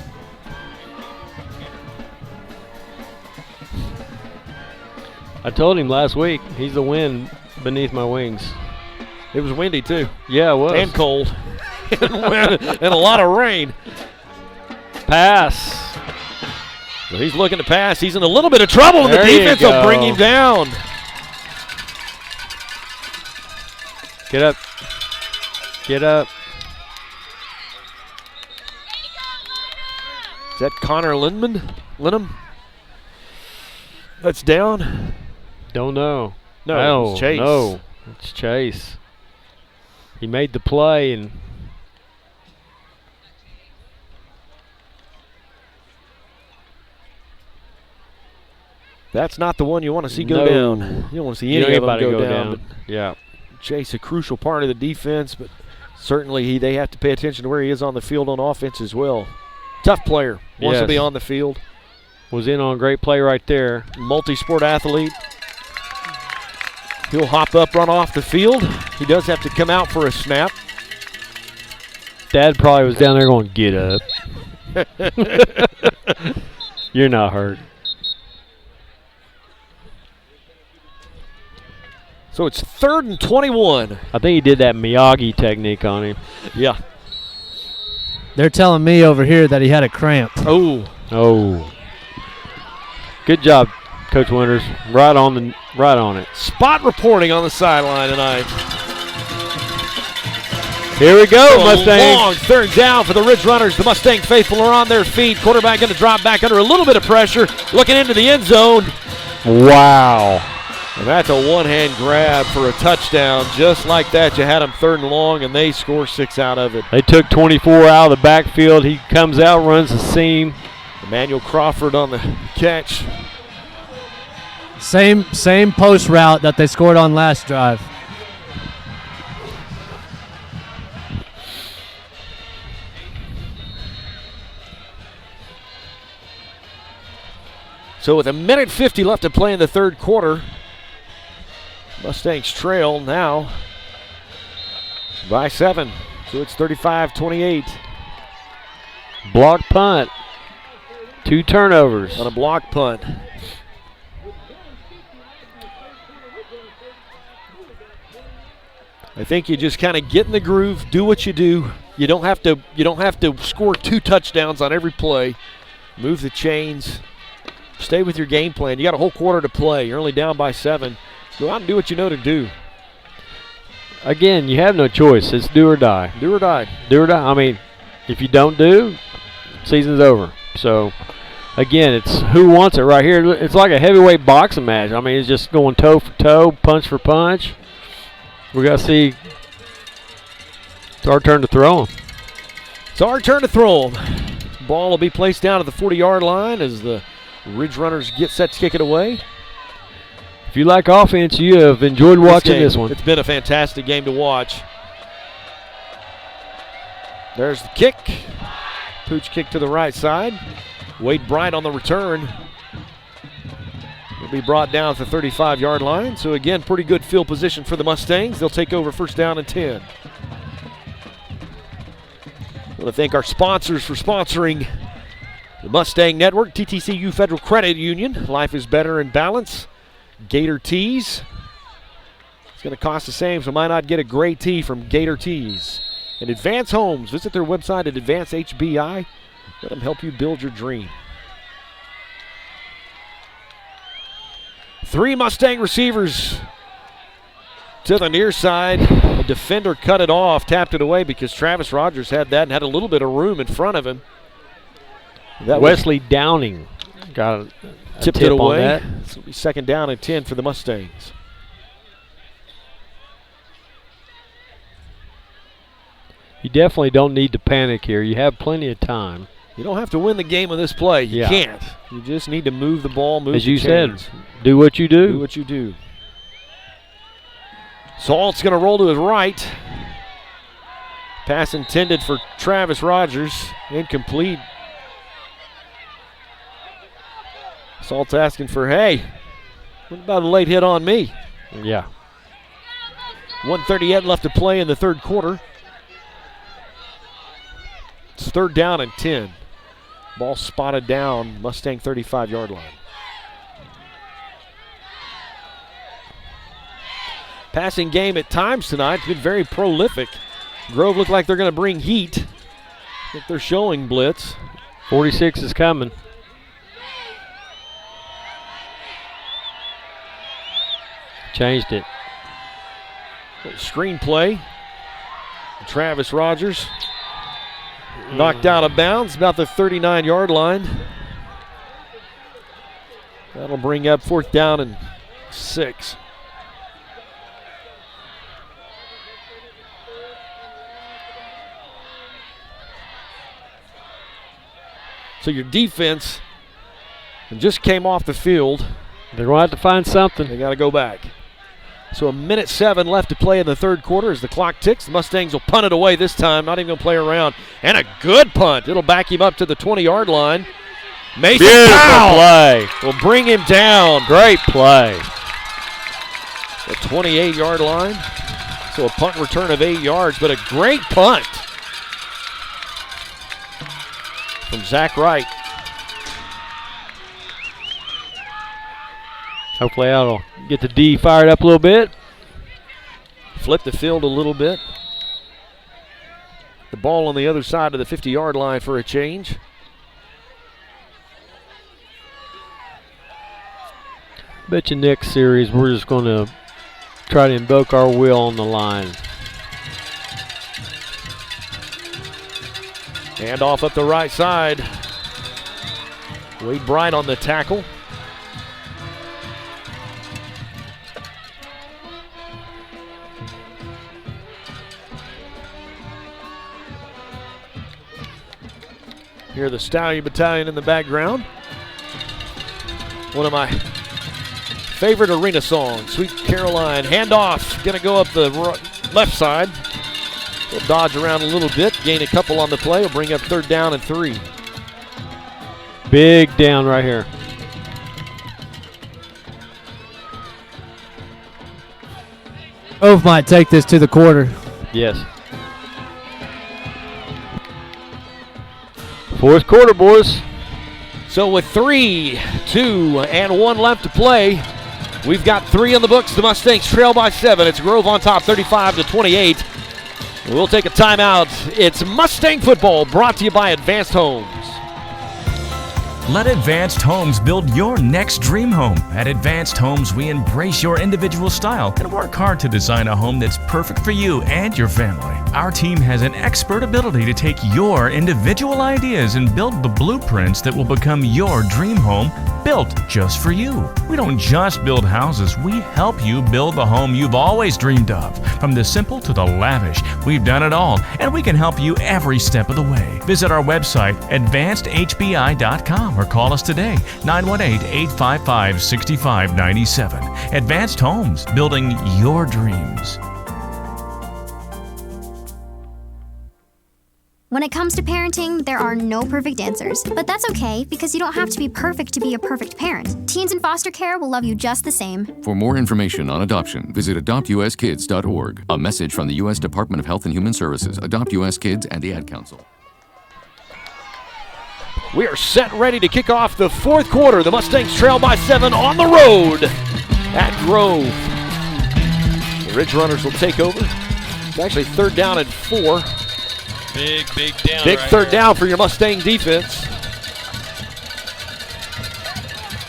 I told him last week he's the wind beneath my wings. It was windy too. Yeah, it was. And cold. and a lot of rain. Pass. So he's looking to pass. He's in a little bit of trouble, and the There you defense will go. bring him down. Get up. Get up. Is that Connor Linham? That's down. Don't know. No, it's Chase. No, it's Chase. He made the play and that's not the one you want to see go No. down. You don't want to see any of them anybody go down. But Yeah. Chase, a crucial part of the defense, but certainly they have to pay attention to where he is on the field on offense as well. Tough player. Wants to Yes. be on the field. Was in on a great play right there. Multi-sport athlete. He'll hop up, run off the field. He does have to come out for a snap. Dad probably was down there going, get up. You're not hurt. So it's 3rd and 21. I think he did that Miyagi technique on him. Yeah. They're telling me over here that he had a cramp. Oh. Good job, Coach Winters. Right on it. Spot reporting on the sideline tonight. Here we go, So Mustangs. long 3rd down for the Ridge Runners. The Mustang faithful are on their feet. Quarterback going to drop back under a little bit of pressure. Looking into the end zone. Wow. And that's a one-hand grab for a touchdown. Just like that, you had them 3rd and long, and they score 6 out of it. They took 24 out of the backfield. He comes out, runs the seam. Emmanuel Crawford on the catch. Same post route that they scored on last drive. So with 1:50 left to play in the 3rd quarter, Mustangs trail now by 7. So it's 35-28. Block punt. 2 turnovers. On a block punt. I think you just kind of get in the groove, do what you do. You don't have to score 2 touchdowns on every play. Move the chains. Stay with your game plan. You got a whole quarter to play. You're only down by 7. Go out and do what you know to do. Again, you have no choice. It's do or die. Do or die. Do or die. I mean, if you don't do, season's over. So, again, it's who wants it right here. It's like a heavyweight boxing match. I mean, it's just going toe for toe, punch for punch. We got to see. It's our turn to throw them. It's our turn to throw them. Ball will be placed down at the 40-yard line as the Ridge Runners get set to kick it away. If you like offense, you have enjoyed watching this one. It's been a fantastic game to watch. There's the kick. Pooch kick to the right side. Wade Bryant on the return. Will be brought down at the 35-yard line. So again, pretty good field position for the Mustangs. They'll take over first down and 10. I want to thank our sponsors for sponsoring the Mustang Network, TTCU Federal Credit Union. Life is better in balance. Gator Tees. It's going to cost the same, so why not get a great tee from Gator Tees? And Advance Homes. Visit their website at Advance HBI. Let them help you build your dream. 3 Mustang receivers to the near side. A defender cut it off, tapped it away because Travis Rogers had that and had a little bit of room in front of him. That Wesley Downing got a tipped tip it away. on that. It's going to be second down and 10 for the Mustangs. You definitely don't need to panic here. You have plenty of time. You don't have to win the game with this play. You Yeah. can't. You just need to move the ball, move As the you chains. said, do what you do. Do what you do. Salt's going to roll to his right. Pass intended for Travis Rogers. Incomplete. Salt's asking for, hey, what about a late hit on me? Yeah. 1:38 left to play in the third quarter. It's third down and 10. Ball spotted down Mustang 35-yard line. Passing game at times tonight has been very prolific. Grove look like they're going to bring heat. I think they're showing blitz. 46 is coming. Changed it. Screenplay. Travis Rogers knocked out of bounds about the 39-yard line. That'll bring up fourth down and 6. So your defense just came off the field. They're going to have to find something. They got to go back. So 1:07 left to play in the third quarter as the clock ticks. The Mustangs will punt it away this time, not even going to play around. And a good punt. It'll back him up to the 20-yard line. Mason Beautiful play. will bring him down. Great play. The 28-yard line. So a punt return of 8 yards, but a great punt from Zach Wright. Hopefully that'll get the D fired up a little bit. Flip the field a little bit. The ball on the other side of the 50-yard line for a change. Bet you next series we're just going to try to invoke our will on the line. Hand off up the right side. Wade Bryant on the tackle. Hear the Stallion Battalion in the background. One of my favorite arena songs, Sweet Caroline. Handoff, gonna go up the left side. He'll dodge around a little bit, gain a couple on the play. Will bring up third down and 3. Big down right here. Grove might take this to the quarter. Yes. Fourth quarter, boys. So with 3, 2, and 1 left to play, we've got 3 in the books. The Mustangs trail by 7. It's Grove on top, 35-28. We'll take a timeout. It's Mustang football brought to you by Advanced Homes. Let Advanced Homes build your next dream home. At Advanced Homes, we embrace your individual style and work hard to design a home that's perfect for you and your family. Our team has an expert ability to take your individual ideas and build the blueprints that will become your dream home, built just for you. We don't just build houses, we help you build the home you've always dreamed of. From the simple to the lavish, we've done it all, and we can help you every step of the way. Visit our website, advancedhbi.com, or call us today, 918-855-6597. Advanced Homes, building your dreams. When it comes to parenting, there are no perfect answers. But that's okay, because you don't have to be perfect to be a perfect parent. Teens in foster care will love you just the same. For more information on adoption, visit adoptuskids.org. A message from the U.S. Department of Health and Human Services, Adopt U.S. Kids, and the Ad Council. We are set, ready to kick off the fourth quarter. The Mustangs trail by 7 on the road at Grove. The Ridge Runners will take over. It's actually 3rd down and 4. Big down. Big right 3rd here. down for your Mustang defense.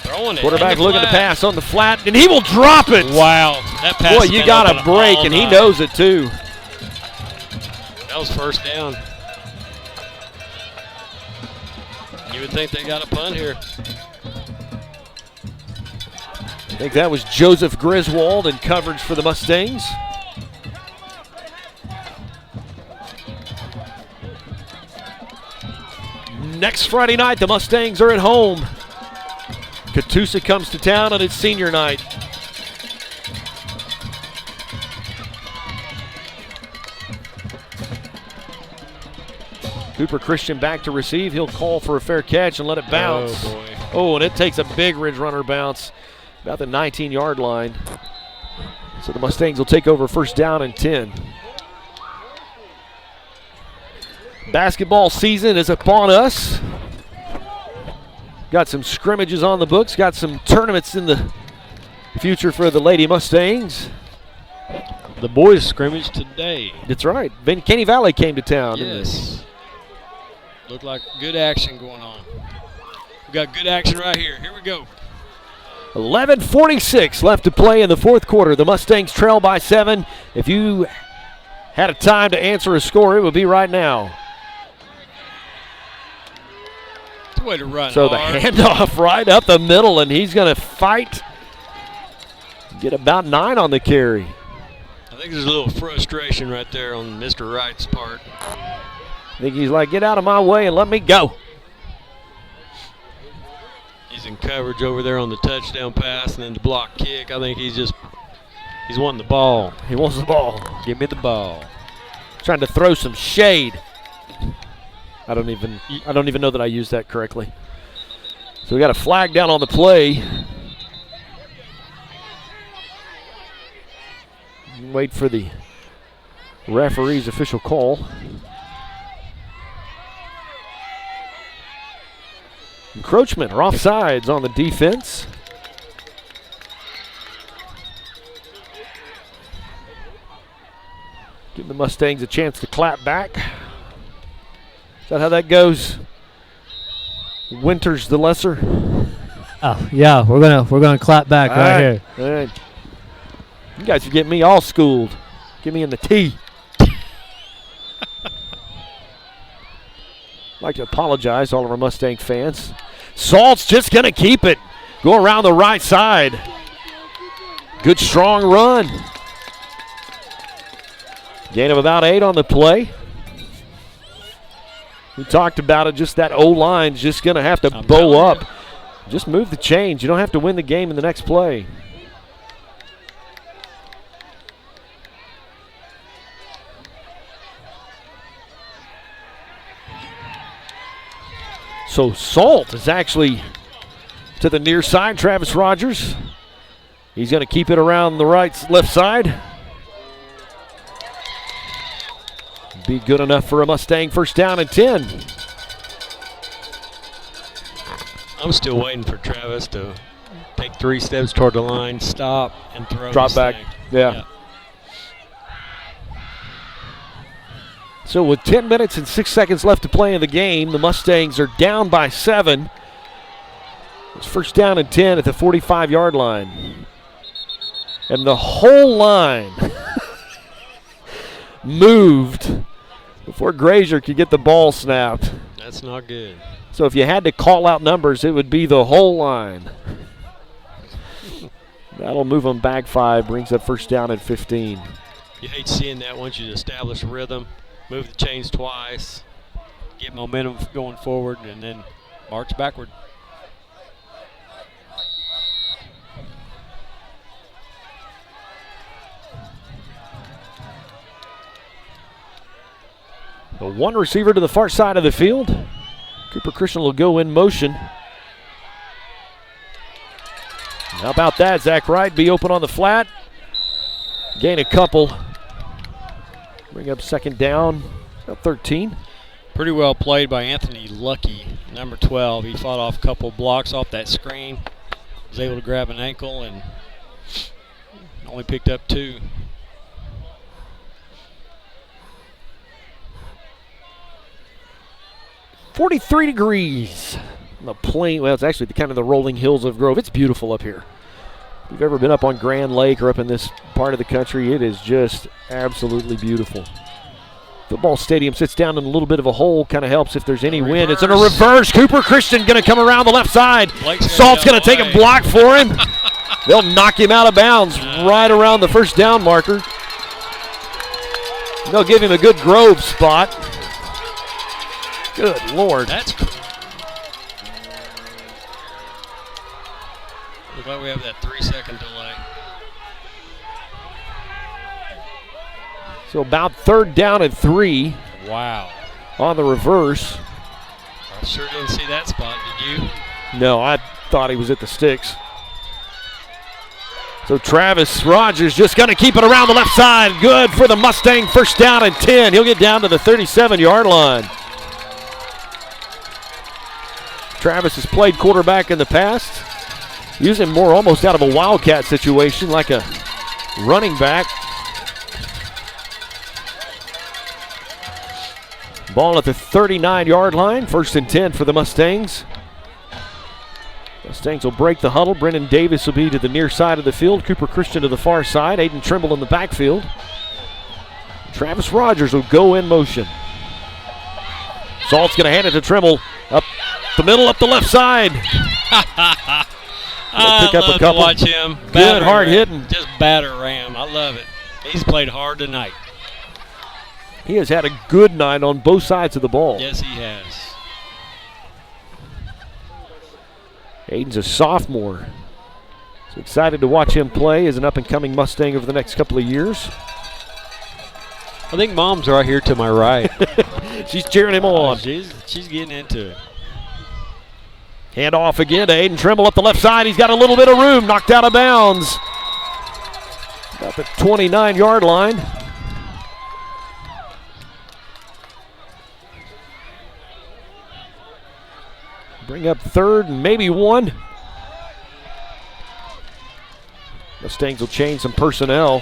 Throwing it. Quarterback looking to pass on the flat, and he will drop it. Wow. That pass. Boy, you got a break, and he knows it too. That was 1st down. You would think they got a punt here. I think that was Joseph Griswold in coverage for the Mustangs. Next Friday night, the Mustangs are at home. Catoosa comes to town on its senior night. Cooper Christian back to receive. He'll call for a fair catch and let it bounce. Oh, boy. Oh, and it takes a big Ridge Runner bounce about the 19-yard line. So the Mustangs will take over 1st down and 10. Basketball season is upon us. Got some scrimmages on the books. Got some tournaments in the future for the Lady Mustangs. The boys scrimmage today. That's right. Kenny Valley came to town. Yes. Looked like good action going on. We got good action right here. Here we go. 11:46 left to play in the fourth quarter. The Mustangs trail by 7. If you had a time to answer a score, it would be right now. Way to run so hard. The handoff right up the middle, and he's going to fight. Get about 9 on the carry. I think there's a little frustration right there on Mr. Wright's part. I think he's like, get out of my way and let me go. He's in coverage over there on the touchdown pass and then the block kick. I think he's wanting the ball. He wants the ball. Give me the ball. Trying to throw some shade. I don't even know that I used that correctly. So we got a flag down on the play. Wait for the referee's official call. Encroachment or offsides on the defense. Give the Mustangs a chance to clap back. Is that how that goes? Winters the lesser. Oh yeah, we're gonna clap back right here. All right. You guys are getting me all schooled. Get me in the T. I'd like to apologize to all of our Mustang fans. Salt's just gonna keep it. Go around the right side. Good strong run. Gain of about 8 on the play. We talked about it, just that O-line's just going to have to bow up. Just move the chains. You don't have to win the game in the next play. So Salt is actually to the near side. Travis Rogers. He's going to keep it around the left side. Be good enough for a Mustang 1st down and 10. I'm still waiting for Travis to take 3 steps toward the line, stop, and throw. Drop back. Yeah. So with 10 minutes and 6 seconds left to play in the game, the Mustangs are down by 7. It's first down and 10 at the 45-yard line. And the whole line moved before Grazier could get the ball snapped. That's not good. So if you had to call out numbers, it would be the whole line. That'll move them back 5, brings up first down at 15. You hate seeing that once you establish a rhythm, move the chains twice, get momentum going forward, and then march backward. The one receiver to the far side of the field. Cooper Christian will go in motion. How about that? Zach Wright be open on the flat. Gain a couple. Bring up second down, about 13. Pretty well played by Anthony Lucky, number 12. He fought off a couple blocks off that screen. Was able to grab an ankle and only picked up 2. .43 degrees on the plain. Well, it's actually kind of the rolling hills of Grove. It's beautiful up here. If you've ever been up on Grand Lake or up in this part of the country, it is just absolutely beautiful. Football stadium sits down in a little bit of a hole, kind of helps if there's any wind. It's in a reverse. Cooper Christian going to come around the left side. Salt's going to take a block for him. They'll knock him out of bounds right around the first down marker. They'll give him a good Grove spot. Good Lord. That's cool. Looks like we have that 3-second delay. So about third down and 3. Wow. On the reverse. I sure didn't see that spot, did you? No, I thought he was at the sticks. So Travis Rogers just going to keep it around the left side. Good for the Mustang. First down and 10. He'll get down to the 37-yard line. Travis has played quarterback in the past. Using more almost out of a wildcat situation, like a running back. Ball at the 39-yard line. First and 10 for the Mustangs. Mustangs will break the huddle. Brennan Davis will be to the near side of the field. Cooper Christian to the far side. Aiden Trimble in the backfield. Travis Rogers will go in motion. Salt's going to hand it to Trimble. Up the middle, up the left side. I love to watch him. Good, hard hitting. Just batter ram. I love it. He's played hard tonight. He has had a good night on both sides of the ball. Yes, he has. Aiden's a sophomore. So excited to watch him play as an up-and-coming Mustang over the next couple of years. I think Mom's right here to my right. She's cheering him on. She's getting into it. Hand off again to Aiden Trimble up the left side. He's got a little bit of room. Knocked out of bounds. About the 29-yard line. Bring up third and maybe 1. Mustangs will change some personnel.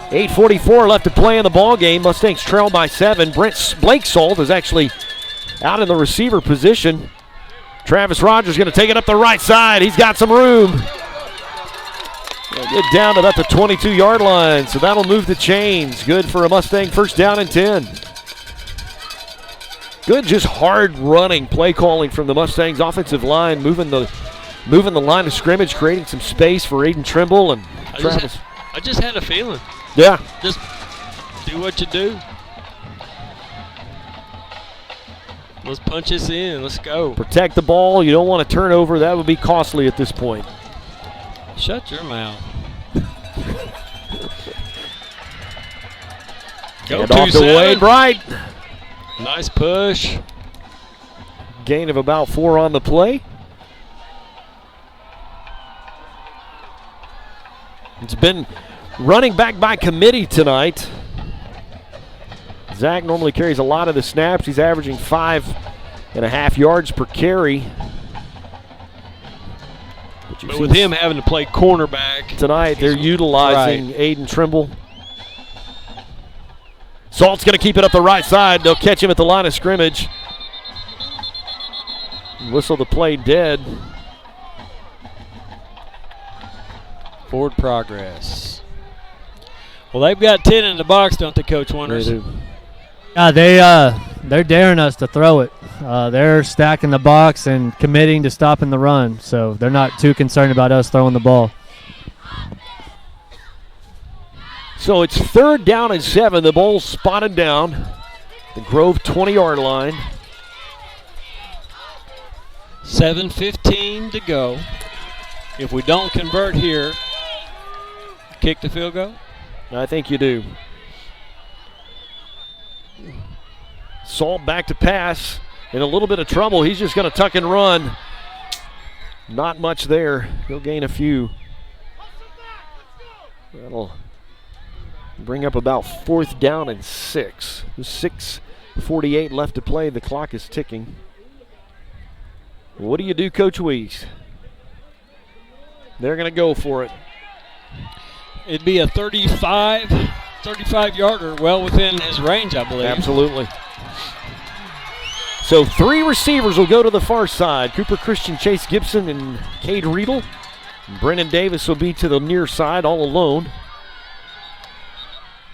8:44 left to play in the ball game. Mustangs trail by 7. Blake Salt is actually out in the receiver position. Travis Rogers going to take it up the right side. He's got some room. He'll get down to about the 22-yard line, so that'll move the chains. Good for a Mustang first down and 10. Good, just hard running play calling from the Mustangs offensive line, moving the line of scrimmage, creating some space for Aiden Trimble and Travis. I just had a feeling. Yeah. Just do what you do. Let's punch this in. Let's go. Protect the ball. You don't want to turn over. That would be costly at this point. Shut your mouth. Go and off to Wade Bright. Nice push. Gain of about 4 on the play. It's been running back by committee tonight. Zach normally carries a lot of the snaps. He's averaging 5.5 yards per carry. But with him having to play cornerback tonight, they're utilizing Aiden Trimble. Salt's going to keep it up the right side. They'll catch him at the line of scrimmage. Whistle the play dead. Forward progress. Well, they've got 10 in the box, don't they, Coach Wonders? They do. Yeah, they're daring us to throw it. They're stacking the box and committing to stopping the run, so they're not too concerned about us throwing the ball. So it's 3rd down and 7. The Bulls spotted down the Grove 20-yard line. 7:15 to go. If we don't convert here, kick the field goal? I think you do. Salt back to pass. In a little bit of trouble. He's just going to tuck and run. Not much there. He'll gain a few. That'll bring up about 4th down and 6. 6:48 left to play. The clock is ticking. What do you do, Coach Weeks? They're going to go for it. It'd be a 35-yarder, well within his range, I believe. Absolutely. So 3 receivers will go to the far side. Cooper Christian, Chase Gibson, and Cade Riedel. Brennan Davis will be to the near side all alone.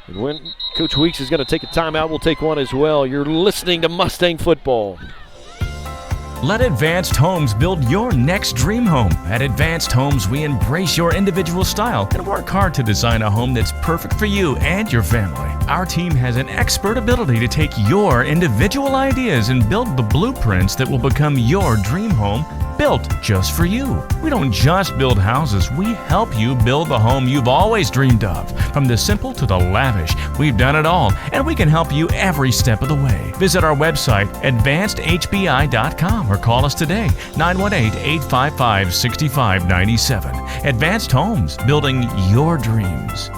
And when Coach Weeks is going to take a timeout, we'll take one as well. You're listening to Mustang Football. Let Advanced Homes build your next dream home. At Advanced Homes, we embrace your individual style and work hard to design a home that's perfect for you and your family. Our team has an expert ability to take your individual ideas and build the blueprints that will become your dream home, built just for you. We don't just build houses, we help you build the home you've always dreamed of. From the simple to the lavish, we've done it all, and we can help you every step of the way. Visit our website, advancedhbi.com, or call us today, 918-855-6597. Advanced Homes, building your dreams.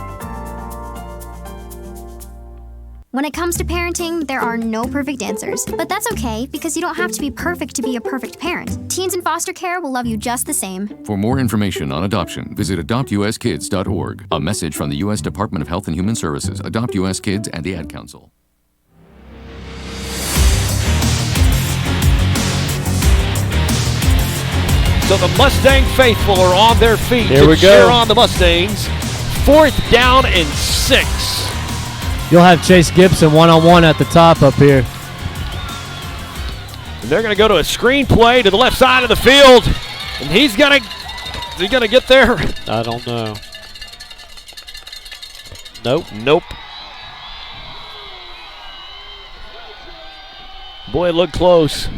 When it comes to parenting, there are no perfect answers. But that's okay, because you don't have to be perfect to be a perfect parent. Teens in foster care will love you just the same. For more information on adoption, visit adoptuskids.org. A message from the U.S. Department of Health and Human Services, Adopt U.S. Kids, and the Ad Council. So the Mustang faithful are on their feet. Here we go. Cheer on the Mustangs. 4th down and 6. You'll have Chase Gibson one-on-one at the top up here. And they're going to go to a screen play to the left side of the field. And is he going to get there? I don't know. Nope. Nope. Boy, it looked close.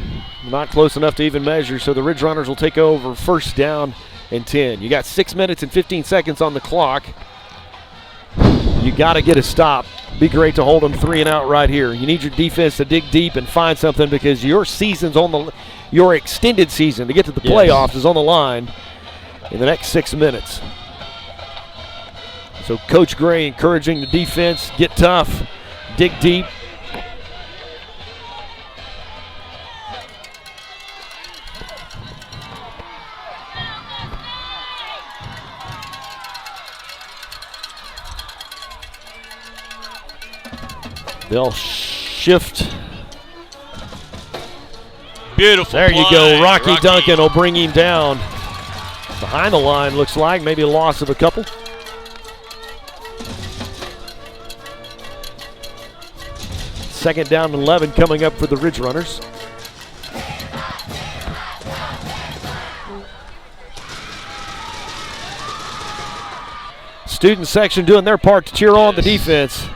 Not close enough to even measure, so the Ridge Runners will take over 1st down and 10. You got 6 minutes and 15 seconds on the clock. You got to get a stop. Be great to hold them 3 and out right here. You need your defense to dig deep and find something, because your season's your extended season to get to the playoffs is on the line in the next 6 minutes. So Coach Gray encouraging the defense, get tough, dig deep. They'll shift. Beautiful. There you go. Rocky Duncan will bring him down. Behind the line, looks like. Maybe a loss of a couple. Second down and 11 coming up for the Ridge Runners. Student section doing their part to cheer on the defense.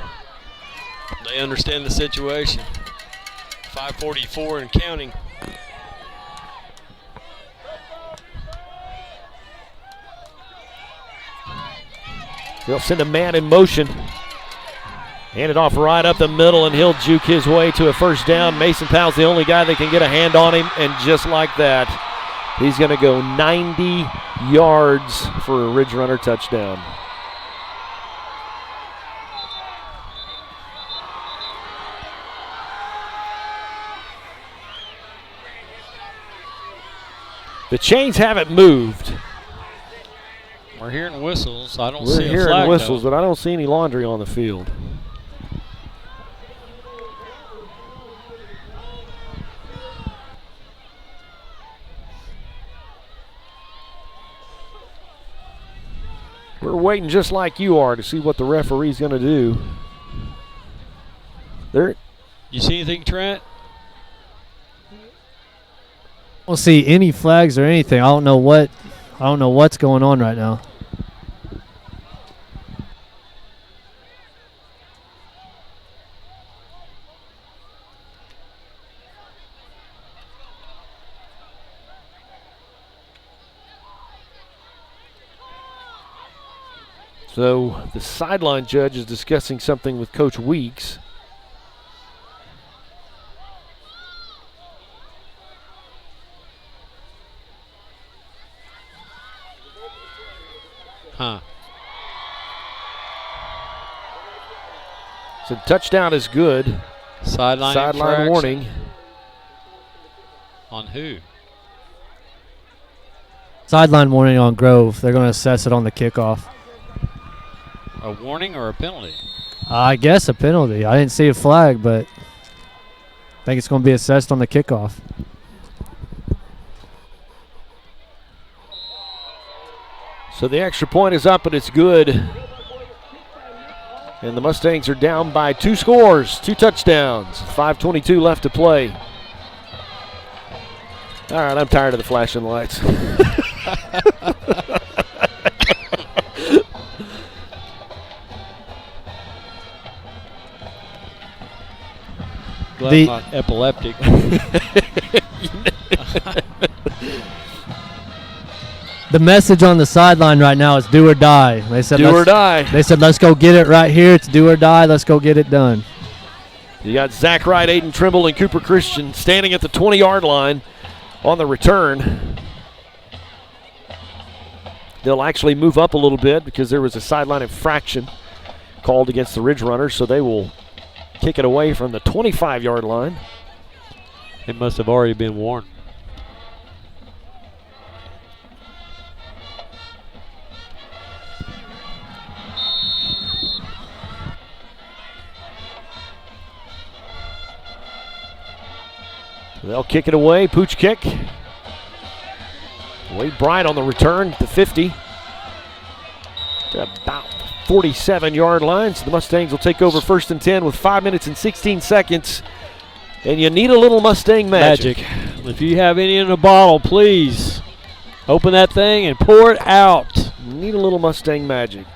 They understand the situation. 5:44 and counting. They'll send a man in motion. Hand it off right up the middle, and he'll juke his way to a 1st down. Mason Powell's the only guy that can get a hand on him, and just like that, he's going to go 90 yards for a Ridge Runner touchdown. The chains haven't moved. We're hearing whistles. I don't see a flag. We're hearing whistles, but I don't see any laundry on the field. We're waiting just like you are to see what the referee's going to do. There. You see anything, Trent? I don't see any flags or anything. I don't know what's going on right now. So the sideline judge is discussing something with Coach Weeks. Huh. So touchdown is good. Sideline warning. On who? Sideline warning on Grove. They're going to assess it on the kickoff. A warning or a penalty? I guess a penalty. I didn't see a flag, but I think it's going to be assessed on the kickoff. So the extra point is up and it's good. And the Mustangs are down by 2 scores, 2 touchdowns, 5:22 left to play. All right, I'm tired of the flashing lights. Glad I'm not epileptic. The message on the sideline right now is do or die. They said do or die. They said let's go get it right here. It's do or die. Let's go get it done. You got Zach Wright, Aiden Trimble, and Cooper Christian standing at the 20-yard line on the return. They'll actually move up a little bit because there was a sideline infraction called against the Ridge Runners, so they will kick it away from the 25-yard line. It must have already been warned. They'll kick it away. Pooch kick. Wade Bryant on the return to 50. To about 47-yard line. So the Mustangs will take over 1st and 10 with 5 minutes and 16 seconds. And you need a little Mustang magic. If you have any in a bottle, please open that thing and pour it out. You need a little Mustang magic.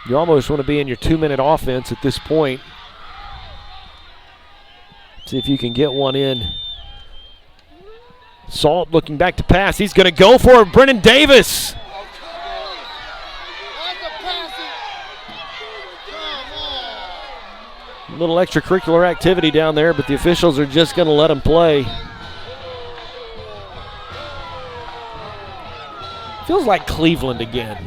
You almost want to be in your 2-minute offense at this point. See if you can get one in. Salt looking back to pass. He's going to go for it. Brennan Davis. A little extracurricular activity down there, but the officials are just going to let him play. Feels like Cleveland again.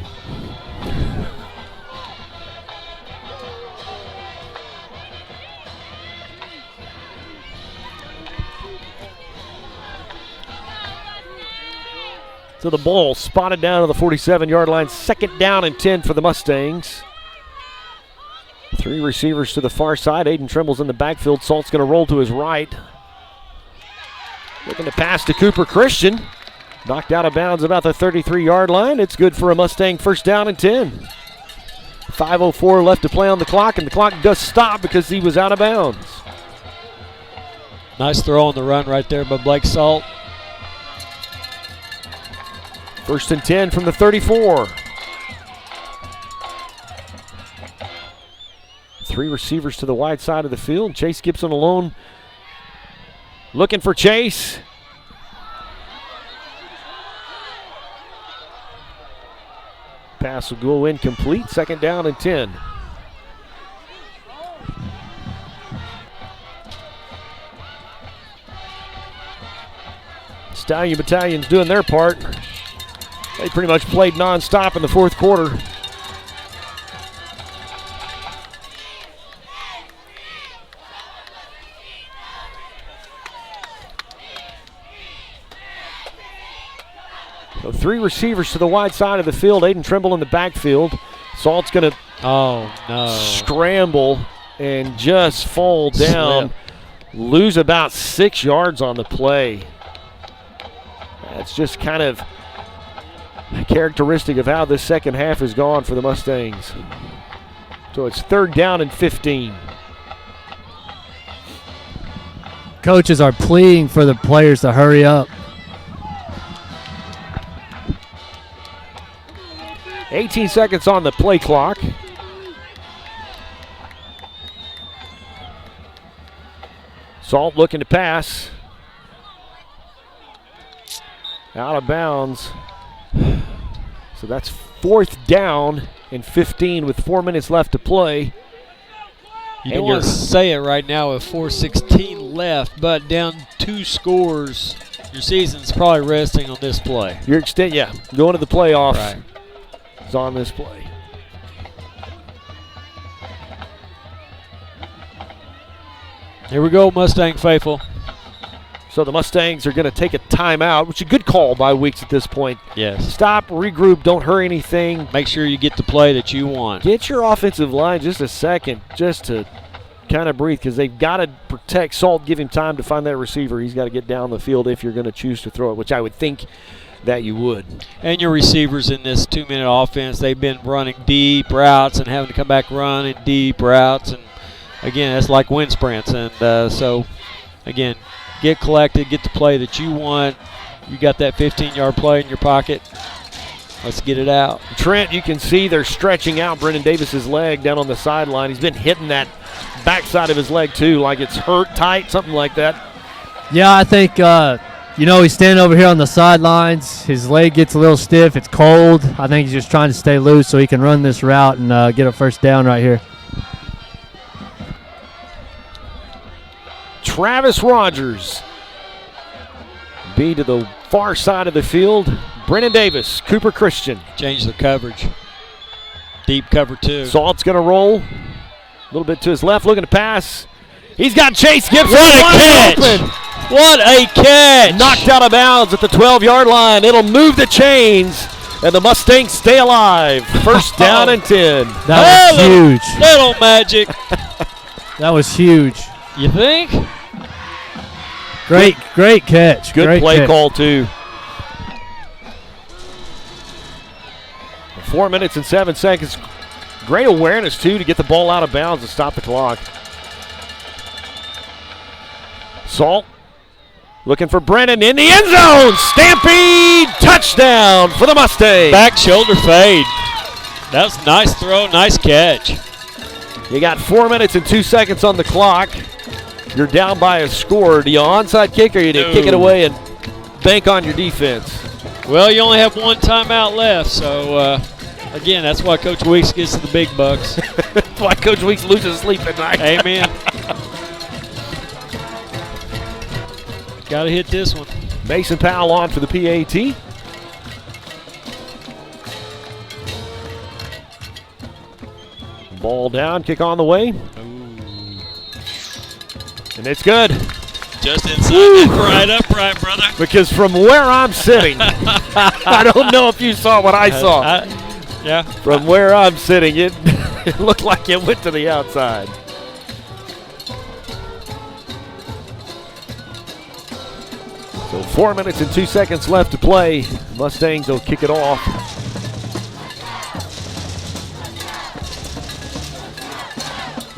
So the ball spotted down to the 47-yard line. 2nd down and 10 for the Mustangs. 3 receivers to the far side. Aiden Trimble's in the backfield. Salt's going to roll to his right. Looking to pass to Cooper Christian. Knocked out of bounds about the 33-yard line. It's good for a Mustang 1st down and 10. 5:04 left to play on the clock, and the clock does stop because he was out of bounds. Nice throw on the run right there by Blake Salt. 1st and 10 from the 34. 3 receivers to the wide side of the field. Chase Gibson alone. Looking for Chase. Pass will go incomplete. 2nd down and 10. Stallion Battalion's doing their part. They pretty much played nonstop in the 4th quarter. So 3 receivers to the wide side of the field. Aiden Trimble in the backfield. Salt's going to scramble and just fall down. Lose about 6 yards on the play. That's just kind of characteristic of how this second half has gone for the Mustangs. So it's 3rd down and 15. Coaches are pleading for the players to hurry up. 18 seconds on the play clock. Salt looking to pass. Out of bounds. So that's 4th down and 15 with 4 minutes left to play. You don't want to say it right now with 4:16 left, but down 2 scores, your season's probably resting on this play. Your extent, going to the playoffs right. is on this play. Here we go, Mustang faithful. So the Mustangs are going to take a timeout, which is a good call by Weeks at this point. Yes. Stop, regroup, don't hurry anything. Make sure you get the play that you want. Get your offensive line just a second just to kind of breathe, because they've got to protect Salt, give him time to find that receiver. He's got to get down the field if you're going to choose to throw it, which I would think that you would. And your receivers in this 2-minute offense, they've been running deep routes and having to come back running deep routes. And, again, that's like wind sprints. And so, again, get collected, get the play that you want. You got that 15-yard play in your pocket. Let's get it out. Trent, you can see they're stretching out Brennan Davis's leg down on the sideline. He's been hitting that backside of his leg, too, like it's hurt tight, something like that. Yeah, I think, he's standing over here on the sidelines. His leg gets a little stiff. It's cold. I think he's just trying to stay loose so he can run this route and get a first down right here. Travis Rogers be to the far side of the field. Brennan Davis, Cooper Christian. Change the coverage. Deep cover 2. Salt's going to roll. A little bit to his left, looking to pass. He's got Chase Gibson. What a catch! Open. What a catch! Knocked out of bounds at the 12-yard line. It'll move the chains, and the Mustangs stay alive. First down and 10. That was huge. Little magic. That was huge. You think? Great catch. Good Great play catch. call, too. 4 minutes and 7 seconds. Great awareness, too, to get the ball out of bounds and stop the clock. Salt looking for Brennan in the end zone. Stampede touchdown for the Mustangs. Back shoulder fade. That was a nice throw, nice catch. You got 4 minutes and 2 seconds on the clock. You're down by a score. Do you onside kick, or you kick it away and bank on your defense? Well, you only have one timeout left, so again, that's why Coach Weeks gets to the big bucks. That's why Coach Weeks loses sleep at night. Amen. Got to hit this one. Mason Powell on for the PAT. Ball down, kick on the way. And it's good. Just inside that right upright, brother. Because from where I'm sitting, I don't know if you saw what I saw. Yeah. From where I'm sitting, it looked like it went to the outside. So 4 minutes and 2 seconds left to play. Mustangs will kick it off.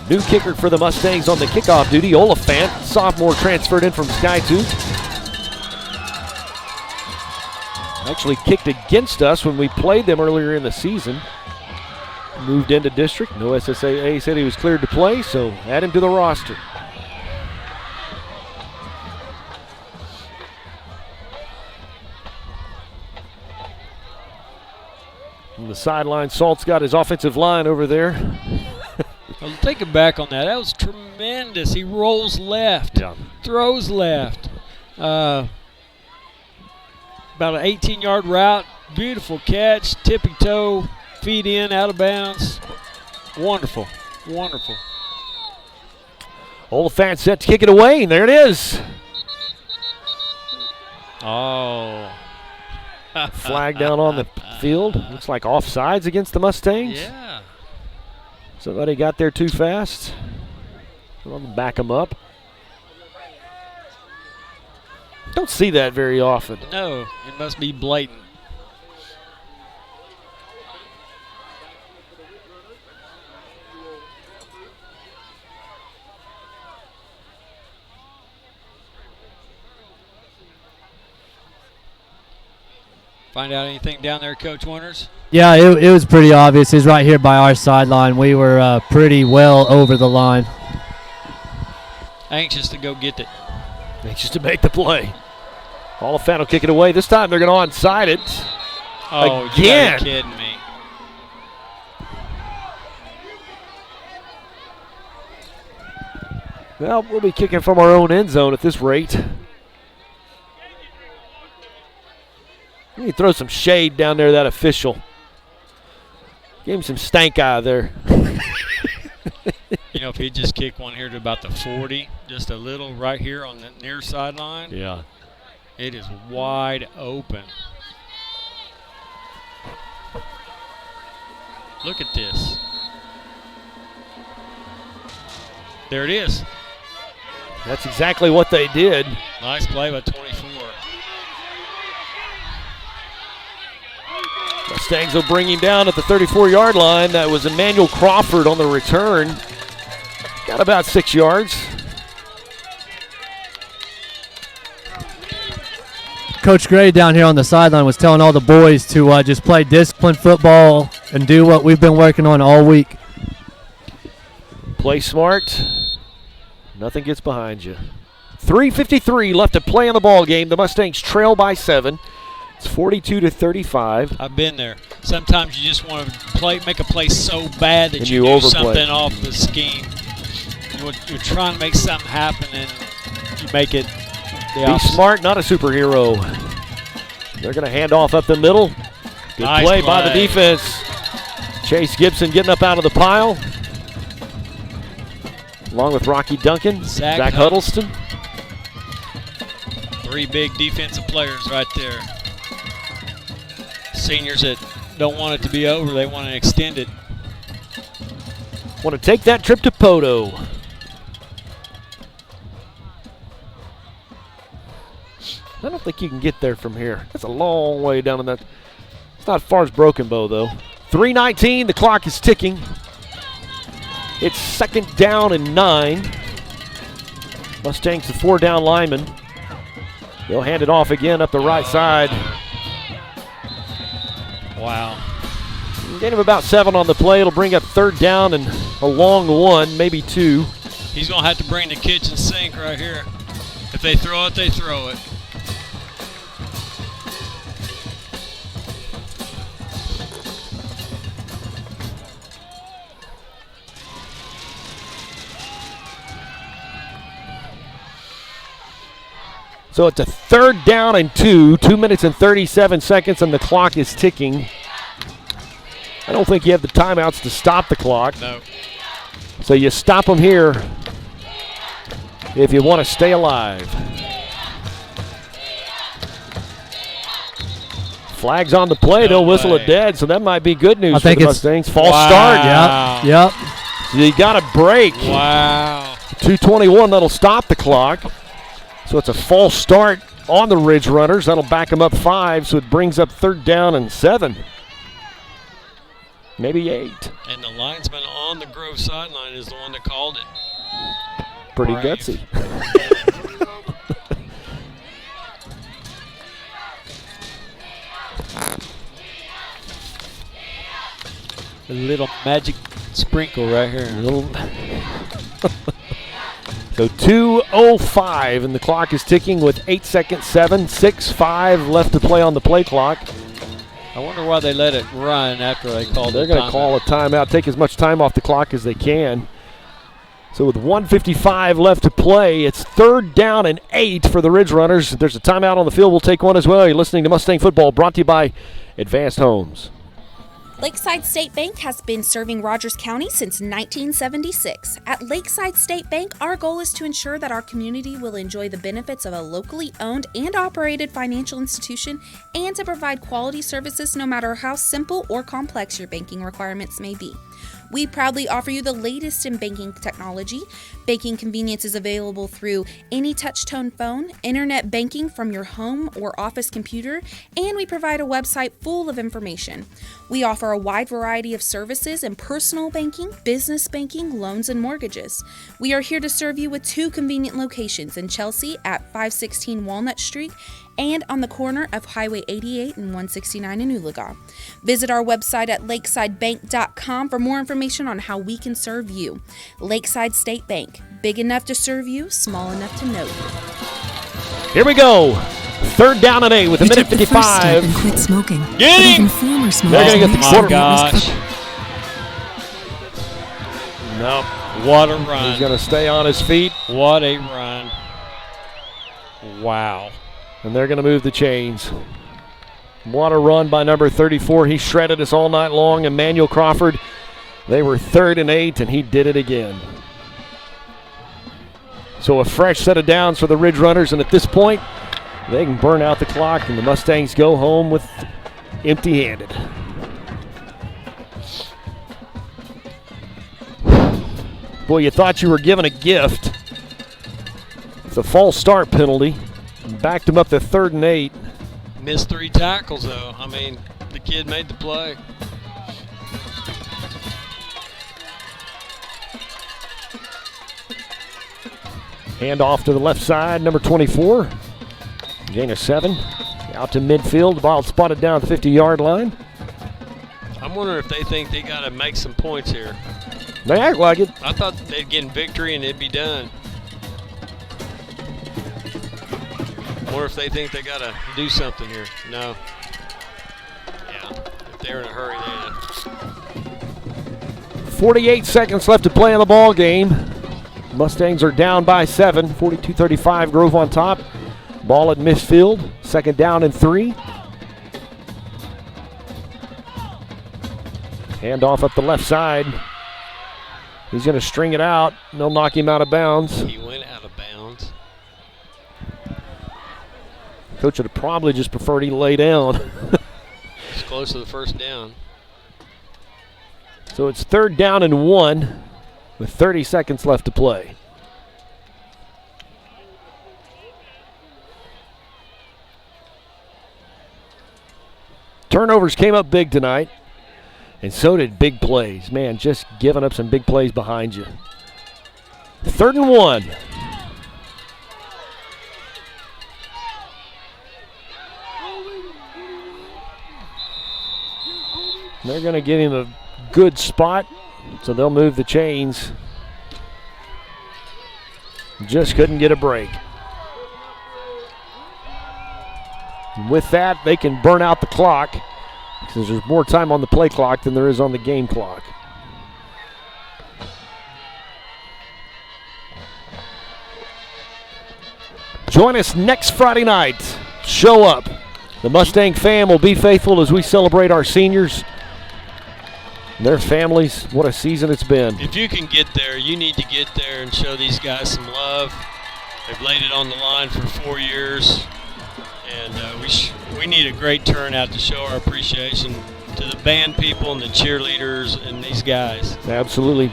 New kicker for the Mustangs on the kickoff duty, Oliphant, sophomore transferred in from Skytooth. Actually kicked against us when we played them earlier in the season. Moved into district. No SSAA said he was cleared to play, so add him to the roster. On the sideline, Salt's got his offensive line over there. Well, thinking back on that, that was tremendous. He rolls left, throws left. About an 18-yard route, beautiful catch, tippy toe, feet in, out of bounds. Wonderful, wonderful. Oliphant set to kick it away, and there it is. Oh. Flag down on the field. Looks like offsides against the Mustangs. Yeah. Somebody got there too fast. We'll back them up. Don't see that very often. No, it must be blatant. Find out anything down there, Coach Winters? Yeah, it was pretty obvious. He's right here by our sideline. We were pretty well over the line. Anxious to go get it. Anxious to make the play. Oliphant will kick it away. This time they're going to onside it. Oh, again. You're kidding me. Well, we'll be kicking from our own end zone at this rate. You need to throw some shade down there, that official. Give him some stank eye there. You know, if he just kick one here to about the 40, just a little right here on the near sideline. Yeah. It is wide open. Look at this. There it is. That's exactly what they did. Nice play by 24. Mustangs will bring him down at the 34-yard line. That was Emmanuel Crawford on the return. Got about 6 yards. Coach Gray down here on the sideline was telling all the boys to just play disciplined football and do what we've been working on all week. Play smart. Nothing gets behind you. 3:53 left to play in the ball game. The Mustangs trail by 7. It's 42-35. I've been there. Sometimes you just want to make a play so bad that And you you do overplay. something off the scheme. You're trying to make something happen and you make it the Be opposite. smart, not a superhero. They're going to hand off up the middle. Good Nice play by the play. defense. Chase Gibson getting up out of the pile. Along with Rocky Duncan, Zach Huddleston. 3 big defensive players right there. Seniors that don't want it to be over, they want to extend it. Want to take that trip to Poto. I don't think you can get there from here. That's a long way down in that. It's not as far as Broken Bow, though. 3:19, the clock is ticking. It's 2nd down and 9. Mustangs, the 4-down lineman. They'll hand it off again up the right side. Wow. Gain of about 7 on the play. It'll bring up 3rd down and a long 1, maybe 2. He's going to have to bring the kitchen sink right here. If they throw it, they throw it. So it's a 3rd down and 2, 2 minutes and 37 seconds, and the clock is ticking. I don't think you have the timeouts to stop the clock. No. So you stop them here if you want to stay alive. Flags on the play, they'll whistle it dead, so that might be good news for the Mustangs. False start. Yep. So you got a break. Wow. 2:21, that'll stop the clock. So it's a false start on the Ridge Runners. That'll back them up 5, so it brings up 3rd down and 7. Maybe 8. And the linesman on the Grove sideline is the one that called it. Pretty Brave. gutsy. A little magic sprinkle right here. So 2:05, and the clock is ticking with 8 seconds, 7, 6, 5 left to play on the play clock. I wonder why they let it run after they called it. They're going to call a timeout, take as much time off the clock as they can. So with 1:55 left to play, it's 3rd down and 8 for the Ridge Runners. There's a timeout on the field. We'll take one as well. You're listening to Mustang Football, brought to you by Advanced Homes. Lakeside State Bank has been serving Rogers County since 1976. At Lakeside State Bank, our goal is to ensure that our community will enjoy the benefits of a locally owned and operated financial institution and to provide quality services no matter how simple or complex your banking requirements may be. We proudly offer you the latest in banking technology. Banking convenience is available through any touch-tone phone, internet banking from your home or office computer, and we provide a website full of information. We offer a wide variety of services in personal banking, business banking, loans, and mortgages. We are here to serve you with 2 convenient locations in Chelsea at 516 Walnut Street and on the corner of Highway 88 and 169 in Oologah. Visit our website at lakesidebank.com for more information on how we can serve you. Lakeside State Bank, big enough to serve you, small enough to know you. Here we go. 3rd down and 8 with a minute 55. And quit smoking. Get him! They're going to get the quarterback. Gosh. No. What a run. He's going to stay on his feet. What a run. Wow. And they're going to move the chains. What a run by number 34. He shredded us all night long. Emmanuel Crawford. They were 3rd and 8, and he did it again. So a fresh set of downs for the Ridge Runners, and at this point, they can burn out the clock, and the Mustangs go home with empty-handed. Boy, you thought you were given a gift. The false start penalty backed him up to 3rd and 8. Missed 3 tackles, though. I mean, the kid made the play. Hand off to the left side, number 24. Gain of 7. Out to midfield. The ball spotted down at the 50-yard line. I'm wondering if they think they got to make some points here. They act like it. I thought they'd get in victory and it'd be done. Or if they think they got to do something here. No. Yeah, if they're in a hurry, they 48 seconds left to play in the ball game. Mustangs are down by 7. 42-35, Grove on top. Ball at midfield. 2nd down and 3. Hand off up the left side. He's going to string it out. They'll knock him out of bounds. He went out of bounds. Coach would have probably just preferred he lay down. It's close to the 1st down. So it's 3rd down and 1 with 30 seconds left to play. Turnovers came up big tonight, and so did big plays. Man, just giving up some big plays behind you. 3rd and 1. They're going to give him a good spot, so they'll move the chains. Just couldn't get a break. And with that, they can burn out the clock because there's more time on the play clock than there is on the game clock. Join us next Friday night. Show up. The Mustang fam will be faithful as we celebrate our seniors, their families. What a season it's been. If you can get there, you need to get there and show these guys some love. They've laid it on the line for 4 years, and we need a great turnout to show our appreciation to the band people and the cheerleaders and these guys. Absolutely.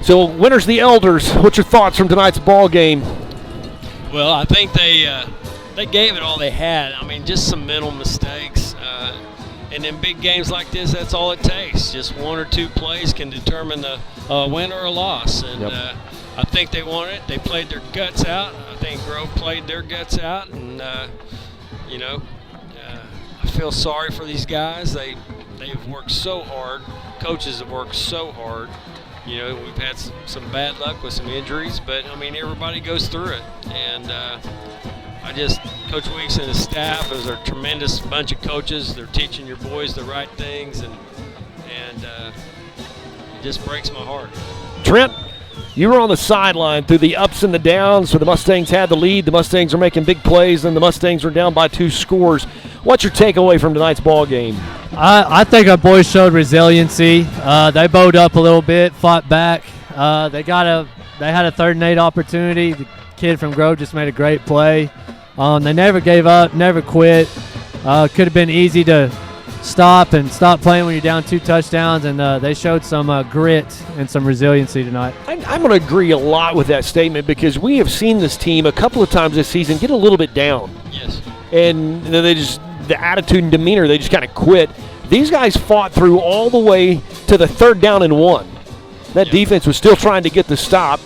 So, winners the Elders. What's your thoughts from tonight's ball game? Well, I think they gave it all they had. I mean, just some mental mistakes. And in big games like this, that's all it takes. Just 1 or 2 plays can determine a win or a loss. And I think they won it. They played their guts out. I think Grove played their guts out. And, I feel sorry for these guys. They've worked so hard. Coaches have worked so hard. You know, we've had some bad luck with some injuries, but, I mean, everybody goes through it. And Coach Weeks and his staff is a tremendous bunch of coaches. They're teaching your boys the right things, and it just breaks my heart. Trent, you were on the sideline through the ups and the downs. So the Mustangs had the lead. The Mustangs are making big plays, and the Mustangs are down by 2 scores. What's your takeaway from tonight's ball game? I think our boys showed resiliency. They bowed up a little bit, fought back. They had a 3rd and 8 opportunity. The kid from Grove just made a great play. They never gave up, never quit. Could have been easy to stop playing when you're down 2 touchdowns, and they showed some grit and some resiliency tonight. I'm going to agree a lot with that statement because we have seen this team a couple of times this season get a little bit down. Yes. And they just, the attitude and demeanor, they just kind of quit. These guys fought through all the way to the 3rd down and 1. That defense was still trying to get the stop,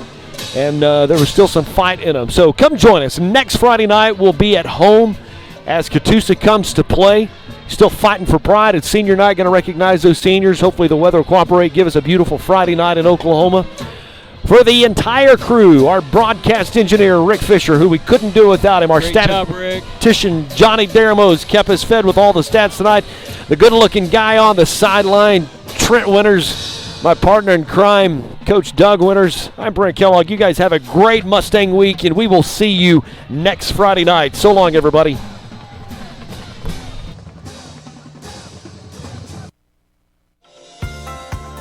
and there was still some fight in them. So come join us. Next Friday night, we'll be at home as Catoosa comes to play. Still fighting for pride. It's senior night. Going to recognize those seniors. Hopefully the weather will cooperate. Give us a beautiful Friday night in Oklahoma. For the entire crew, our broadcast engineer, Rick Fisher, who we couldn't do without him. Our statistician, Johnny Daramos, kept us fed with all the stats tonight. The good-looking guy on the sideline, Trent Winters, my partner in crime, Coach Doug Winters. I'm Brent Kellogg. You guys have a great Mustang week, and we will see you next Friday night. So long, everybody.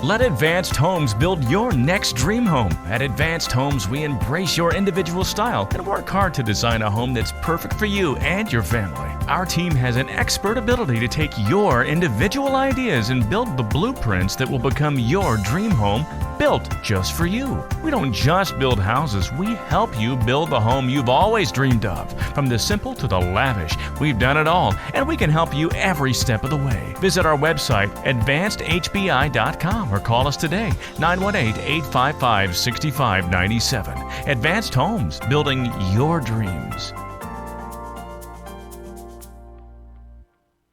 Let Advanced Homes build your next dream home. At Advanced Homes, we embrace your individual style and work hard to design a home that's perfect for you and your family. Our team has an expert ability to take your individual ideas and build the blueprints that will become your dream home, built just for you. We don't just build houses, we help you build the home you've always dreamed of. From the simple to the lavish, we've done it all, and we can help you every step of the way. Visit our website, advancedhbi.com, or call us today, 918-855-6597. Advanced Homes, building your dreams.